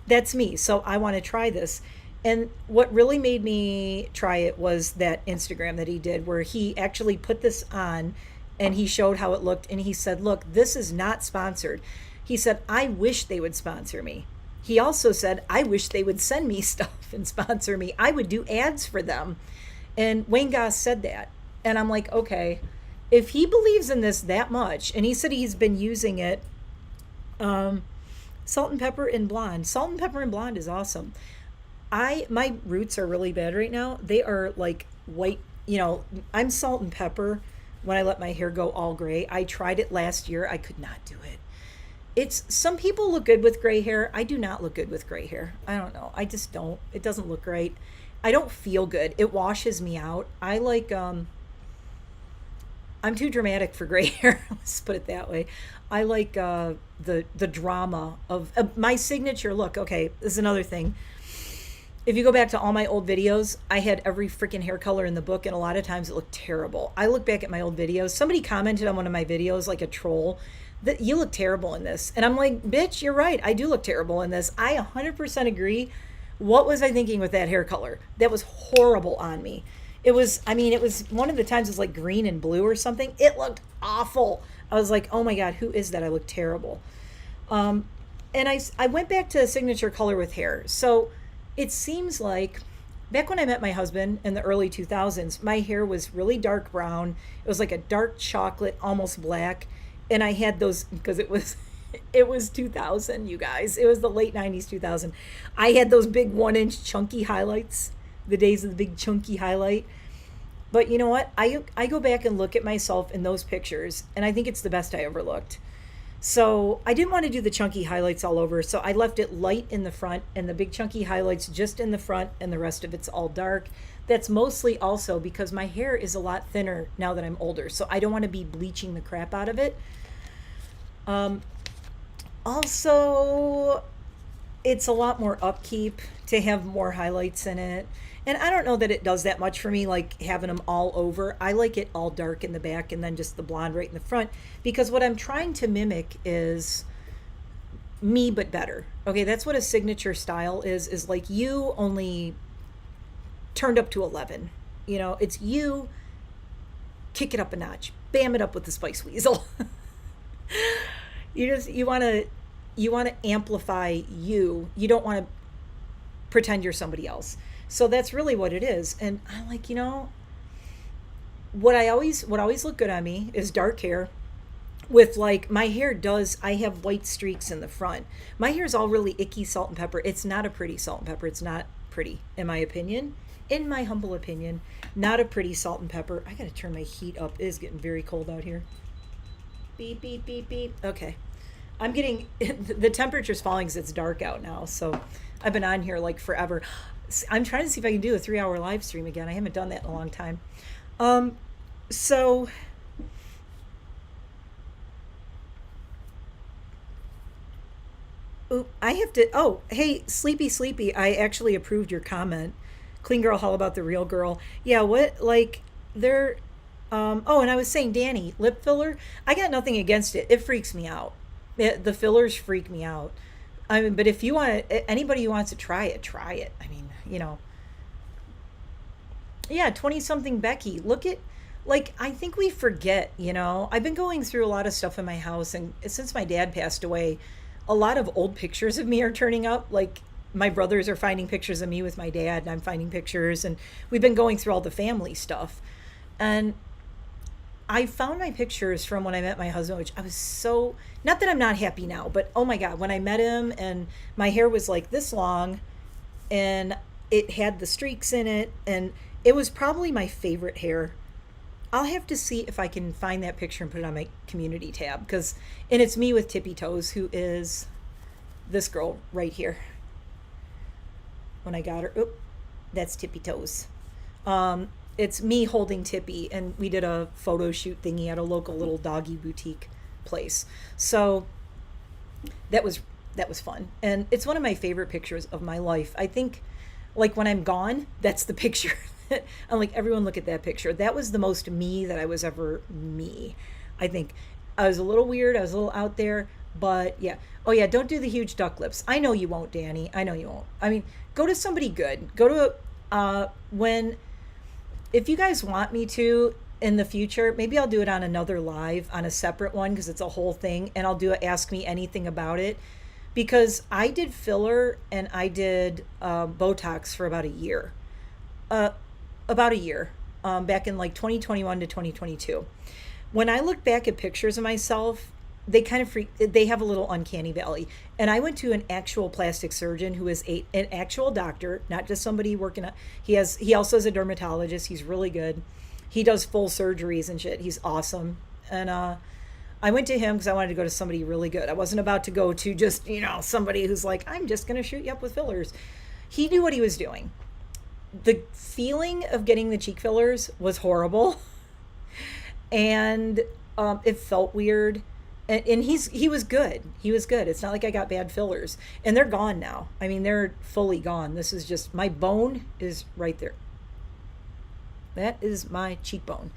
That's me. So I want to try this. And what really made me try it was that Instagram that he did, where he actually put this on and he showed how it looked. And he said, look, this is not sponsored. He said, I wish they would sponsor me. He also said, I wish they would send me stuff and sponsor me. I would do ads for them. And Wayne Goss said that. And I'm like, okay, if he believes in this that much, and he said he's been using it, Salt and Pepper and Blonde. Salt and Pepper and Blonde is awesome. My roots are really bad right now. They are like white, I'm Salt and Pepper when I let my hair go all gray. I tried it last year. I could not do it. Some people look good with gray hair. I do not look good with gray hair. I don't know. I just don't. It doesn't look right. I don't feel good. It washes me out. I like, I'm too dramatic for gray hair. Let's put it that way. I like the drama of my signature look. Okay, this is another thing. If you go back to all my old videos, I had every freaking hair color in the book, and a lot of times it looked terrible. I look back at my old videos. Somebody commented on one of my videos, like a troll, that you look terrible in this. And I'm like, bitch, you're right. I do look terrible in this. I 100% agree. What was I thinking with that hair color? That was horrible on me. It was one of the times it was like green and blue or something. It looked awful. I was like, oh my God, who is that? I look terrible. And I went back to signature color with hair. So it seems like back when I met my husband in the early 2000s, my hair was really dark brown. It was like a dark chocolate, almost black. and I had those because it was 2000, you guys. It was the late 90s, 2000. I had those big 1 inch chunky highlights, the days of the big chunky highlight. But you know what? I go back and look at myself in those pictures, and I think it's the best I ever looked. So I didn't want to do the chunky highlights all over, so I left it light in the front and the big chunky highlights just in the front, and the rest of it's all dark. That's mostly also because my hair is a lot thinner now that I'm older, so I don't want to be bleaching the crap out of it. Also, it's a lot more upkeep to have more highlights in it. And I don't know that it does that much for me, like having them all over. I like it all dark in the back and then just the blonde right in the front, because what I'm trying to mimic is me but better. Okay, that's what a signature style is like you only turned up to 11. You know, it's you, kick it up a notch, bam it up with the Spice Weasel. You want to amplify you. You don't want to pretend you're somebody else. So that's really what it is. And I'm like, what always look good on me is dark hair with like my hair does. I have white streaks in the front. My hair is all really icky salt and pepper. It's not a pretty salt and pepper. It's not pretty, in my opinion. In my humble opinion, not a pretty salt and pepper. I got to turn my heat up. It is getting very cold out here. Beep, beep, beep, beep. Okay. I'm getting, the temperature's falling because it's dark out now. So I've been on here like forever. I'm trying to see if I can do a 3-hour live stream again. I haven't done that in a long time. So I have to, oh, hey, Sleepy, I actually approved your comment. Clean Girl Hall about the real girl. Yeah, what, like, they're, oh, and I was saying, Danny, lip filler, I got nothing against it. It freaks me out. The fillers freak me out. I mean, but if you want to, anybody who wants to try it, try it. I mean, yeah, 20-something Becky. Look at, like, I think we forget, I've been going through a lot of stuff in my house, and since my dad passed away, a lot of old pictures of me are turning up. Like, my brothers are finding pictures of me with my dad, and I'm finding pictures, and we've been going through all the family stuff. And I found my pictures from when I met my husband, which I was so, not that I'm not happy now, but oh my God, when I met him and my hair was like this long and it had the streaks in it, and it was probably my favorite hair. I'll have to see if I can find that picture and put it on my community tab, and it's me with Tippy Toes, who is this girl right here. When I got her, that's Tippy Toes. It's me holding Tippy, and we did a photo shoot thingy at a local little doggy boutique place. So that was fun, and it's one of my favorite pictures of my life. I think, like, when I'm gone, that's the picture. I'm like, everyone look at that picture. That was the most me that I was ever me. I think I was a little weird. I was a little out there, but yeah. Oh yeah, don't do the huge duck lips. I know you won't, Danny. I know you won't. I mean, go to somebody good. Go to if you guys want me to in the future, maybe I'll do it on another live, on a separate one, because it's a whole thing, and I'll do a Ask Me Anything about it, because I did filler and I did Botox for about a year. Back in like 2021 to 2022. When I look back at pictures of myself, they kind of they have a little uncanny valley. And I went to an actual plastic surgeon who is an actual doctor, not just somebody working at, he also is a dermatologist. He's really good. He does full surgeries and shit. He's awesome. And I went to him because I wanted to go to somebody really good. I wasn't about to go to just, somebody who's like, I'm just going to shoot you up with fillers. He knew what he was doing. The feeling of getting the cheek fillers was horrible. And it felt weird. And he was good. He was good. It's not like I got bad fillers. And they're gone now. I mean, they're fully gone. This is just, my bone is right there. That is my cheekbone.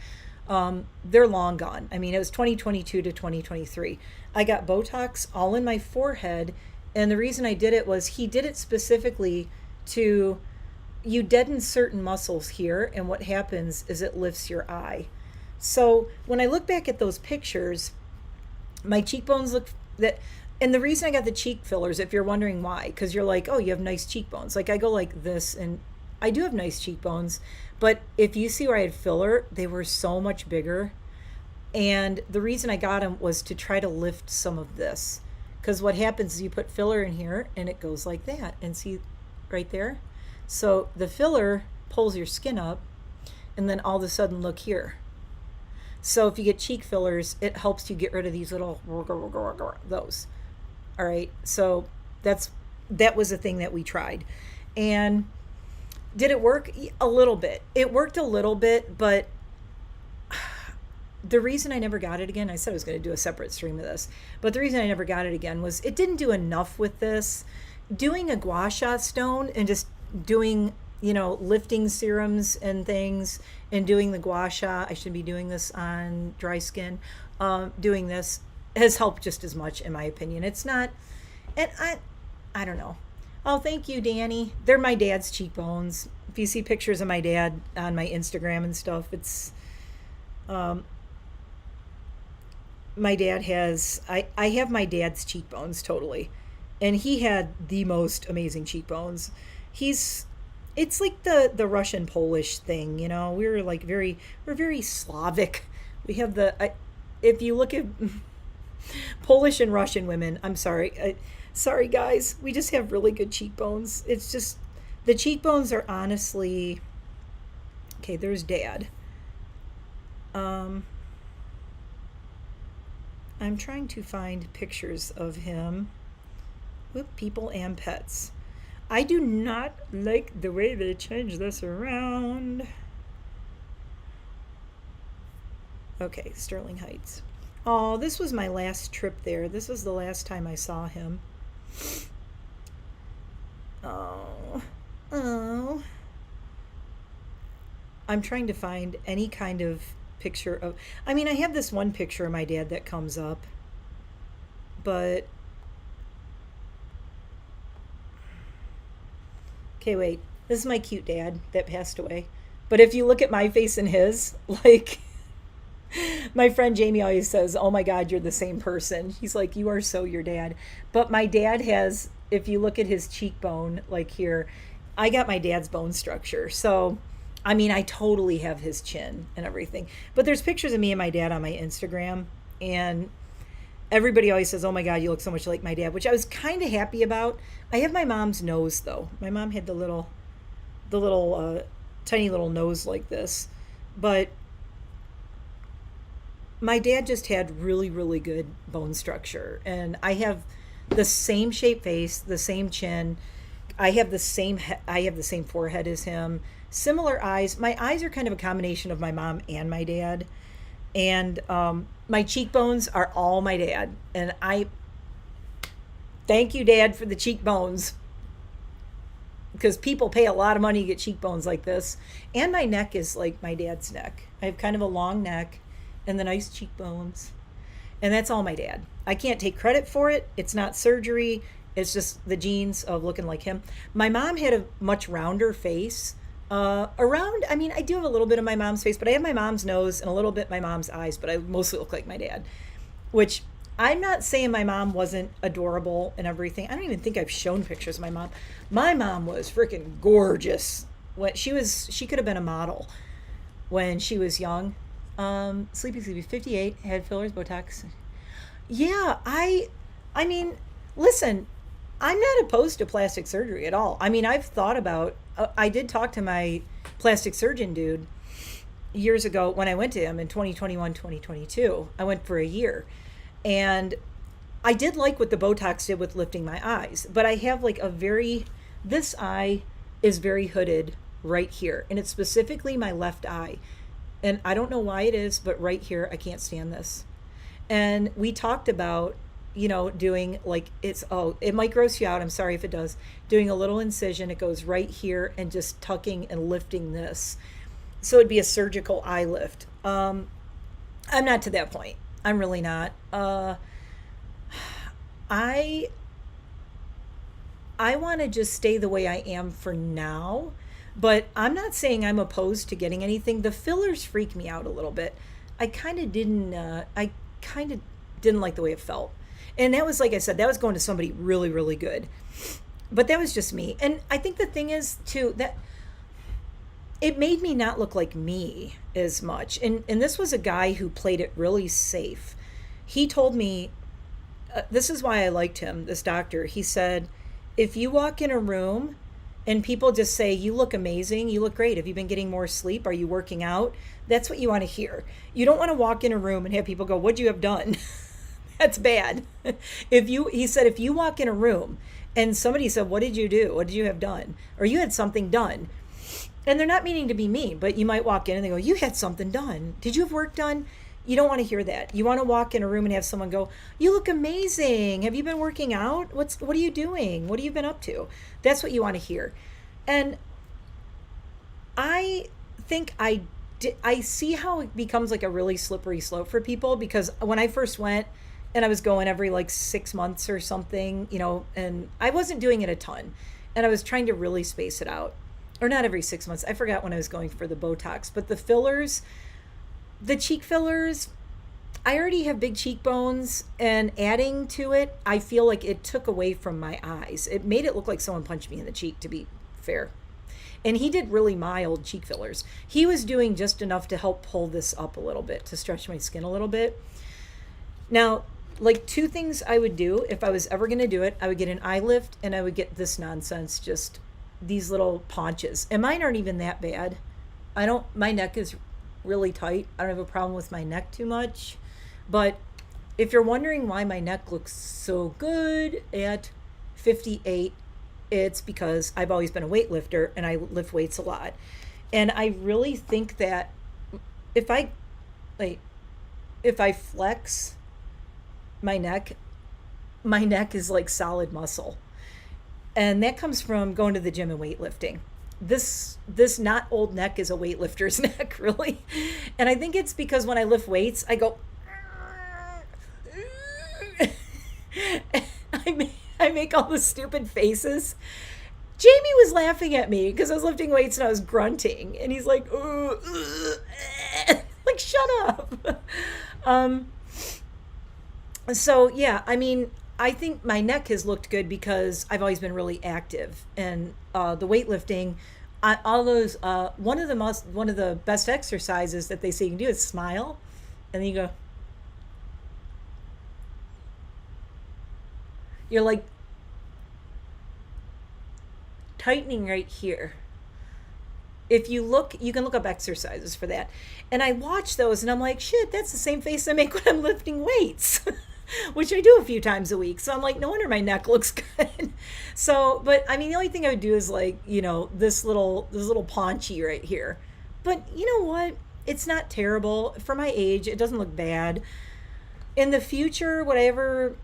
They're long gone. I mean, it was 2022 to 2023. I got Botox all in my forehead. And the reason I did it was he did it specifically to, you deaden certain muscles here. And what happens is it lifts your eye. So when I look back at those pictures, my cheekbones look that, and the reason I got the cheek fillers, if you're wondering why, because you're like, oh, you have nice cheekbones. Like, I go like this, and I do have nice cheekbones, but if you see where I had filler, they were so much bigger. And the reason I got them was to try to lift some of this. Because what happens is you put filler in here and it goes like that. And see right there? So the filler pulls your skin up, and then all of a sudden, look here. So if you get cheek fillers, it helps you get rid of these little those. All right. So that was a thing that we tried. And did it work? A little bit. It worked a little bit, but the reason I never got it again, I said I was going to do a separate stream of this, but the reason I never got it again was it didn't do enough with this. Doing a gua sha stone and just doing, lifting serums and things and doing the gua sha, I should be doing this on dry skin, doing this has helped just as much in my opinion. It's not, and I don't know. Oh, thank you, Danny. They're my dad's cheekbones. If you see pictures of my dad on my Instagram and stuff, it's, my dad has, I have my dad's cheekbones totally. And he had the most amazing cheekbones. It's like the Russian Polish thing, we're very Slavic. We have if you look at Polish and Russian women, I'm sorry. Sorry guys, we just have really good cheekbones. It's just, the cheekbones are honestly, okay, there's Dad. I'm trying to find pictures of him with people and pets. I do not like the way they change this around. Okay, Sterling Heights. Oh, this was my last trip there. This was the last time I saw him. Oh. I'm trying to find any kind of picture of, I have this one picture of my dad that comes up, but okay, wait, this is my cute dad that passed away. But if you look at my face and his, like, my friend Jamie always says, oh my God, you're the same person. He's like, you are so your dad. But my dad has, if you look at his cheekbone, like here, I got my dad's bone structure. So, I totally have his chin and everything. But there's pictures of me and my dad on my Instagram. And everybody always says, oh my God, you look so much like my dad, which I was kind of happy about. I have my mom's nose, though. My mom had the little tiny little nose like this. But my dad just had really, really good bone structure. And I have the same shaped face, the same chin. I have the same forehead as him. Similar eyes. My eyes are kind of a combination of my mom and my dad. And my cheekbones are all my dad. And I thank you, Dad, for the cheekbones. Because people pay a lot of money to get cheekbones like this. And my neck is like my dad's neck. I have kind of a long neck and the nice cheekbones. And that's all my dad. I can't take credit for it. It's not surgery. It's just the genes of looking like him. My mom had a much rounder face. I do have a little bit of my mom's face, but I have my mom's nose and a little bit my mom's eyes, but I mostly look like my dad. Which, I'm not saying my mom wasn't adorable and everything. I don't even think I've shown pictures of my mom. My mom was freaking gorgeous. She could have been a model when she was young. Sleepy 58, had fillers, Botox. Yeah, listen, I'm not opposed to plastic surgery at all. I've thought about, I did talk to my plastic surgeon dude years ago when I went to him in 2021, 2022. I went for a year. And I did like what the Botox did with lifting my eyes. But I have this eye is very hooded right here. And it's specifically my left eye. And I don't know why it is, but right here, I can't stand this. And we talked about, doing it might gross you out. I'm sorry if it does. Doing a little incision. It goes right here and just tucking and lifting this. So it'd be a surgical eye lift. I'm not to that point. I'm really not. I want to just stay the way I am for now. But I'm not saying I'm opposed to getting anything. The fillers freak me out a little bit. I kind of didn't like the way it felt. And that was, like I said, that was going to somebody really, really good. But that was just me. And I think the thing is, too, that it made me not look like me as much. And this was a guy who played it really safe. He told me, this is why I liked him, this doctor. He said, if you walk in a room and people just say, you look amazing, you look great, have you been getting more sleep, are you working out, that's what you want to hear. You don't want to walk in a room and have people go, what'd you have done? That's bad. He said, if you walk in a room and somebody said, what did you do, what did you have done, or you had something done, and they're not meaning to be mean, but you might walk in and they go, you had something done, did you have work done? You don't want to hear that. You want to walk in a room and have someone go, you look amazing, have you been working out, what are you doing, what have you been up to? That's what you want to hear. And I think I see how it becomes like a really slippery slope for people, because when I first went, and I was going every like 6 months or something, and I wasn't doing it a ton, and I was trying to really space it out. Or not every 6 months, I forgot when I was going for the Botox, but the fillers, the cheek fillers, I already have big cheekbones, and adding to it, I feel like it took away from my eyes. It made it look like someone punched me in the cheek, to be fair. And he did really mild cheek fillers. He was doing just enough to help pull this up a little bit, to stretch my skin a little bit. Now, like 2 things I would do if I was ever going to do it, I would get an eye lift, and I would get this nonsense, just these little paunches. And mine aren't even that bad. My neck is really tight. I don't have a problem with my neck too much. But if you're wondering why my neck looks so good at 58, it's because I've always been a weightlifter and I lift weights a lot. And I really think that if I flex my neck is like solid muscle. And that comes from going to the gym and weightlifting. This not old neck is a weightlifter's neck, really. And I think it's because when I lift weights, I go, I make all the stupid faces. Jamie was laughing at me because I was lifting weights and I was grunting, and he's like, like, shut up. So yeah, I mean, I think my neck has looked good because I've always been really active, and the weightlifting, all those, one of the best exercises that they say you can do is smile, and then you go, you're like tightening right here. If you look, you can look up exercises for that. And I watch those and I'm like, shit, that's the same face I make when I'm lifting weights, which I do a few times a week. So I'm like, no wonder my neck looks good. So, but I mean, the only thing I would do is like, this little paunchy right here. But you know what? It's not terrible. For my age, it doesn't look bad. In the future, whatever,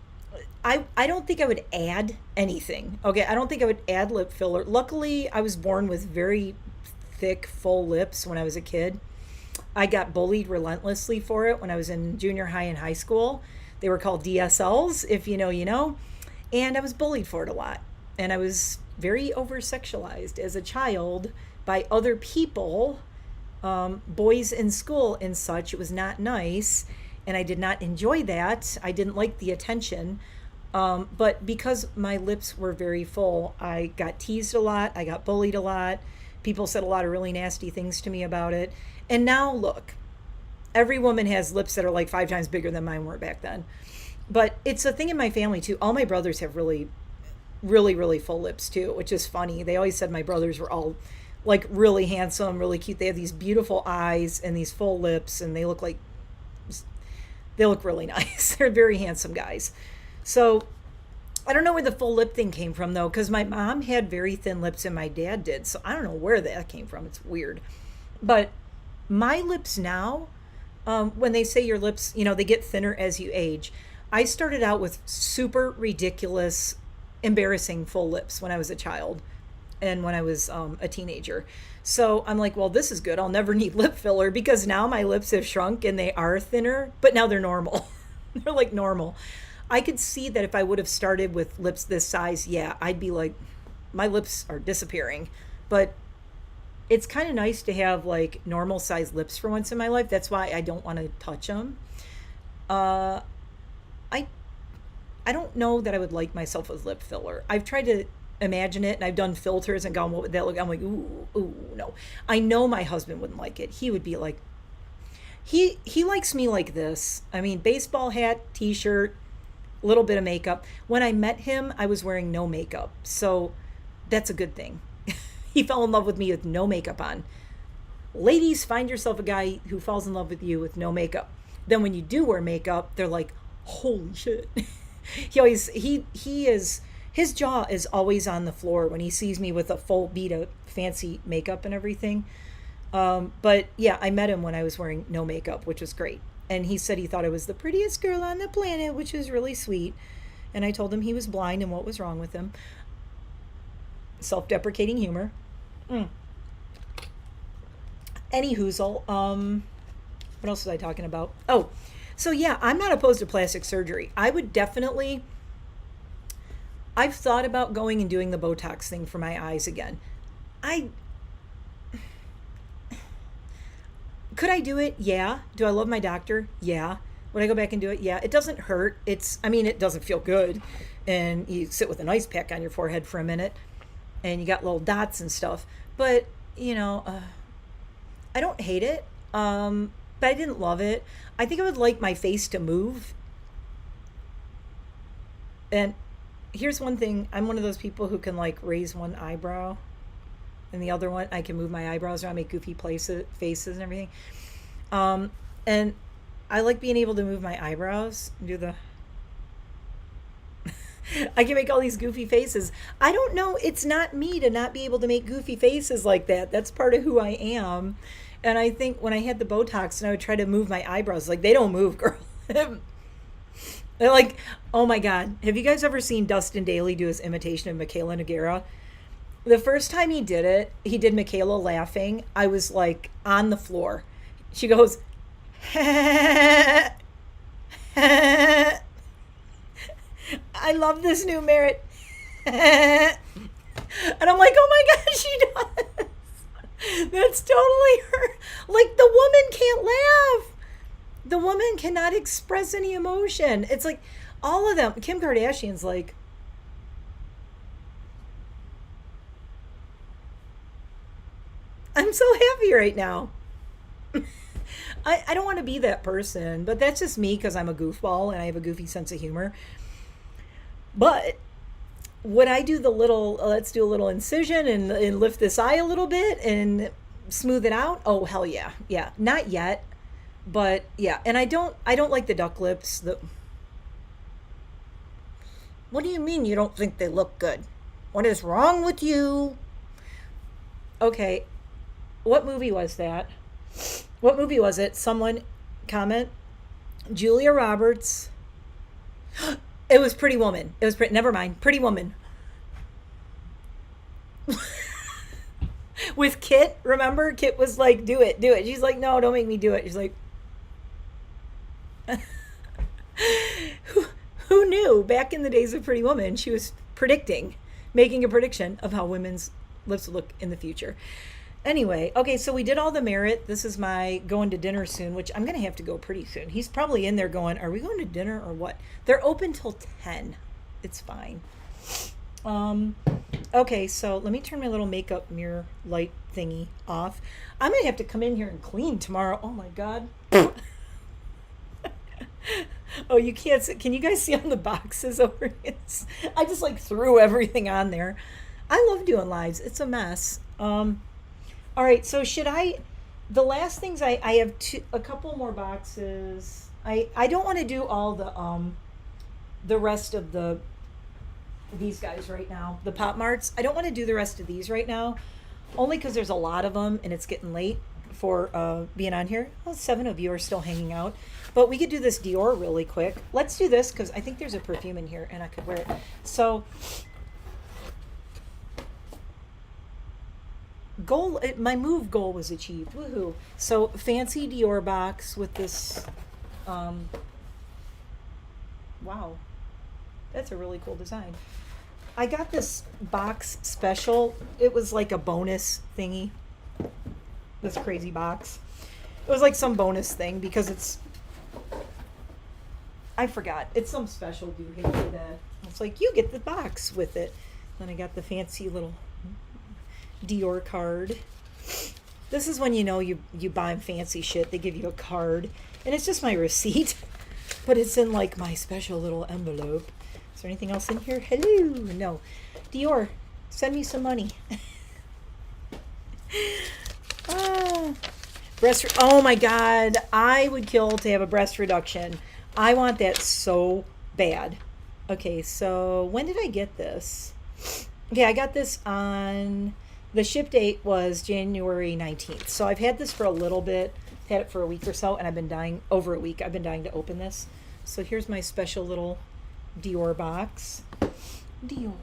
I don't think I would add anything. Okay, I don't think I would add lip filler. Luckily, I was born with very thick, full lips when I was a kid. I got bullied relentlessly for it when I was in junior high and high school. They were called DSLs, if you know, you know. And I was bullied for it a lot. And I was very over-sexualized as a child by other people, boys in school and such. It was not nice, and I did not enjoy that. I didn't like the attention. But because my lips were very full, I got teased a lot. I got bullied a lot. People said a lot of really nasty things to me about it. And now look, every woman has lips that are like 5 times bigger than mine were back then. But it's a thing in my family too. All my brothers have really, really, really full lips too, which is funny. They always said my brothers were all like really handsome, really cute. They have these beautiful eyes and these full lips, and they look really nice. They're very handsome guys. So I don't know where the full lip thing came from though, because my mom had very thin lips and my dad did. So I don't know where that came from. It's weird. But my lips now, when they say your lips, they get thinner as you age. I started out with super ridiculous, embarrassing full lips when I was a child and when I was a teenager. So I'm like, well, this is good. I'll never need lip filler, because now my lips have shrunk and they are thinner, but now they're normal. They're like normal. I could see that if I would have started with lips this size, yeah, I'd be like, my lips are disappearing. But it's kind of nice to have like normal size lips for once in my life. That's why I don't want to touch them. I don't know that I would like myself with lip filler. I've tried to imagine it, and I've done filters and gone, what would that look? I'm like, ooh, no. I know my husband wouldn't like it. He would be like, he likes me like this. I mean, baseball hat, t-shirt, a little bit of makeup. When I met him, I was wearing no makeup. So that's a good thing. He fell in love with me with no makeup on. Ladies, find yourself a guy who falls in love with you with no makeup. Then when you do wear makeup, they're like, holy shit. His jaw is always on the floor when he sees me with a full beat of fancy makeup and everything. But yeah, I met him when I was wearing no makeup, which was great. And he said he thought I was the prettiest girl on the planet, which was really sweet. And I told him he was blind and what was wrong with him. Self-deprecating humor. Any hoozle. What else was I talking about? Oh, so yeah, I'm not opposed to plastic surgery. I've thought about going and doing the Botox thing for my eyes again. Could I do it? Yeah. Do I love my doctor? Yeah. Would I go back and do it? Yeah. It doesn't hurt. It doesn't feel good. And you sit with an ice pack on your forehead for a minute and you got little dots and stuff. But, I don't hate it. But I didn't love it. I think I would like my face to move. And here's one thing. I'm one of those people who can like raise one eyebrow and the other one, I can move my eyebrows around, make goofy faces and everything. And I like being able to move my eyebrows and do the... I can make all these goofy faces. I don't know. It's not me to not be able to make goofy faces like that. That's part of who I am. And I think when I had the Botox and I would try to move my eyebrows, like, they don't move, girl. They're like, oh my God. Have you guys ever seen Dustin Daly do his imitation of Michaela Nogueira? The first time he did it, he did Michaela laughing. I was like on the floor. She goes, I love this new merit. And I'm like, oh my God, she does. That's totally her. Like, the woman can't laugh. The woman cannot express any emotion. It's like all of them. Kim Kardashian's like, I'm so happy right now. I don't want to be that person, but that's just me because I'm a goofball and I have a goofy sense of humor. But would I do the little, let's do a little incision and lift this eye a little bit and smooth it out? Oh, hell yeah. Yeah. Not yet. But yeah. And I don't like the duck lips. What do you mean you don't think they look good? What is wrong with you? Okay. What movie was that? What movie was it? Someone comment. Julia Roberts. It was Pretty Woman. It was never mind. Pretty Woman. With Kit, remember? Kit was like, do it. She's like, no, don't make me do it. She's like, who knew? Back in the days of Pretty Woman, she was making a prediction of how women's lips would look in the future. Anyway, okay, so we did all the merit. This is my going to dinner soon, which I'm going to have to go pretty soon. He's probably in there going, are we going to dinner or what? They're open till 10. It's fine. Okay, so let me turn my little makeup mirror light thingy off. I'm going to have to come in here and clean tomorrow. Oh my God. Oh, you can't see. Can you guys see on the boxes over here? I just like threw everything on there. I love doing lives. It's a mess. All right, so the last things I have a couple more boxes. I don't want to do all the rest of these guys right now, the Pop Marts. I don't want to do the rest of these right now, only because there's a lot of them and it's getting late for being on here. Well, 7 of you are still hanging out, but we could do this Dior really quick. Let's do this because I think there's a perfume in here and I could wear it. So my move goal was achieved. Woohoo. So fancy Dior box with this wow, that's a really cool design. I got this box special. It was like a bonus thingy, this crazy box. It was like some bonus thing because I forgot, it's some special doohickey that it's like you get the box with it. Then I got the fancy little Dior card. This is when you know you buy fancy shit. They give you a card. And it's just my receipt. But it's in like my special little envelope. Is there anything else in here? Hello. No. Dior, send me some money. Oh my God. I would kill to have a breast reduction. I want that so bad. Okay, so when did I get this? Okay, I got this on, the ship date was January 19th. So I've had this for a little bit, had it for a week or so, and I've been dying, over a week, I've been dying to open this. So here's my special little Dior box. Dior.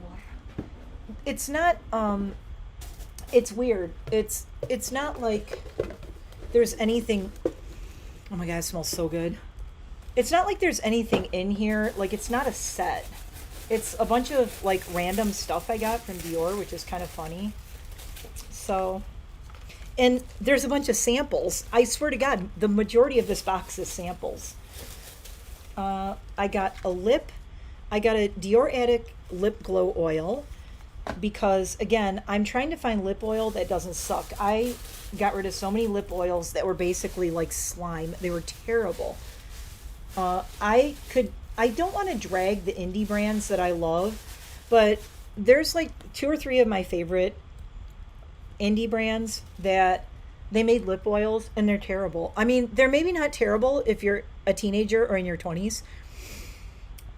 It's not, it's weird. It's not like there's anything, oh my God, it smells so good. It's not like there's anything in here, like it's not a set. It's a bunch of like random stuff I got from Dior, which is kind of funny. So, and there's a bunch of samples. I swear to God, the majority of this box is samples. I got a lip. I got a Dior Addict lip glow oil because, again, I'm trying to find lip oil that doesn't suck. I got rid of so many lip oils that were basically like slime. They were terrible. I don't want to drag the indie brands that I love, but there's like 2 or 3 of my favorite indie brands that they made lip oils and they're terrible. I mean, they're maybe not terrible if you're a teenager or in your 20s.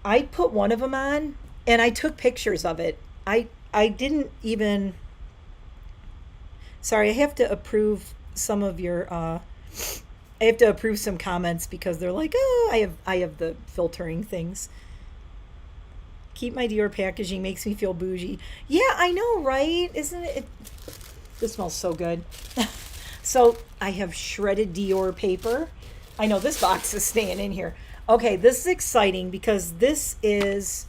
I put one of them on and I took pictures of it. I didn't even, sorry, I have to approve some of your, I have to approve some comments because they're like, oh, I have the filtering things. Keep my Dior packaging makes me feel bougie. Yeah, I know, right? Isn't it? This smells so good. So I have shredded Dior paper. I know this box is staying in here. Okay, this is exciting because this is,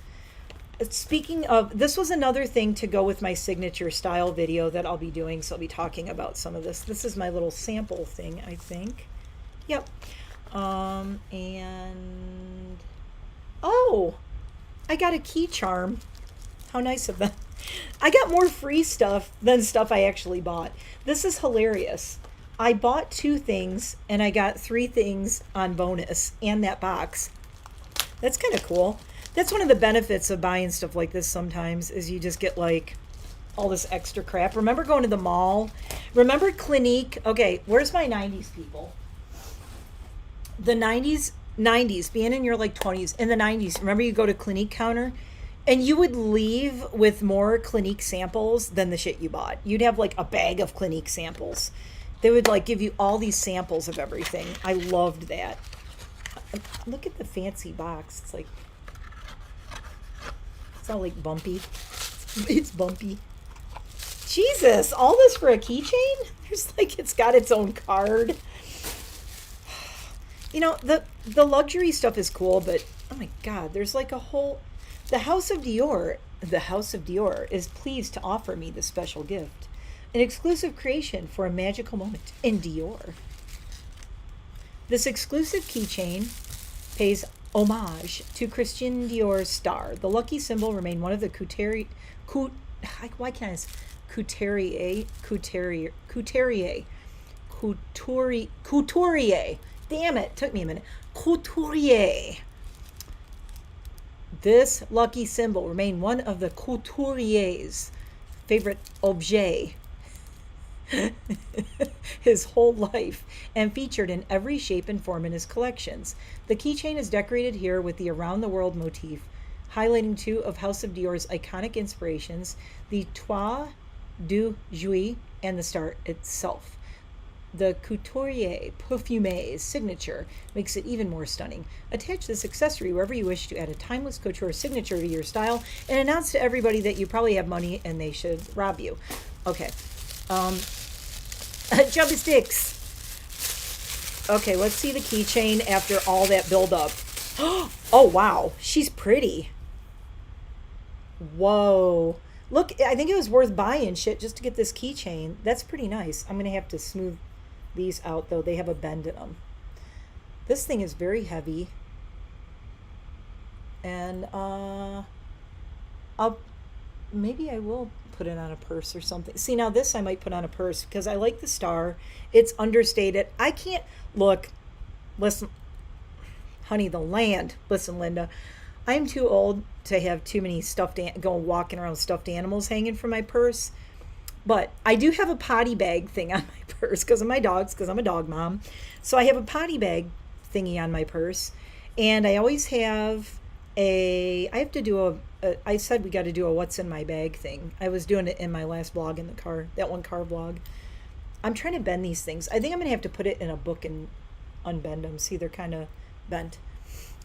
speaking of, this was another thing to go with my signature style video that I'll be doing. So I'll be talking about some of this. This is my little sample thing, I think. Yep. And, oh, I got a key charm. How nice of them. I got more free stuff than stuff I actually bought. This is hilarious. I bought 2 things and I got 3 things on bonus and that box. That's kind of cool. That's one of the benefits of buying stuff like this sometimes is you just get like all this extra crap. Remember going to the mall? Remember Clinique? Okay, where's my 90s people? The 90s, being in your like 20s, in the 90s, remember you go to Clinique counter and you would leave with more Clinique samples than the shit you bought. You'd have like a bag of Clinique samples. They would like give you all these samples of everything. I loved that. Look at the fancy box. It's like, it's all like bumpy. It's bumpy. Jesus, all this for a keychain? There's like, it's got its own card. You know, the luxury stuff is cool, but oh my God, there's like a whole, the House of Dior is pleased to offer me this special gift. An exclusive creation for a magical moment in Dior. This exclusive keychain pays homage to Christian Dior's star. The lucky symbol remained one of the couturier, damn it, took me a minute. Couturier. This lucky symbol remained one of the couturier's favorite objet his whole life and featured in every shape and form in his collections. The keychain is decorated here with the around the world motif, highlighting 2 of House of Dior's iconic inspirations, the Toit du Jouy and the star itself. The Couturier Parfume's signature makes it even more stunning. Attach this accessory wherever you wish to add a timeless couture signature to your style and announce to everybody that you probably have money and they should rob you. Okay. Chubby sticks. Okay, let's see the keychain after all that build up. Oh, wow. She's pretty. Whoa. Look, I think it was worth buying shit just to get this keychain. That's pretty nice. I'm going to have to smooth these out, though. They have a bend in them. This thing is very heavy. And maybe I will put it on a purse or something. See, now this I might put on a purse because I like the star. It's understated. I can't look. Listen, honey, the land. Listen, Linda, I'm too old to have too many going walking around with stuffed animals hanging from my purse. But I do have a potty bag thing on my purse because of my dogs, because I'm a dog mom. So I have a potty bag thingy on my purse, and I always have I have to do I said we got to do a what's in my bag thing. I was doing it in my last vlog in the car, that one car vlog. I'm trying to bend these things. I think I'm going to have to put it in a book and unbend them. See, they're kind of bent.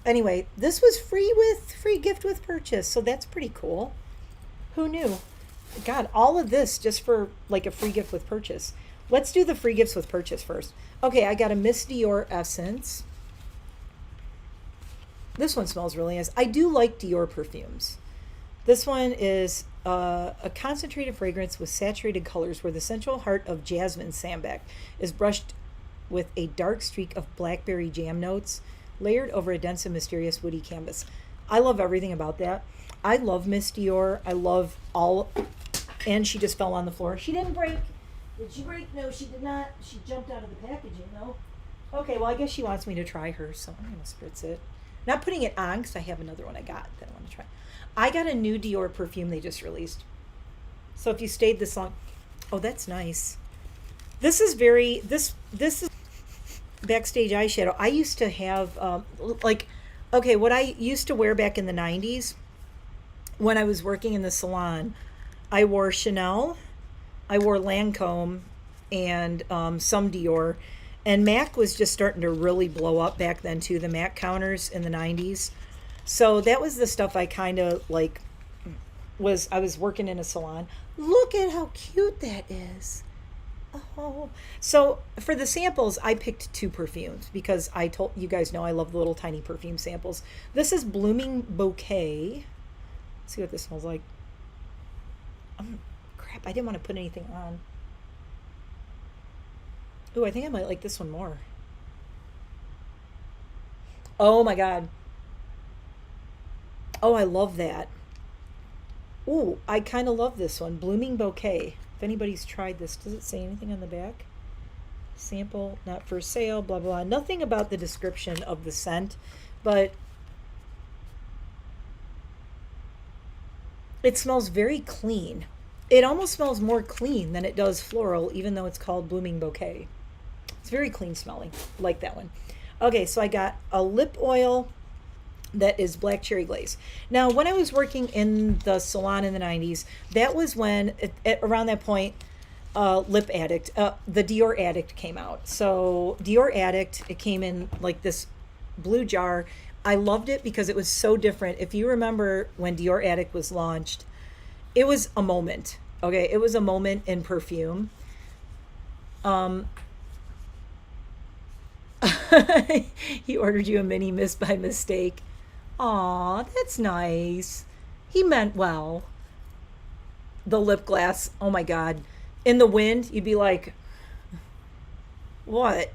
Anyway, this was free gift with purchase, so that's pretty cool. Who knew? God, all of this just for like a free gift with purchase. Let's do the free gifts with purchase first. Okay, I got a Miss Dior essence. This one smells really nice. I do like Dior perfumes. This one is a concentrated fragrance with saturated colors where the central heart of jasmine sambac is brushed with a dark streak of blackberry jam notes layered over a dense and mysterious woody canvas. I love everything about that. I love Miss Dior. I love all, and she just fell on the floor. She didn't break. Did she break? No, she did not. She jumped out of the packaging, though. Okay, well, I guess she wants me to try her, so I'm going to spritz it. Not putting it on because I have another one I got that I want to try. I got a new Dior perfume they just released. So if you stayed this long, oh, that's nice. This is this is Backstage eyeshadow. I used to have okay, what I used to wear back in the 90s when I was working in the salon, I wore Chanel, I wore Lancome, and some Dior. And MAC was just starting to really blow up back then too, the MAC counters in the 90s. So that was the stuff I kind of like I was working in a salon. Look at how cute that is. Oh, so for the samples, I picked 2 perfumes because I told you guys know I love the little tiny perfume samples. This is Blooming Bouquet. Let's see what this smells like. Crap, I didn't want to put anything on. Ooh, I think I might like this one more. Oh my God. Oh, I love that. Ooh, I kind of love this one. Blooming Bouquet. If anybody's tried this, does it say anything on the back? Sample, not for sale, blah, blah, blah. Nothing about the description of the scent, but it smells very clean. It almost smells more clean than it does floral, even though it's called Blooming Bouquet. It's very clean smelling. Like that one. Okay, so I got a lip oil that is black cherry glaze. Now, when I was working in the salon in the 90s, that was when, around that point, Lip Addict, the Dior Addict came out. So Dior Addict, it came in like this blue jar. I loved it because it was so different. If you remember when Dior Addict was launched, it was a moment. Okay, it was a moment in perfume. He ordered you a mini mist by mistake. Aw, that's nice. He meant well. The lip gloss, oh my God. In the wind, you'd be like, what?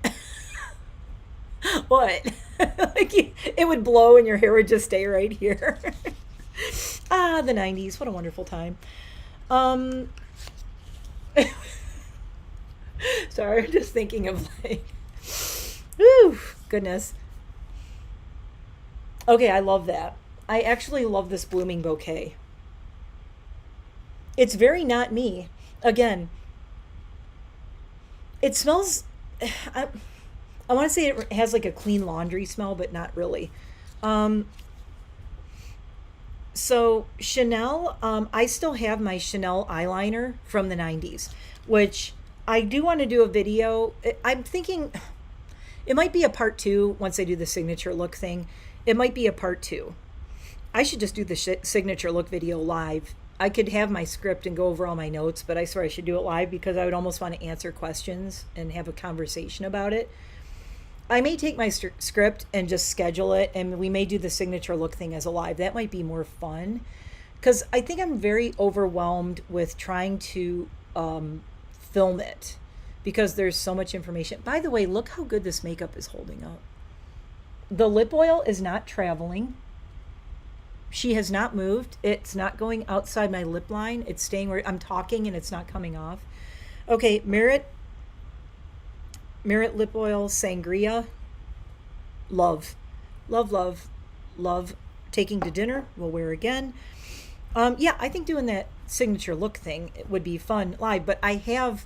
What? Like it would blow and your hair would just stay right here. Ah, the 90s. What a wonderful time. Sorry, I'm just thinking of like, whew, goodness. Okay, I love that. I actually love this Blooming Bouquet. It's very not me. Again, it smells, I want to say it has like a clean laundry smell, but not really. So Chanel, I still have my Chanel eyeliner from the 90s, which I do want to do a video. I'm thinking it might be a part 2 once I do the signature look thing. It might be a part 2. I should just do the signature look video live. I could have my script and go over all my notes, but I swear I should do it live because I would almost want to answer questions and have a conversation about it. I may take my script and just schedule it, and we may do the signature look thing as a live. That might be more fun because I think I'm very overwhelmed with trying to film it because there's so much information. By the way, look how good this makeup is holding up. The lip oil is not traveling. She has not moved. It's not going outside my lip line. It's staying where I'm talking and it's not coming off. Okay, Merit lip oil sangria. Love. Love, love, love. Taking to dinner. We'll wear again. Yeah, I think doing that signature look thing would be fun live, but I have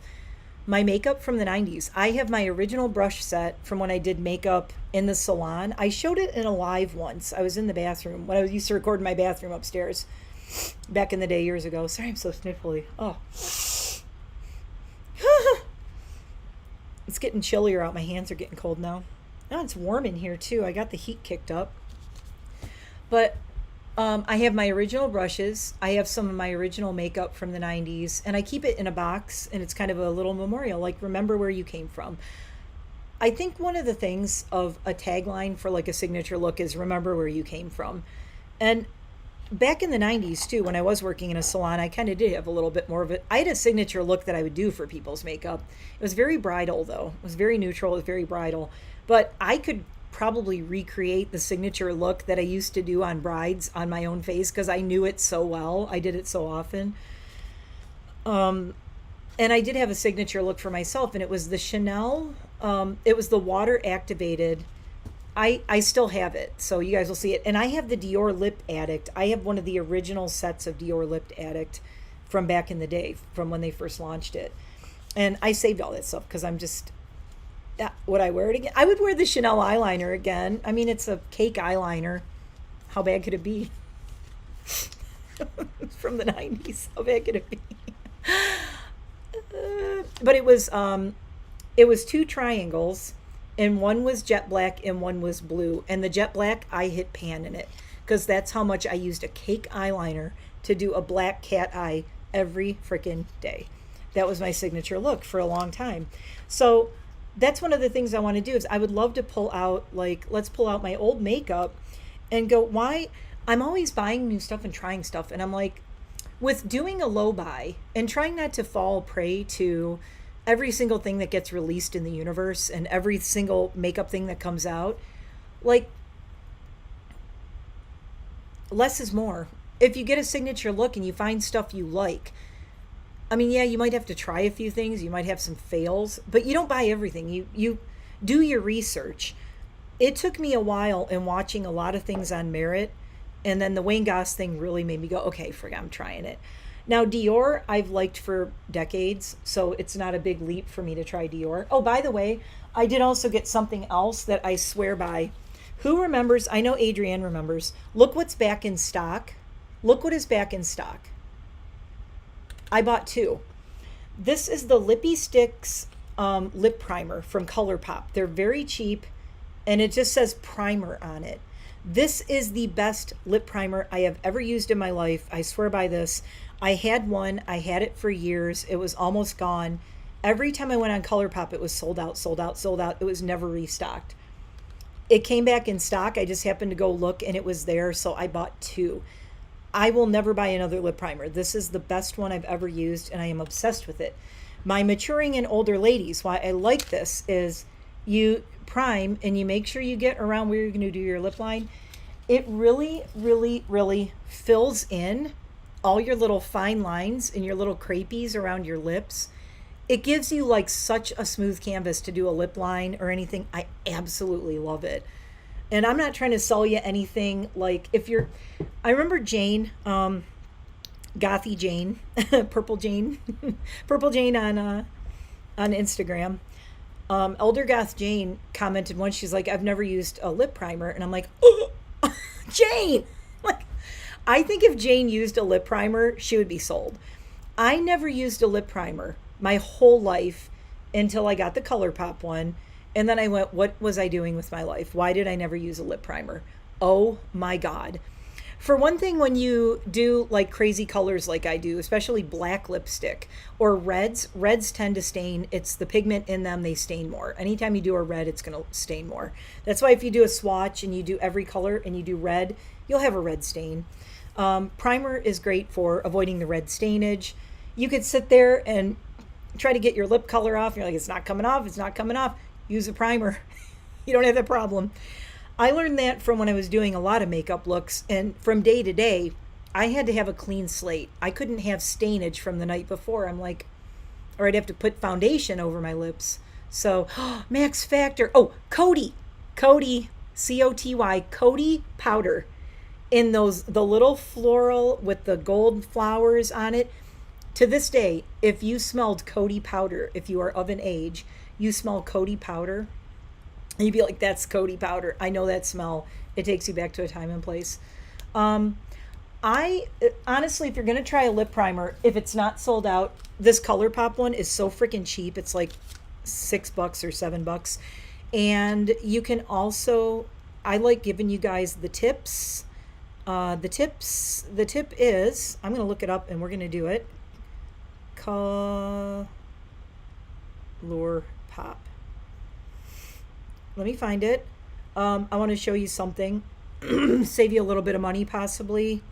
my makeup from the 90s. I have my original brush set from when I did makeup in the salon. I showed it in a live once. I was in the bathroom when I used to record in my bathroom upstairs back in the day years ago. Sorry, I'm so sniffly. Oh. It's getting chillier out. My hands are getting cold now. Now it's warm in here too. I got the heat kicked up. But I have my original brushes. I have some of my original makeup from the 90s, and I keep it in a box, and it's kind of a little memorial, like remember where you came from. I think one of the things of a tagline for like a signature look is remember where you came from. And back in the 90s too, when I was working in a salon, I kind of did have a little bit more of it. I had a signature look that I would do for people's makeup. It was very bridal though. It was very neutral. It was very bridal. But I could probably recreate the signature look that I used to do on brides on my own face because I knew it so well. I did it so often. And I did have a signature look for myself, and it was the Chanel. It was the water activated. I still have it, so you guys will see it. And I have the Dior Lip Addict. I have one of the original sets of Dior Lip Addict from back in the day, from when they first launched it. And I saved all that stuff because I'm just... would I wear it again? I would wear the Chanel eyeliner again. I mean, it's a cake eyeliner. How bad could it be? From the 90s. How bad could it be? But it was two triangles, and one was jet black and one was blue. And the jet black, I hit pan in it because that's how much I used a cake eyeliner to do a black cat eye every freaking day. That was my signature look for a long time. So that's one of the things I want to do is I would love to pull out, like, let's pull out my old makeup and go, why? I'm always buying new stuff and trying stuff. And I'm like, with doing a low buy and trying not to fall prey to every single thing that gets released in the universe and every single makeup thing that comes out, like, less is more. If you get a signature look and you find stuff you like, I mean, yeah, you might have to try a few things. You might have some fails, but you don't buy everything. You do your research. It took me a while in watching a lot of things on Merit, and then the Wayne Goss thing really made me go, okay, forget, I'm trying it. Now, Dior, I've liked for decades, so it's not a big leap for me to try Dior. Oh, by the way, I did also get something else that I swear by. Who remembers? I know Adrienne remembers. Look what's back in stock. Look what is back in stock. I bought two. This is the Lippy Sticks lip primer from ColourPop. They're very cheap, and it just says primer on it. This is the best lip primer I have ever used in my life. I swear by this. I had one. I had it for years. It was almost gone. Every time I went on ColourPop, it was sold out, sold out, sold out. It was never restocked. It came back in stock. I just happened to go look, and it was there, so I bought two. I will never buy another lip primer. This is the best one I've ever used, and I am obsessed with it. My maturing and older ladies, why I like this is you prime and you make sure you get around where you're going to do your lip line. It really, really, really fills in all your little fine lines and your little crepies around your lips. It gives you like such a smooth canvas to do a lip line or anything. I absolutely love it. And I'm not trying to sell you anything. Like if you're, I remember Jane, Gothy Jane, Purple Jane, Purple Jane on Instagram. Elder Goth Jane commented once. She's like, "I've never used a lip primer," and I'm like, "Oh, Jane!" Like, I think if Jane used a lip primer, she would be sold. I never used a lip primer my whole life until I got the ColourPop one. And then I went, what was I doing with my life? Why did I never use a lip primer? Oh my God. For one thing, when you do like crazy colors like I do, especially black lipstick or reds tend to stain. It's the pigment in them, they stain more. Anytime you do a red, it's going to stain more. That's why if you do a swatch and you do every color and you do red, you'll have a red stain. Primer is great for avoiding the red stainage. You could sit there and try to get your lip color off. You're like, it's not coming off. It's not coming off. Use a primer. You don't have that problem. I learned that from when I was doing a lot of makeup looks, and from day to day, I had to have a clean slate. I couldn't have stainage from the night before. I'm like, or I'd have to put foundation over my lips. So, Max Factor. Oh, Coty, Coty, Coty powder. In those, the little floral with the gold flowers on it. To this day, if you smelled Coty powder, if you are of an age, you smell Coty powder, and you'd be like, that's Coty powder. I know that smell. It takes you back to a time and place. I honestly, if you're gonna try a lip primer, if it's not sold out, this ColourPop one is so freaking cheap. It's like $6 or $7, and you can also. I like giving you guys the tips. The tip is, I'm gonna look it up and we're gonna do it. ColourPop. Let me find it. I want to show you something. Save you a little bit of money possibly.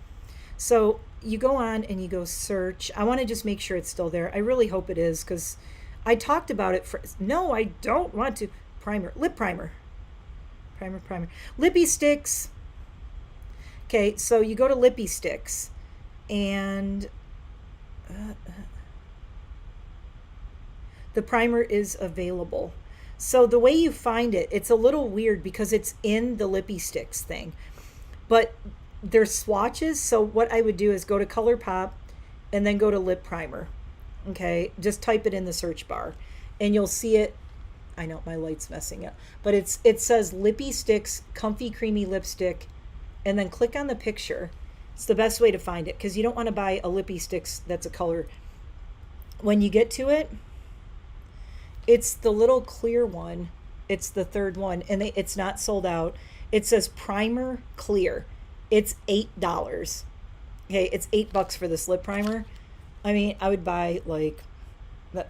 So you go on and you go search. I want to just make sure it's still there. I really hope it is, because I talked about it for, no, I don't want to. Lip primer. Lippy Sticks. Okay, so you go to Lippy Sticks and the primer is available. So the way you find it, it's a little weird because it's in the Lippy Sticks thing, but there's swatches. So what I would do is go to ColourPop and then go to lip primer. Okay, just type it in the search bar and you'll see it. I know my light's messing up, but it says Lippy Sticks Comfy Creamy Lipstick, and then click on the picture. It's the best way to find it, because you don't want to buy a Lippy Sticks that's a color. When you get to it, it's the little clear one. It's the third one, and it's not sold out. It says Primer Clear. It's $8. Okay, it's $8 for this lip primer. I mean, I would buy like,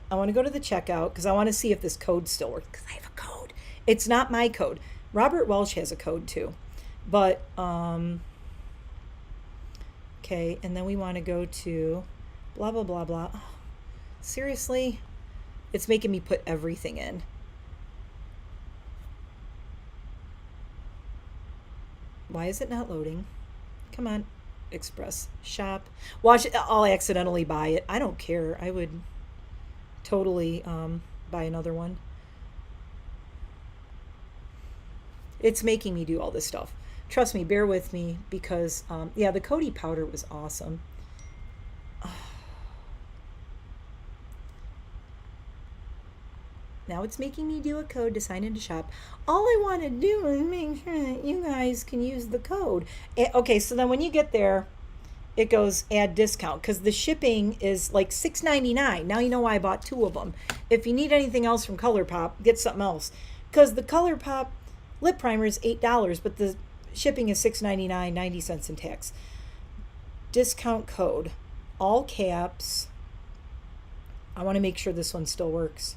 I want to go to the checkout because I want to see if this code still works, because I have a code. It's not my code. Robert Welch has a code too. But, okay, and then we want to go to blah, blah, blah, blah. Oh, seriously? It's making me put everything in. Why is it not loading? Come on, Express, shop. Watch it, I'll accidentally buy it. I don't care. I would totally buy another one. It's making me do all this stuff. Trust me, bear with me, because yeah, the Coty powder was awesome. Now it's making me do a code to sign into shop. All I want to do is make sure that you guys can use the code. Okay, so then when you get there, it goes add discount, because the shipping is like $6.99. Now you know why I bought 2 of them. If you need anything else from ColourPop, get something else, because the ColourPop lip primer is $8, but the shipping is $6.99, 90 cents in tax. Discount code, all caps. I want to make sure this one still works.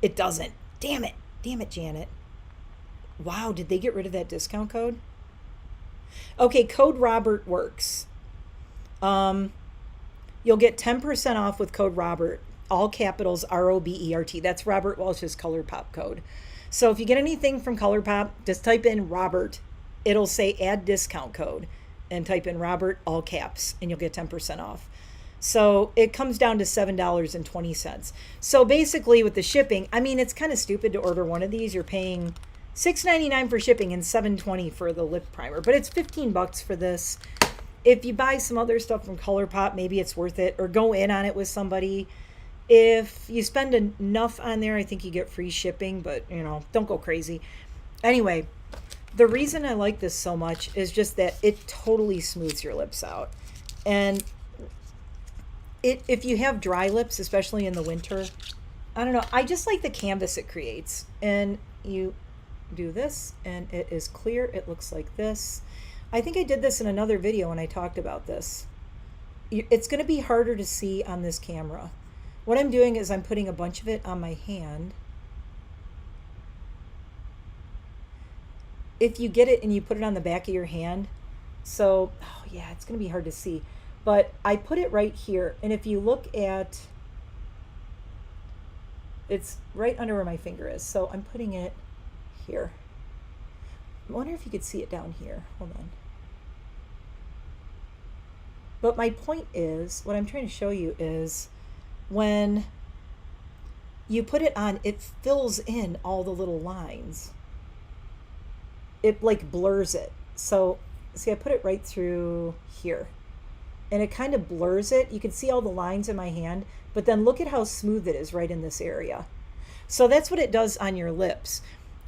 It doesn't. Damn it, Janet. Wow, did they get rid of that discount code? Okay, code Robert works. You'll get 10% off with code Robert, all capitals ROBERT. That's Robert Welch's ColourPop code. So if you get anything from ColourPop, just type in Robert. It'll say add discount code, and type in Robert, all caps, and you'll get 10% off. So it comes down to $7.20. So basically with the shipping, I mean, it's kind of stupid to order one of these. You're paying $6.99 for shipping and $7.20 for the lip primer, but it's $15 for this. If you buy some other stuff from ColourPop, maybe it's worth it, or go in on it with somebody. If you spend enough on there, I think you get free shipping, but you know, don't go crazy. Anyway, the reason I like this so much is just that it totally smooths your lips out. And if you have dry lips, especially in the winter, I don't know, I just like the canvas it creates. And you do this and it is clear. It looks like this. I think I did this in another video when I talked about this. It's going to be harder to see on this camera. What I'm doing is I'm putting a bunch of it on my hand. If you get it and you put it on the back of your hand, so, oh yeah, it's going to be hard to see. But I put it right here, and if you look at, it's right under where my finger is. So I'm putting it here. I wonder if you could see it down here. Hold on. But my point is, what I'm trying to show you is when you put it on, it fills in all the little lines. It like blurs it. So see, I put it right through here and it kind of blurs it. You can see all the lines in my hand, but then look at how smooth it is right in this area. So that's what it does on your lips.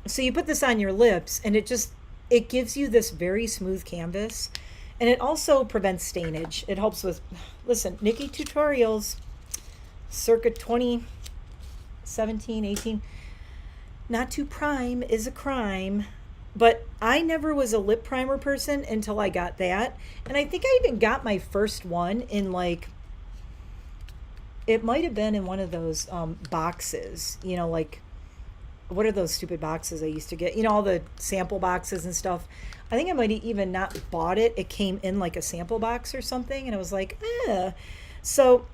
So you put this on your lips and it gives you this very smooth canvas. And it also prevents stainage. It helps with, listen, Nikki tutorials, circa 2017, 18. Not to prime is a crime. But I never was a lip primer person until I got that. And I think I even got my first one in like, it might have been in one of those boxes, you know, like, what are those stupid boxes I used to get? You know, all the sample boxes and stuff. I think I might have even not bought it. It came in like a sample box or something. And I was like, eh. So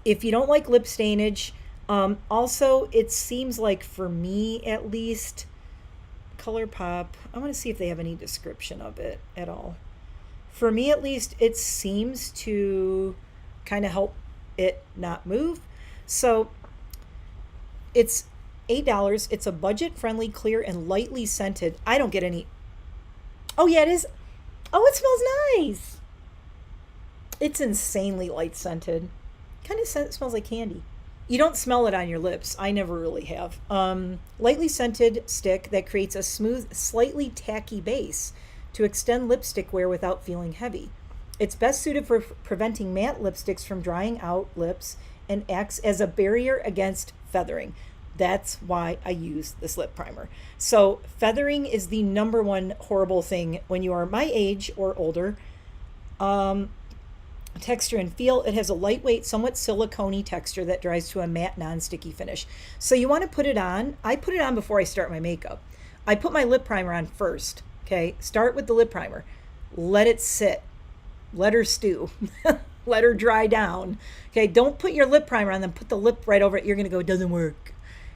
if you don't like lip stainage, also it seems like for me at least, ColourPop, I want to see if they have any description of it at all. For me at least, it seems to kind of help it not move. So it's $8. It's a budget-friendly, clear, and lightly scented. I don't get any. Oh, yeah, it is. Oh, it smells nice. It's insanely light scented. Kind of smells like candy. You don't smell it on your lips. I never really have. Lightly scented stick that creates a smooth, slightly tacky base to extend lipstick wear without feeling heavy. It's best suited for preventing matte lipsticks from drying out lips and acts as a barrier against feathering. That's why I use this lip primer. So feathering is the number one horrible thing when you are my age or older. Texture and feel. It has a lightweight, somewhat silicone-y texture that dries to a matte, non-sticky finish. So you want to put it on. I put it on before I start my makeup. I put my lip primer on first. Okay, start with the lip primer. Let it sit. Let her stew. Let her dry down. Okay, don't put your lip primer on, then put the lip right over it. You're going to go, it doesn't work.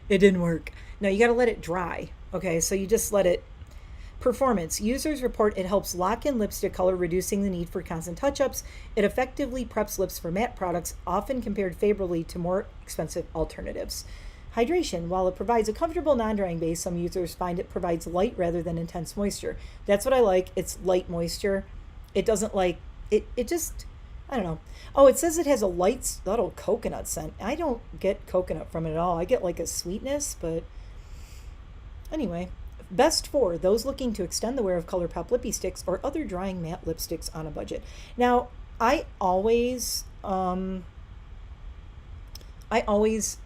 It didn't work. No, you got to let it dry. Okay, so you just let it. Performance. Users report it helps lock in lipstick color, reducing the need for constant touch-ups. It effectively preps lips for matte products, often compared favorably to more expensive alternatives. Hydration. While it provides a comfortable non-drying base, some users find it provides light rather than intense moisture. That's what I like. It's light moisture. It doesn't like, it just, I don't know. Oh, it says it has a light, subtle coconut scent. I don't get coconut from it at all. I get like a sweetness, but anyway. Best for those looking to extend the wear of ColourPop lippy sticks or other drying matte lipsticks on a budget. Now, I always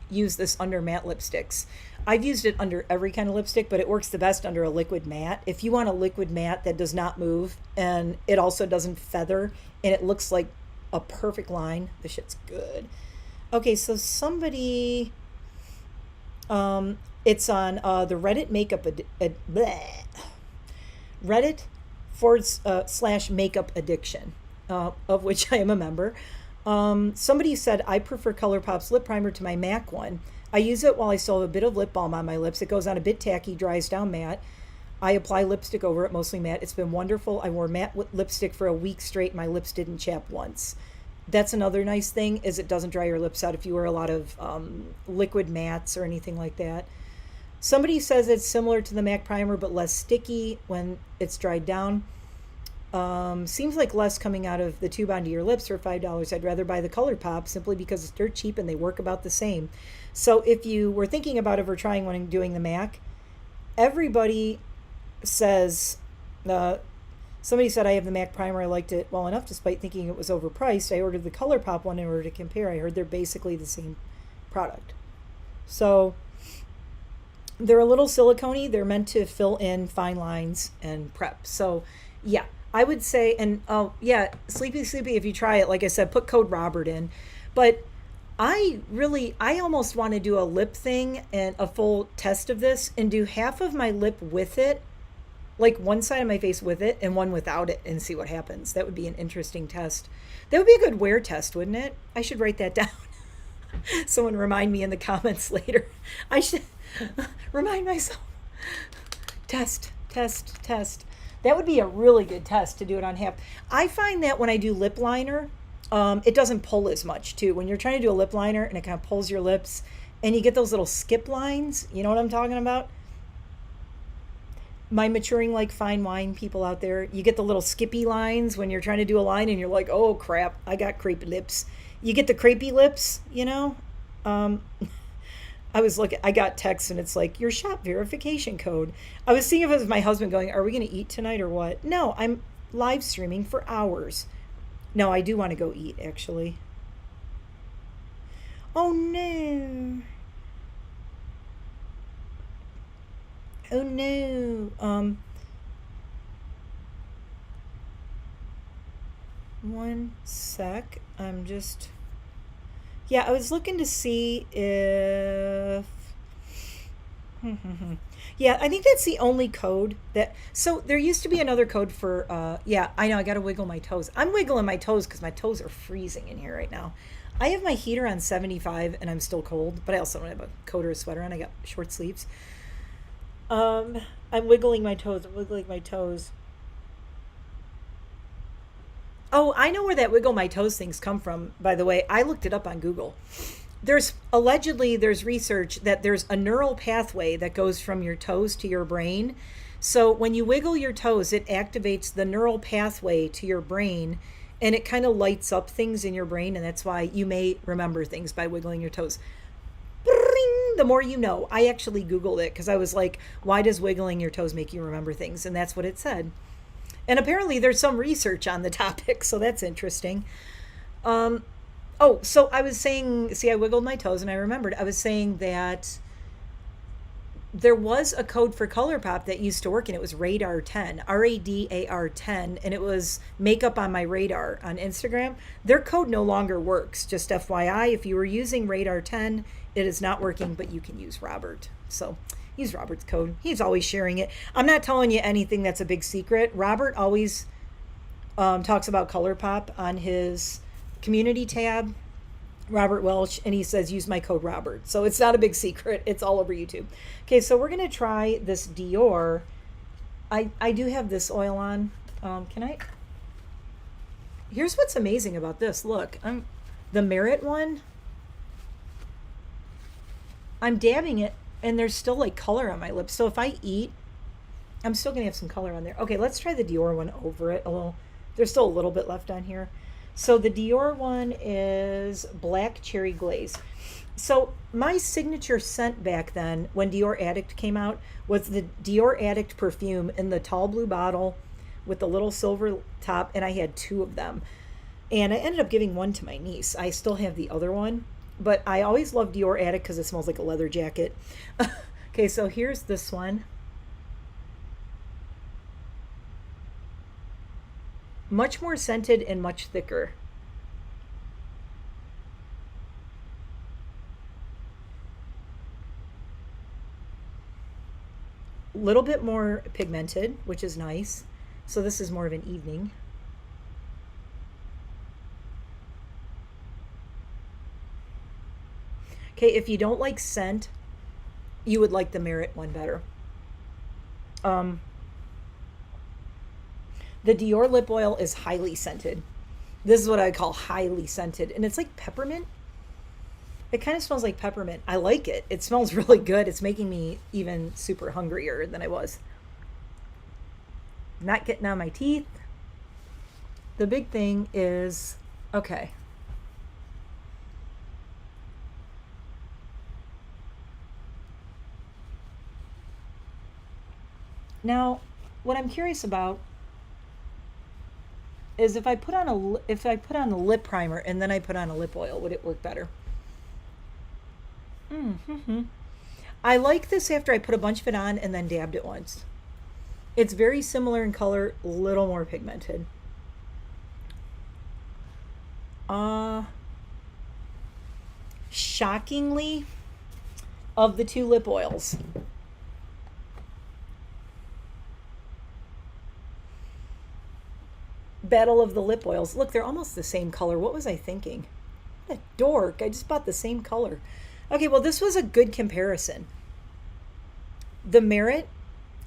use this under matte lipsticks. I've used it under every kind of lipstick, but it works the best under a liquid matte. If you want a liquid matte that does not move and it also doesn't feather and it looks like a perfect line, this shit's good. Okay, so somebody, it's on the Reddit makeup, Reddit / makeup addiction, of which I am a member. Somebody said, I prefer ColourPop's lip primer to my MAC one. I use it while I still have a bit of lip balm on my lips. It goes on a bit tacky, dries down matte. I apply lipstick over it, mostly matte. It's been wonderful. I wore matte lipstick for a week straight. My lips didn't chap once. That's another nice thing, is it doesn't dry your lips out if you wear a lot of liquid mattes or anything like that. Somebody says it's similar to the MAC primer, but less sticky when it's dried down. Seems like less coming out of the tube onto your lips for $5. I'd rather buy the ColourPop simply because it's dirt cheap and they work about the same. So if you were thinking about ever trying one and doing the MAC, everybody says, somebody said, I have the MAC primer. I liked it well enough despite thinking it was overpriced. I ordered the ColourPop one in order to compare. I heard they're basically the same product. So they're a little silicone-y. They're meant to fill in fine lines and prep. So yeah, I would say, and oh yeah, Sleepy, if you try it, like I said, put code Robert in. But I almost want to do a lip thing and a full test of this and do half of my lip with it, like one side of my face with it and one without it, and see what happens. That would be an interesting test. That would be a good wear test, wouldn't it? I should write that down. Someone remind me in the comments later. I should remind myself. Test. Test. That would be a really good test to do it on half. I find that when I do lip liner, it doesn't pull as much too. When you're trying to do a lip liner and it kind of pulls your lips and you get those little skip lines, you know what I'm talking about? My maturing like fine wine people out there, you get the little skippy lines when you're trying to do a line and you're like, oh crap, I got crepey lips. You get the crepey lips, you know? I got text and it's like, your shop verification code. I was seeing if it was my husband going, are we going to eat tonight or what? No, I'm live streaming for hours. No, I do want to go eat actually. Oh no. Oh no. One sec. Yeah, I was looking to see if yeah, I think that's the only code that. So there used to be another code for. Yeah, I know. I got to wiggle my toes. I'm wiggling my toes because my toes are freezing in here right now. I have my heater on 75 and I'm still cold, but I also don't have a coat or a sweater on. I got short sleeves. I'm wiggling my toes. I'm wiggling my toes. Oh, I know where that wiggle my toes things come from, by the way. I looked it up on Google. There's research that there's a neural pathway that goes from your toes to your brain. So when you wiggle your toes, it activates the neural pathway to your brain and it kind of lights up things in your brain. And that's why you may remember things by wiggling your toes. Bring, the more you know. I actually Googled it because I was like, why does wiggling your toes make you remember things? And that's what it said. And apparently there's some research on the topic, so that's interesting. Oh, so I was saying, see, I wiggled my toes and I remembered. I was saying that there was a code for ColourPop that used to work, and it was Radar 10, RADAR 10, and it was makeup on my radar on Instagram. Their code no longer works. Just FYI, if you were using Radar 10, it is not working, but you can use Robert. So use Robert's code. He's always sharing it. I'm not telling you anything that's a big secret. Robert always talks about ColourPop on his community tab, Robert Welch, and he says use my code Robert. So it's not a big secret. It's all over YouTube. Okay, so we're going to try this Dior. I do have this oil on. Can I? Here's what's amazing about this. Look, the Merit one. I'm dabbing it and there's still like color on my lips. So if I eat, I'm still going to have some color on there. Okay, let's try the Dior one over it a little. There's still a little bit left on here. So the Dior one is Black Cherry Glaze. So my signature scent back then when Dior Addict came out was the Dior Addict perfume in the tall blue bottle with the little silver top, and I had 2 of them. And I ended up giving one to my niece. I still have the other one, but I always love Dior Addict because it smells like a leather jacket. Okay, so here's this one. Much more scented and much thicker. Little bit more pigmented, which is nice. So this is more of an evening. Okay, if you don't like scent, you would like the Merit one better. The Dior lip oil is highly scented. This is what I call highly scented. And it's like peppermint. It kind of smells like peppermint. I like it. It smells really good. It's making me even super hungrier than I was. Not getting on my teeth. The big thing is, okay. Now, what I'm curious about is if I put on the lip primer and then I put on a lip oil, would it work better? I like this after I put a bunch of it on and then dabbed it once. It's very similar in color, a little more pigmented. Shockingly, of the 2 lip oils, battle of the lip oils. Look, they're almost the same color. What was I thinking? What a dork. I just bought the same color. Okay, well, this was a good comparison. The Merit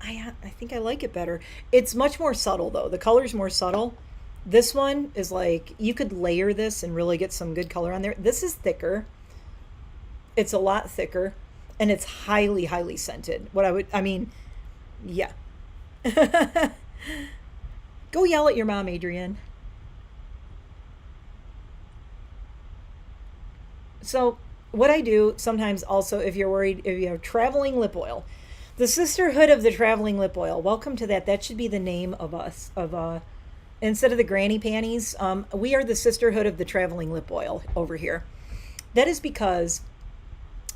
I think I like it better. It's much more subtle though. The color's more subtle. This one is like you could layer this and really get some good color on there. This is thicker. It's a lot thicker, and it's highly, highly scented. I mean, yeah. Go yell at your mom, Adrian. So, what I do sometimes also, if you're worried, if you have traveling lip oil, the Sisterhood of the Traveling Lip Oil. Welcome to that. That should be the name of us. Instead of the granny panties, we are the Sisterhood of the Traveling Lip Oil over here. That is because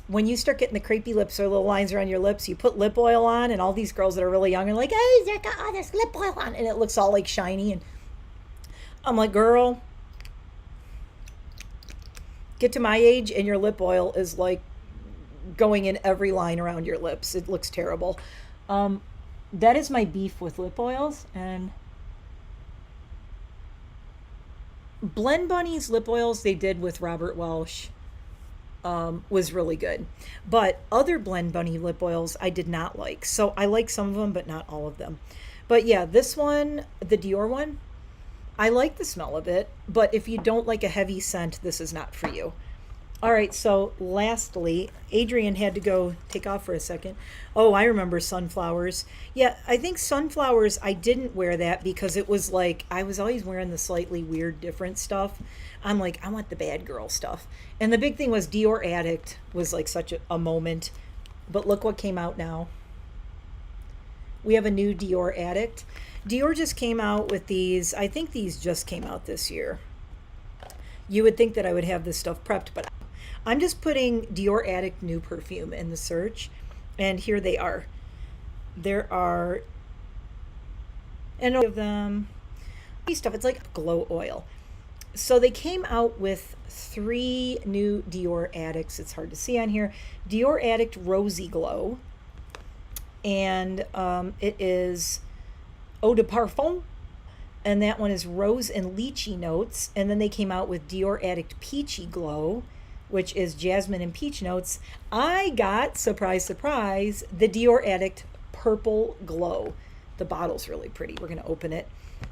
when you start getting the crepey lips or little lines around your lips, you put lip oil on, and all these girls that are really young are like, "Hey, they got all this lip oil on," and it looks all like shiny. And I'm like, girl, get to my age, and your lip oil is like going in every line around your lips. It looks terrible. That is my beef with lip oils. And Blend Bunny's lip oils they did with Robert Welsh was really good. But other Blend Bunny lip oils I did not like. So I like some of them, but not all of them. But yeah, this one, the Dior one, I like the smell of it. But if you don't like a heavy scent, this is not for you. All right, so lastly, Adrian had to go take off for a second. Oh, I remember sunflowers. Yeah, I think sunflowers, I didn't wear that because it was like, I was always wearing the slightly weird, different stuff. I'm like, I want the bad girl stuff. And the big thing was Dior Addict was like such a moment. But look what came out now. We have a new Dior Addict. Dior just came out with these. I think these just came out this year. You would think that I would have this stuff prepped, but I'm just putting Dior Addict new perfume in the search, and here they are. There are, and of them, stuff. It's like glow oil. So they came out with 3 new Dior Addicts. It's hard to see on here. Dior Addict Rosy Glow, and it is Eau de Parfum, and that one is rose and lychee notes. And then they came out with Dior Addict Peachy Glow, which is jasmine and peach notes. I got, surprise, surprise, the Dior Addict Purple Glow. The bottle's really pretty. We're going to open it.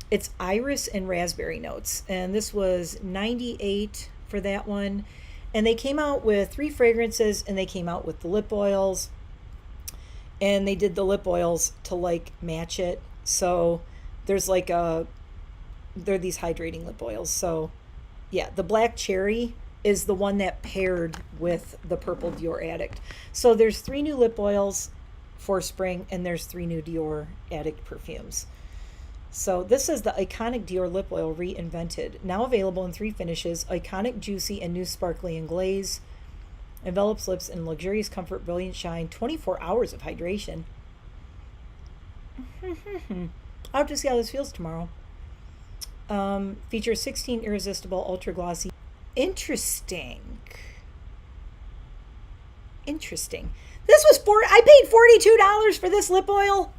It's iris and raspberry notes. And this was $98 for that one. And they came out with 3 fragrances, and they came out with the lip oils. And they did the lip oils to like match it. So there's like they're these hydrating lip oils. So yeah, the black cherry is the one that paired with the purple Dior Addict. So there's 3 new lip oils for spring, and there's 3 new Dior Addict perfumes. So this is the iconic Dior lip oil reinvented. Now available in 3 finishes: iconic, juicy, and new sparkly and glaze. Envelops lips in luxurious comfort, brilliant shine, 24 hours of hydration. I'll have to see how this feels tomorrow. Features 16 irresistible ultra glossy. Interesting. This was I paid $42 for this lip oil.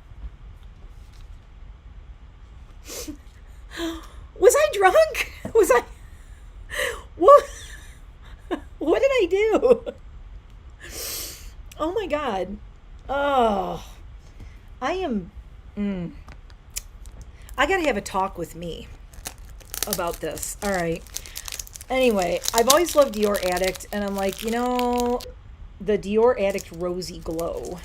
Was I drunk? Was I? What? What did I do? Oh my God. Oh, I am. I gotta have a talk with me about this. All right. Anyway, I've always loved Dior Addict, and I'm like, the Dior Addict Rosy Glow.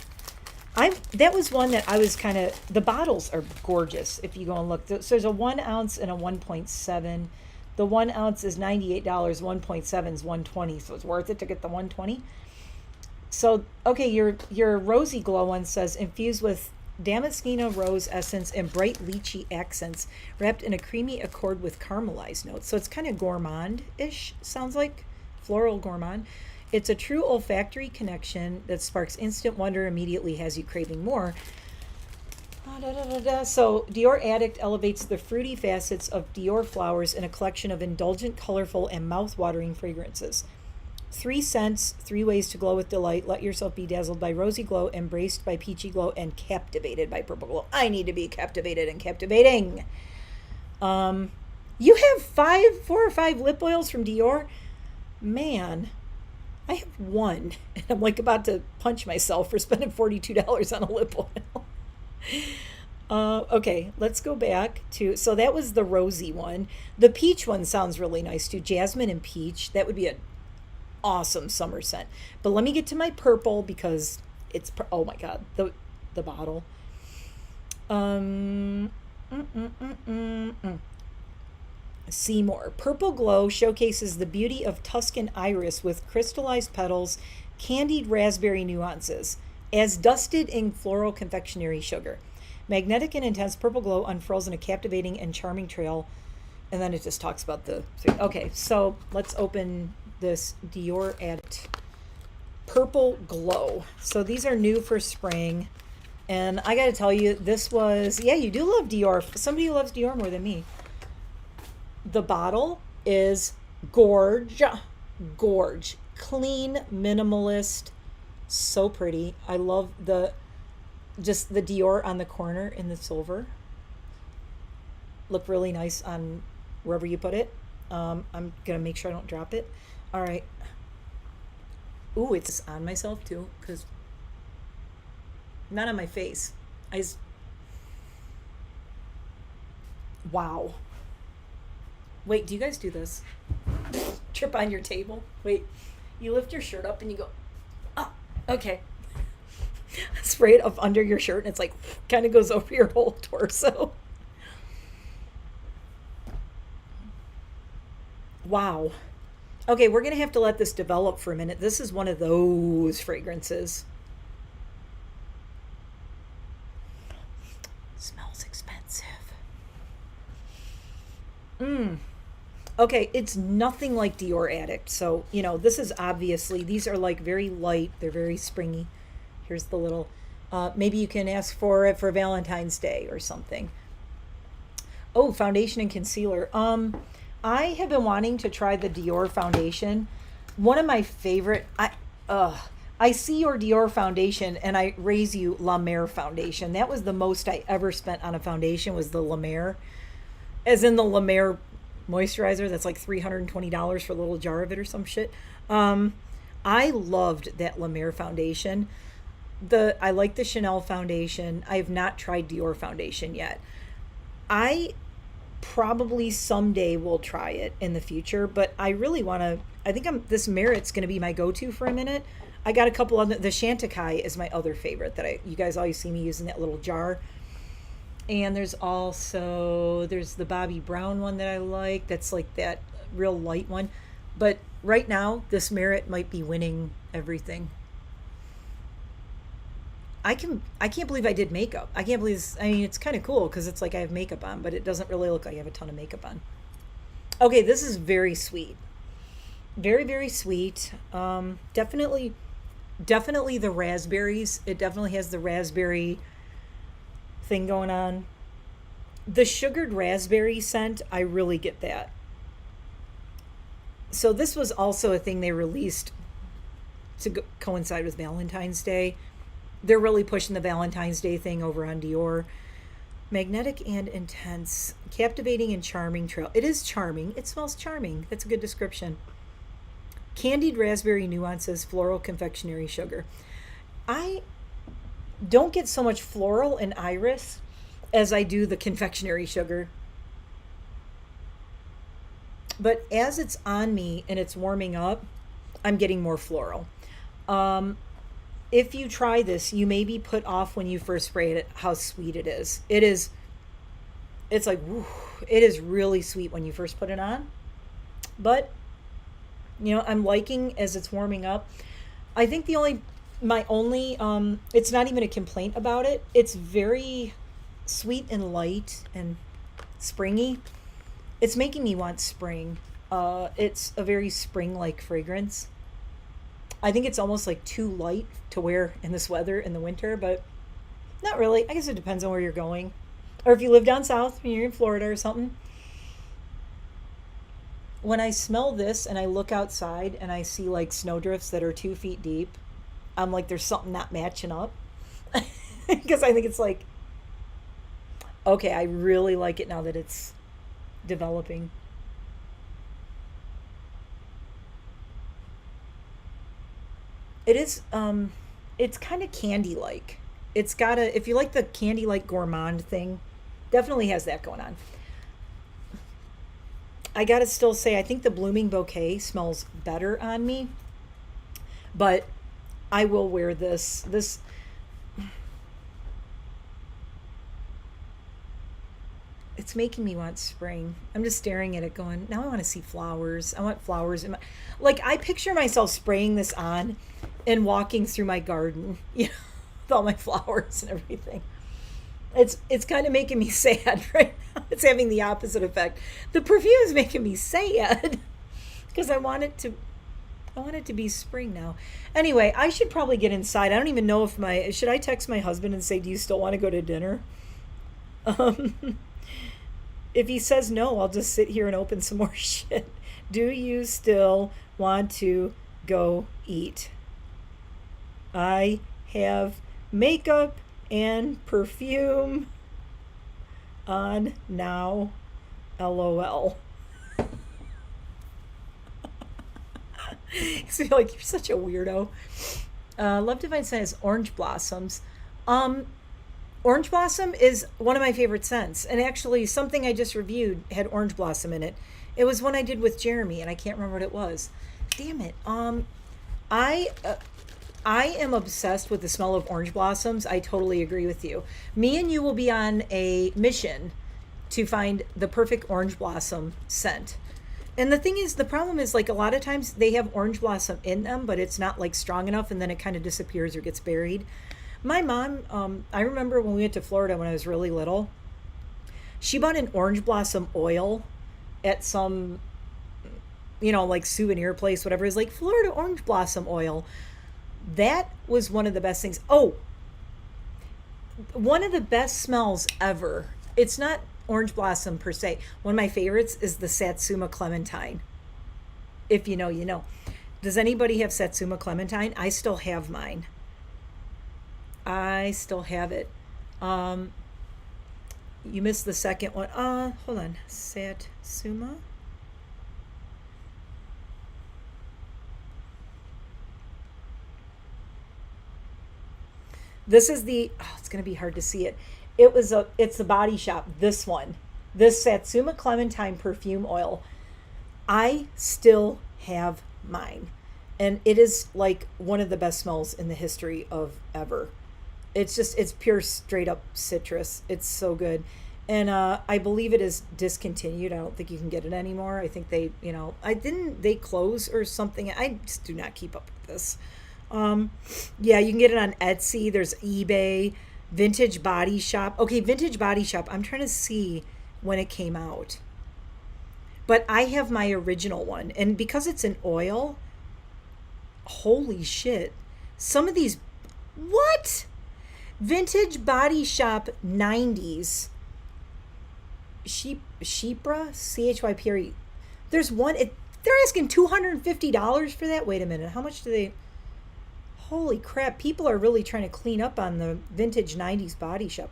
That was one that I was kind of, the bottles are gorgeous if you go and look. So there's a 1 ounce and a 1.7. The 1 ounce is $98, 1.7 is $120, so it's worth it to get the 120. So, okay, your Rosy Glow one says infused with Damasceno rose essence and bright lychee accents, wrapped in a creamy accord with caramelized notes. So it's kind of gourmand-ish, sounds like, floral gourmand. It's a true olfactory connection that sparks instant wonder, immediately has you craving more. So Dior Addict elevates the fruity facets of Dior flowers in a collection of indulgent, colorful, and mouth-watering fragrances. 3 scents, 3 ways to glow with delight. Let yourself be dazzled by Rosy Glow, embraced by Peachy Glow, and captivated by Purple Glow. I need to be captivated and captivating. You have 4 or 5 lip oils from Dior? Man, I have 1. And I'm like about to punch myself for spending $42 on a lip oil. Okay, let's go back to, so that was the rosy one. The peach one sounds really nice too. Jasmine and peach. That would be an awesome summer scent. But let me get to my purple because oh my god, the bottle. Um, mm, mm, mm, mm, mm. Seymour. Purple Glow showcases the beauty of Tuscan iris with crystallized petals, candied raspberry nuances, as dusted in floral confectionery sugar. Magnetic and intense purple glow unfurls in a captivating and charming trail. And then it just talks about the. Okay, so let's open this Dior Addict Purple Glow. So these are new for spring. And I got to tell you, this was, yeah, you do love Dior. Somebody who loves Dior more than me. The bottle is gorge. Clean, minimalist, so pretty. I love just the Dior on the corner in the silver. Look really nice on wherever you put it. I'm gonna make sure I don't drop it. All right. Ooh, it's on myself too, because not on my face. Wow. Wait, do you guys do this? Trip on your table? Wait, you lift your shirt up and you go, oh, okay. Spray it up under your shirt and it's like, kind of goes over your whole torso. Wow. Okay, we're going to have to let this develop for a minute. This is one of those fragrances. Smells expensive. Okay, it's nothing like Dior Addict. So, this is obviously, these are like very light. They're very springy. Here's the little, maybe you can ask for it for Valentine's Day or something. Oh, foundation and concealer. I have been wanting to try the Dior foundation. One of my favorite, I see your Dior foundation and I raise you La Mer foundation. That was the most I ever spent on a foundation, was the La Mer. As in the La Mer moisturizer that's like $320 for a little jar of it or some shit. I loved that La Mer foundation. I like the Chanel foundation. I have not tried Dior foundation yet. I probably someday will try it in the future, but I really want to, I think this Merit's going to be my go-to for a minute. I got a couple other, the Chantecaille is my other favorite that you guys always see me using that little jar. And there's the Bobbi Brown one that I like. That's like that real light one. But right now, this Merit might be winning everything. I can't believe I did makeup. I can't believe this. I mean, it's kind of cool because it's like I have makeup on, but it doesn't really look like I have a ton of makeup on. Okay, this is very sweet. Very, very sweet. Definitely the raspberries. It definitely has the raspberry thing going on. The sugared raspberry scent, I really get that. So this was also a thing they released to coincide with Valentine's Day. They're really pushing the Valentine's Day thing over on Dior. Magnetic and intense, captivating and charming trail. It is charming. It smells charming. That's a good description. Candied raspberry nuances, floral confectionery sugar. I don't get so much floral and iris as I do the confectionery sugar. But as it's on me and it's warming up, I'm getting more floral. If you try this, you may be put off when you first spray it how sweet it is. It's like, whew, it is really sweet when you first put it on. But, I'm liking as it's warming up. I think my only, it's not even a complaint about it. It's very sweet and light and springy. It's making me want spring. It's a very spring-like fragrance. I think it's almost like too light to wear in this weather in the winter, but not really. I guess it depends on where you're going. Or if you live down south and you're in Florida or something. When I smell this and I look outside and I see like snowdrifts that are 2 feet deep, I'm like, there's something not matching up. Because I think it's like, okay, I really like it now that it's developing. It is, it's kind of candy-like. It's got a, if you like the candy like gourmand thing, definitely has that going on. I gotta still say, I think the blooming bouquet smells better on me, but I will wear this. It's making me want spring. I'm just staring at it going, now I want to see flowers. I want flowers in my, like I picture myself spraying this on and walking through my garden, you know, with all my flowers and everything. It's kind of making me sad right now. It's having the opposite effect. The perfume is making me sad because I want it to be spring now. Anyway, I should probably get inside. I don't even know if should I text my husband and say, "Do you still want to go to dinner?" Um if he says no, I'll just sit here and open some more shit. Do you still want to go eat? I have makeup and perfume on now. LOL. I feel like you're such a weirdo. Love Divine says orange blossoms. Orange blossom is one of my favorite scents, and actually something I just reviewed had orange blossom in it. It was one I did with Jeremy, and I can't remember what it was. Damn it. I I am obsessed with the smell of orange blossoms. I totally agree with you. Me and you will be on a mission to find the perfect orange blossom scent. And the thing is, the problem is, like, a lot of times they have orange blossom in them, but it's not like strong enough, and then it kind of disappears or gets buried. My mom, I remember when we went to Florida when I was really little, she bought an orange blossom oil at some, you know, like souvenir place, whatever. It's like Florida orange blossom oil. That was one of the best things. Oh, one of the best smells ever. It's not orange blossom per se. One of my favorites is the Satsuma clementine. If you know, you know. Does anybody have Satsuma clementine? I still have mine. I still have it. You missed the second one. Hold on. Satsuma. This is the, it's going to be hard to see it. It's the Body Shop, this one. This Satsuma Clementine perfume oil. I still have mine. And it is like one of the best smells in the history of ever. It's pure straight up citrus. It's so good. And I believe it is discontinued. I don't think you can get it anymore. I think they close or something. I just do not keep up with this. Yeah, you can get it on Etsy. There's eBay, Vintage Body Shop. Okay, Vintage Body Shop. I'm trying to see when it came out. But I have my original one. And because it's an oil, holy shit. Some of these, what? Vintage Body Shop 90s. Chypre? CHYPRE. There's one, they're asking $250 for that? Wait a minute. How much do they... Holy crap, people are really trying to clean up on the vintage 90s Body Shop.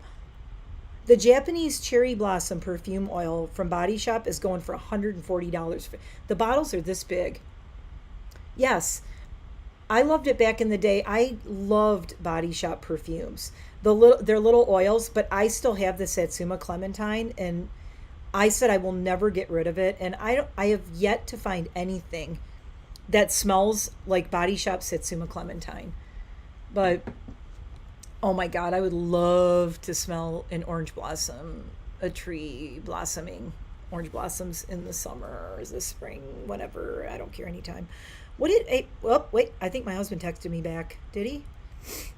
The Japanese cherry blossom perfume oil from Body Shop is going for $140. The bottles are this big. Yes, I loved it back in the day. I loved Body Shop perfumes. They're little oils, but I still have the Satsuma Clementine, and I said I will never get rid of it. And I have yet to find anything that smells like Body Shop Satsuma Clementine. But oh my God, I would love to smell an orange blossom, a tree blossoming, orange blossoms in the summer or the spring, whatever. I don't care, anytime. Wait, I think my husband texted me back. Did he?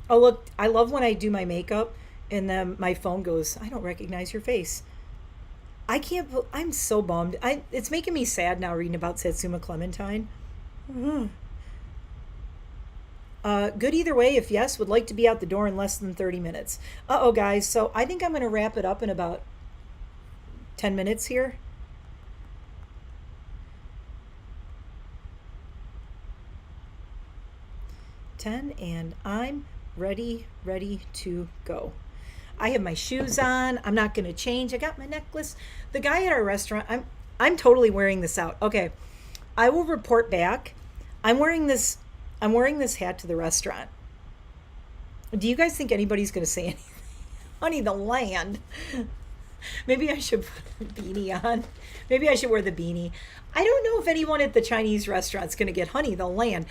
Oh, look, I love when I do my makeup and then my phone goes, I don't recognize your face. I'm so bummed. It's making me sad now reading about Satsuma Clementine. Mm-hmm. Good either way. If yes, would like to be out the door in less than 30 minutes. Uh-oh, guys. So I think I'm going to wrap it up in about 10 minutes here. And I'm ready to go. I have my shoes on. I'm not going to change. I got my necklace. The guy at our restaurant, I'm totally wearing this out. Okay. I will report back. I'm wearing this hat to the restaurant. Do you guys think anybody's going to say anything? Honey, the land. Maybe I should put a beanie on. Maybe I should wear the beanie. I don't know if anyone at the Chinese restaurant's going to get honey, the land.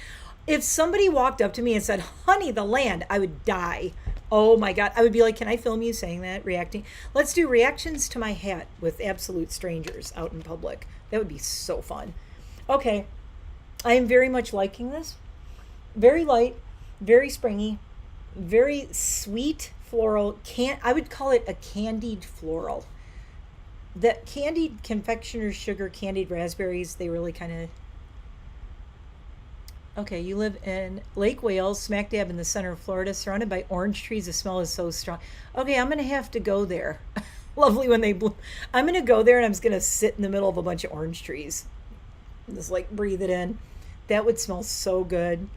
If somebody walked up to me and said, honey, the land, I would die. Oh my God. I would be like, can I film you saying that, reacting? Let's do reactions to my hat with absolute strangers out in public. That would be so fun. Okay. I am very much liking this. Very light, very springy, very sweet floral. I would call it a candied floral. The candied confectioner's sugar, candied raspberries, they really kind of... Okay, you live in Lake Wales, smack dab in the center of Florida, surrounded by orange trees. The smell is so strong. Okay, I'm going to have to go there. Lovely when they bloom. I'm going to go there and I'm just going to sit in the middle of a bunch of orange trees. Just like breathe it in. That would smell so good.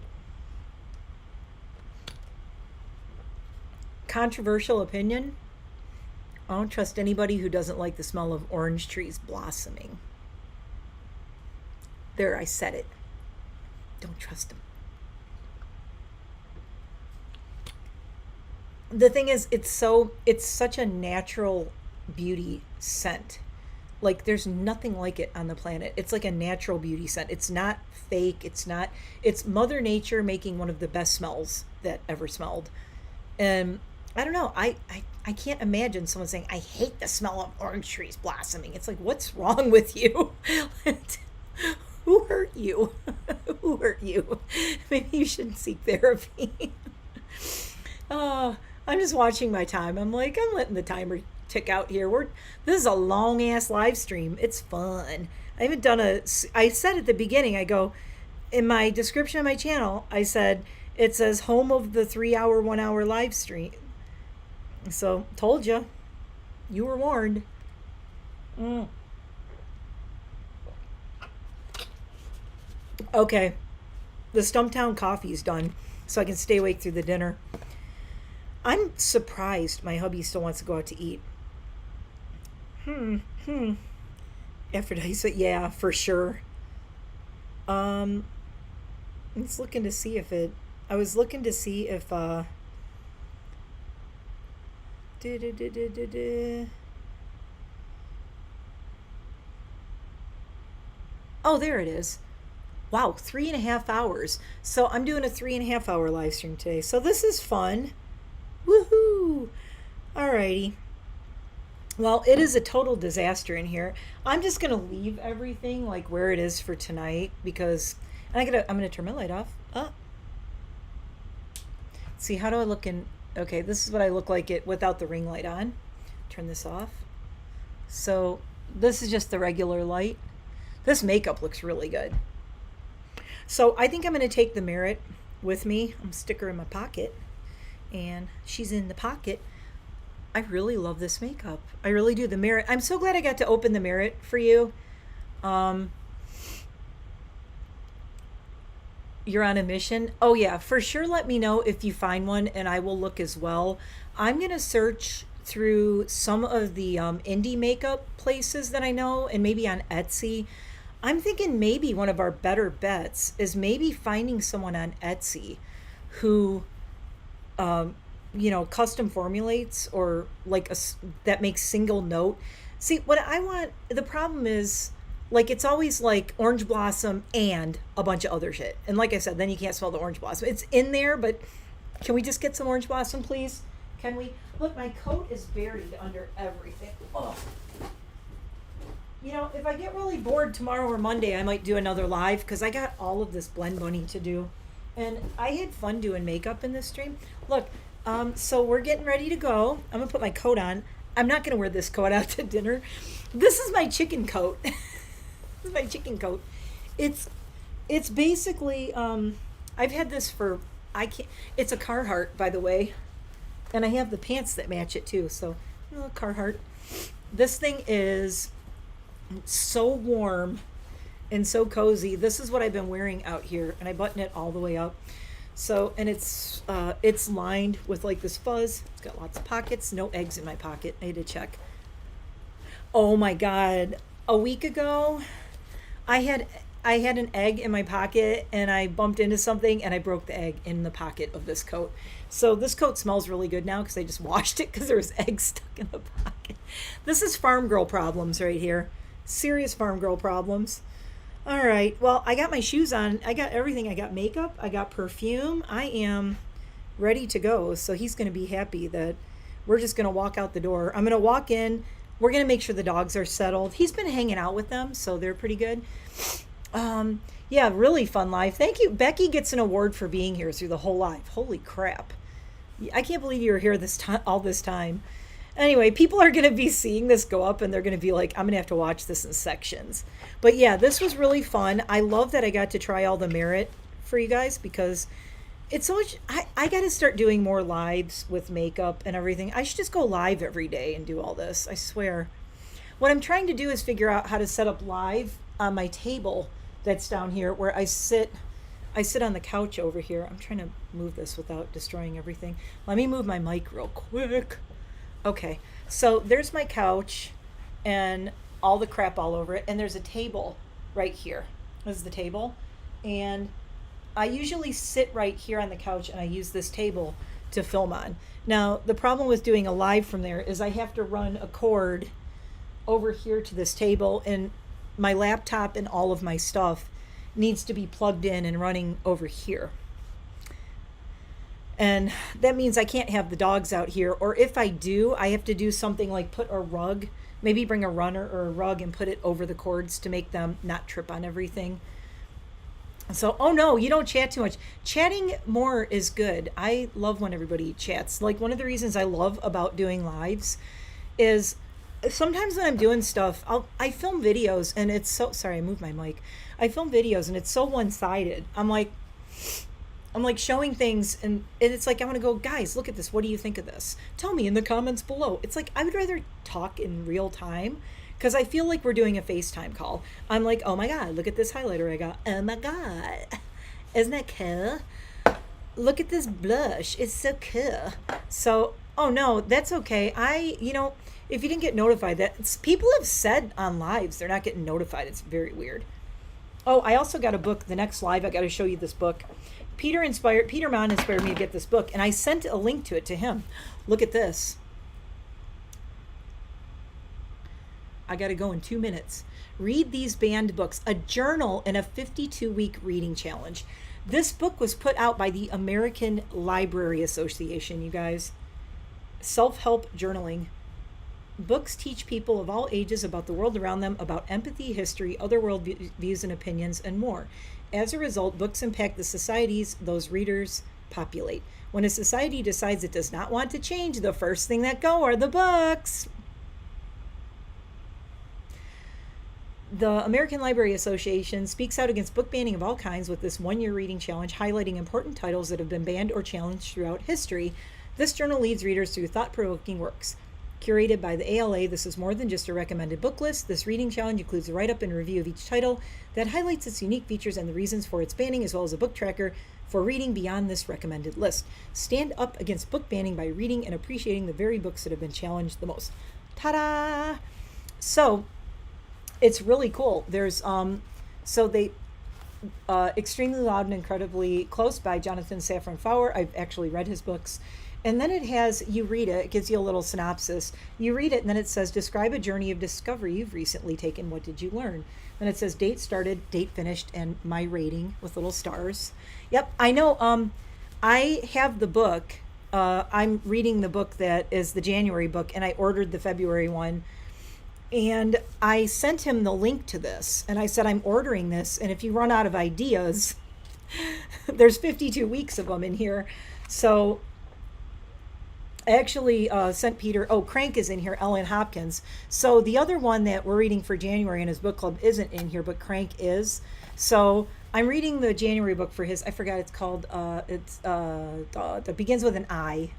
Controversial opinion. I don't trust anybody who doesn't like the smell of orange trees blossoming. There, I said it. Don't trust them. The thing is, it's such a natural beauty scent. Like there's nothing like it on the planet. It's like a natural beauty scent. It's not fake. It's Mother Nature making one of the best smells that ever smelled. And I don't know. I can't imagine someone saying, I hate the smell of orange trees blossoming. It's like, what's wrong with you? Who hurt you? Who hurt you? Maybe you should seek therapy. I'm just watching my time. I'm like, I'm letting the timer tick out here. This is a long ass live stream. It's fun. I haven't done I said at the beginning, I go, in my description of my channel, I said, it says home of the 3-hour, 1-hour live stream. So, told you. You were warned. Okay. The Stumptown coffee's done, so I can stay awake through the dinner. I'm surprised my hubby still wants to go out to eat. Aphrodite said, yeah, for sure. I was looking to see if Oh, there it is. Wow, 3.5 hours. So I'm doing a 3.5 hour live stream today. So this is fun. Woohoo! Alrighty. Well, it is a total disaster in here. I'm just gonna leave everything like where it is for tonight because I'm gonna turn my light off. See, how do I look in? Okay, this is what I look like it without the ring light on. Turn this off. So this is just the regular light. This makeup looks really good. So I think I'm going to take the Merit with me. I'm stick her in my pocket. And she's in the pocket. I really love this makeup. I really do. The Merit. I'm so glad I got to open the Merit for you. You're on a mission? Oh yeah, for sure let me know if you find one and I will look as well. I'm going to search through some of the indie makeup places that I know and maybe on Etsy. I'm thinking maybe one of our better bets is maybe finding someone on Etsy who, custom formulates or like that makes single note. See, what I want, the problem is, like, it's always like orange blossom and a bunch of other shit. And like I said, then you can't smell the orange blossom. It's in there, but can we just get some orange blossom, please? Can we? Look, my coat is buried under everything. Oh. If I get really bored tomorrow or Monday, I might do another live because I got all of this Blend Bunny to do. And I had fun doing makeup in this stream. Look, so we're getting ready to go. I'm going to put my coat on. I'm not going to wear this coat out to dinner. This is my chicken coat. This is my chicken coat. It's basically, I've had this for, it's a Carhartt, by the way. And I have the pants that match it too. So, Carhartt. This thing is so warm and so cozy. This is what I've been wearing out here, and I button it all the way up. So, and it's lined with like this fuzz. It's got lots of pockets. No eggs in my pocket. I had to check. Oh my God! A week ago, I I had an egg in my pocket and I bumped into something and I broke the egg in the pocket of this coat. So this coat smells really good now because I just washed it because there was eggs stuck in the pocket. This is farm girl problems right here. Serious farm girl problems. All right. Well, I got my shoes on. I got everything. I got makeup. I got perfume. I am ready to go. So he's going to be happy that we're just going to walk out the door. I'm going to walk in. We're going to make sure the dogs are settled. He's been hanging out with them, so they're pretty good. Yeah, really fun live. Thank you. Becky gets an award for being here through the whole live. Holy crap. I can't believe you were here this time, all this time. Anyway, people are going to be seeing this go up and they're going to be like, I'm going to have to watch this in sections. But yeah, this was really fun. I love that I got to try all the merit for you guys because it's so much. I got to start doing more lives with makeup and everything. I should just go live every day and do all this. I swear. What I'm trying to do is figure out how to set up live on my table that's down here where I sit on the couch over here. I'm trying to move this without destroying everything. Let me move my mic real quick. Okay, so there's my couch and all the crap all over it. And there's a table right here. This is the table. And I usually sit right here on the couch and I use this table to film on. Now, the problem with doing a live from there is I have to run a cord over here to this table, and my laptop and all of my stuff needs to be plugged in and running over here. And that means I can't have the dogs out here, or if I do, I have to do something like put a rug, maybe bring a runner or a rug and put it over the cords to make them not trip on everything. So, oh no, you don't chat too much. Chatting more is good. I love when everybody chats. Like, one of the reasons I love about doing lives is sometimes when I'm doing stuff, I film videos and it's so, sorry, I moved my mic. I film videos and it's so one-sided. I'm like showing things and it's like, I want to go, guys, look at this. What do you think of this? Tell me in the comments below. It's like, I would rather talk in real time because I feel like we're doing a FaceTime call. I'm like, oh my God, look at this highlighter I got. Oh my God, isn't that cool? Look at this blush. It's so cool. So, oh no, that's okay. If you didn't get notified, people have said on lives they're not getting notified. It's very weird. Oh, I also got a book. The next live, I got to show you this book. Peter Mon inspired me to get this book, and I sent a link to it to him. Look at this. I got to go in 2 minutes. Read these banned books, a journal and a 52-week reading challenge. This book was put out by the American Library Association, you guys. Self-help journaling. Books teach people of all ages about the world around them, about empathy, history, other world views and opinions, and more. As a result, books impact the societies those readers populate. When a society decides it does not want to change, the first thing that go are the books. The American Library Association speaks out against book banning of all kinds with this one-year reading challenge, highlighting important titles that have been banned or challenged throughout history. This journal leads readers through thought-provoking works. Curated by the ALA, this is more than just a recommended book list. This reading challenge includes a write-up and review of each title that highlights its unique features and the reasons for its banning, as well as a book tracker for reading beyond this recommended list. Stand up against book banning by reading and appreciating the very books that have been challenged the most. Ta-da! So, it's really cool. There's, Extremely Loud and Incredibly Close by Jonathan Safran Foer. I've actually read his books. And then it has, you read it, it gives you a little synopsis. You read it, and then it says, describe a journey of discovery you've recently taken. What did you learn? Then it says, date started, date finished, and my rating with little stars. Yep, I know. I have the book. I'm reading the book that is the January book, and I ordered the February one. And I sent him the link to this, and I said, I'm ordering this, and if you run out of ideas, there's 52 weeks of them in here. So I actually sent Peter, Crank is in here, Ellen Hopkins. So the other one that we're reading for January in his book club isn't in here, but Crank is. So I'm reading the January book for his, I forgot it's called, it begins with an I.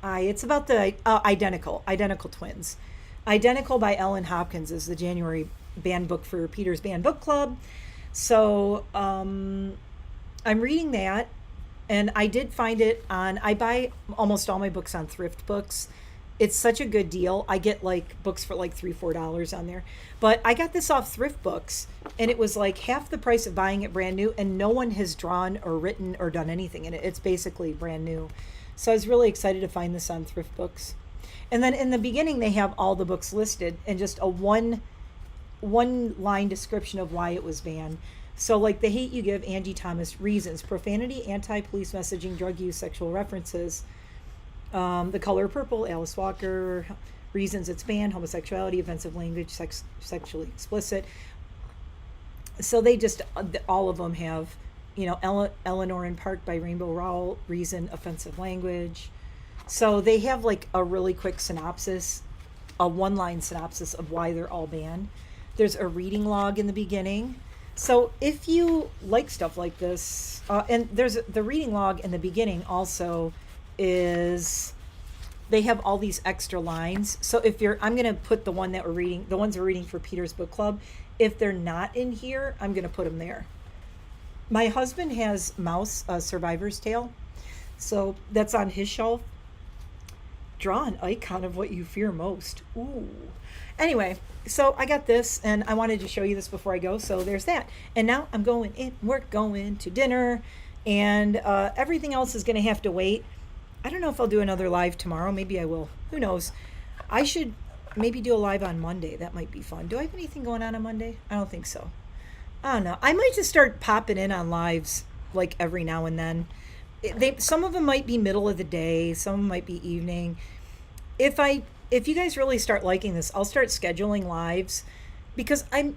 It's about the identical twins. Identical by Ellen Hopkins is the January banned book for Peter's banned book club. So I'm reading that. And I did find it on, I buy almost all my books on Thrift Books. It's such a good deal. I get like books for like $3, $4 on there. But I got this off Thrift Books, and it was like half the price of buying it brand new, and no one has drawn or written or done anything in it. It's basically brand new. So I was really excited to find this on Thrift Books. And then in the beginning, they have all the books listed and just a one line description of why it was banned. So like The Hate You Give, Angie Thomas, reasons: profanity, anti-police messaging, drug use, sexual references. The Color Purple, Alice Walker, reasons it's banned: homosexuality, offensive language, sexually explicit. So they just, all of them have, you know, Eleanor in Park by Rainbow Rowell, reason, offensive language. So they have like a really quick synopsis, a one-line synopsis of why they're all banned. There's a reading log in the beginning. So if you like stuff like this, and there's the reading log in the beginning also is, they have all these extra lines. So if you're, I'm going to put the one that we're reading, the ones we're reading for Peter's book club. If they're not in here, I'm going to put them there. My husband has Mouse, Survivor's Tale. So that's on his shelf. Draw an icon of what you fear most. Ooh. Anyway, so I got this, and I wanted to show you this before I go. So there's that. And now I'm going in. We're going to dinner, and everything else is going to have to wait. I don't know if I'll do another live tomorrow. Maybe I will. Who knows? I should maybe do a live on Monday. That might be fun. Do I have anything going on Monday? I don't think so. I don't know. I might just start popping in on lives like every now and then. Some of them might be middle of the day. Some might be evening. If you guys really start liking this, I'll start scheduling lives, because I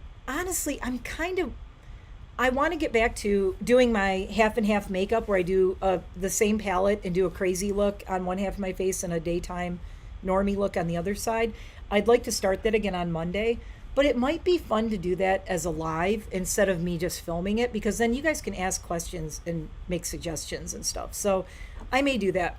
want to get back to doing my half and half makeup, where I do the same palette and do a crazy look on one half of my face and a daytime normie look on the other side. I'd like to start that again on Monday, but it might be fun to do that as a live instead of me just filming it, because then you guys can ask questions and make suggestions and stuff. So I may do that.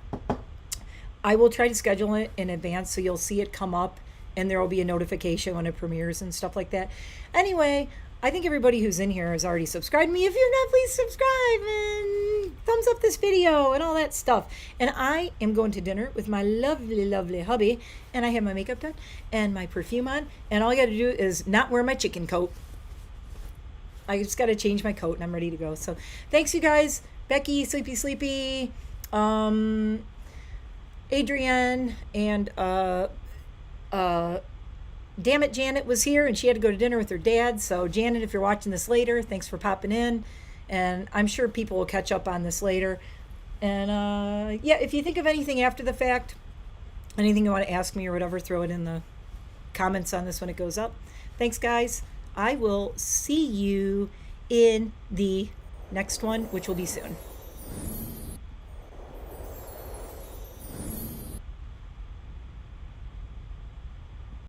I will try to schedule it in advance so you'll see it come up, and there will be a notification when it premieres and stuff like that. Anyway, I think everybody who's in here has already subscribed to me. If you're not, please subscribe and thumbs up this video and all that stuff. And I am going to dinner with my lovely, lovely hubby, and I have my makeup done and my perfume on, and all I got to do is not wear my chicken coat. I just got to change my coat, and I'm ready to go. So thanks, you guys. Becky, Sleepy, Adrienne, and damn it, Janet was here, and she had to go to dinner with her dad. So Janet, if you're watching this later, thanks for popping in, and I'm sure people will catch up on this later. And yeah, if you think of anything after the fact, anything you want to ask me or whatever, throw it in the comments on this when it goes up. Thanks, guys. I will see you in the next one, which will be soon.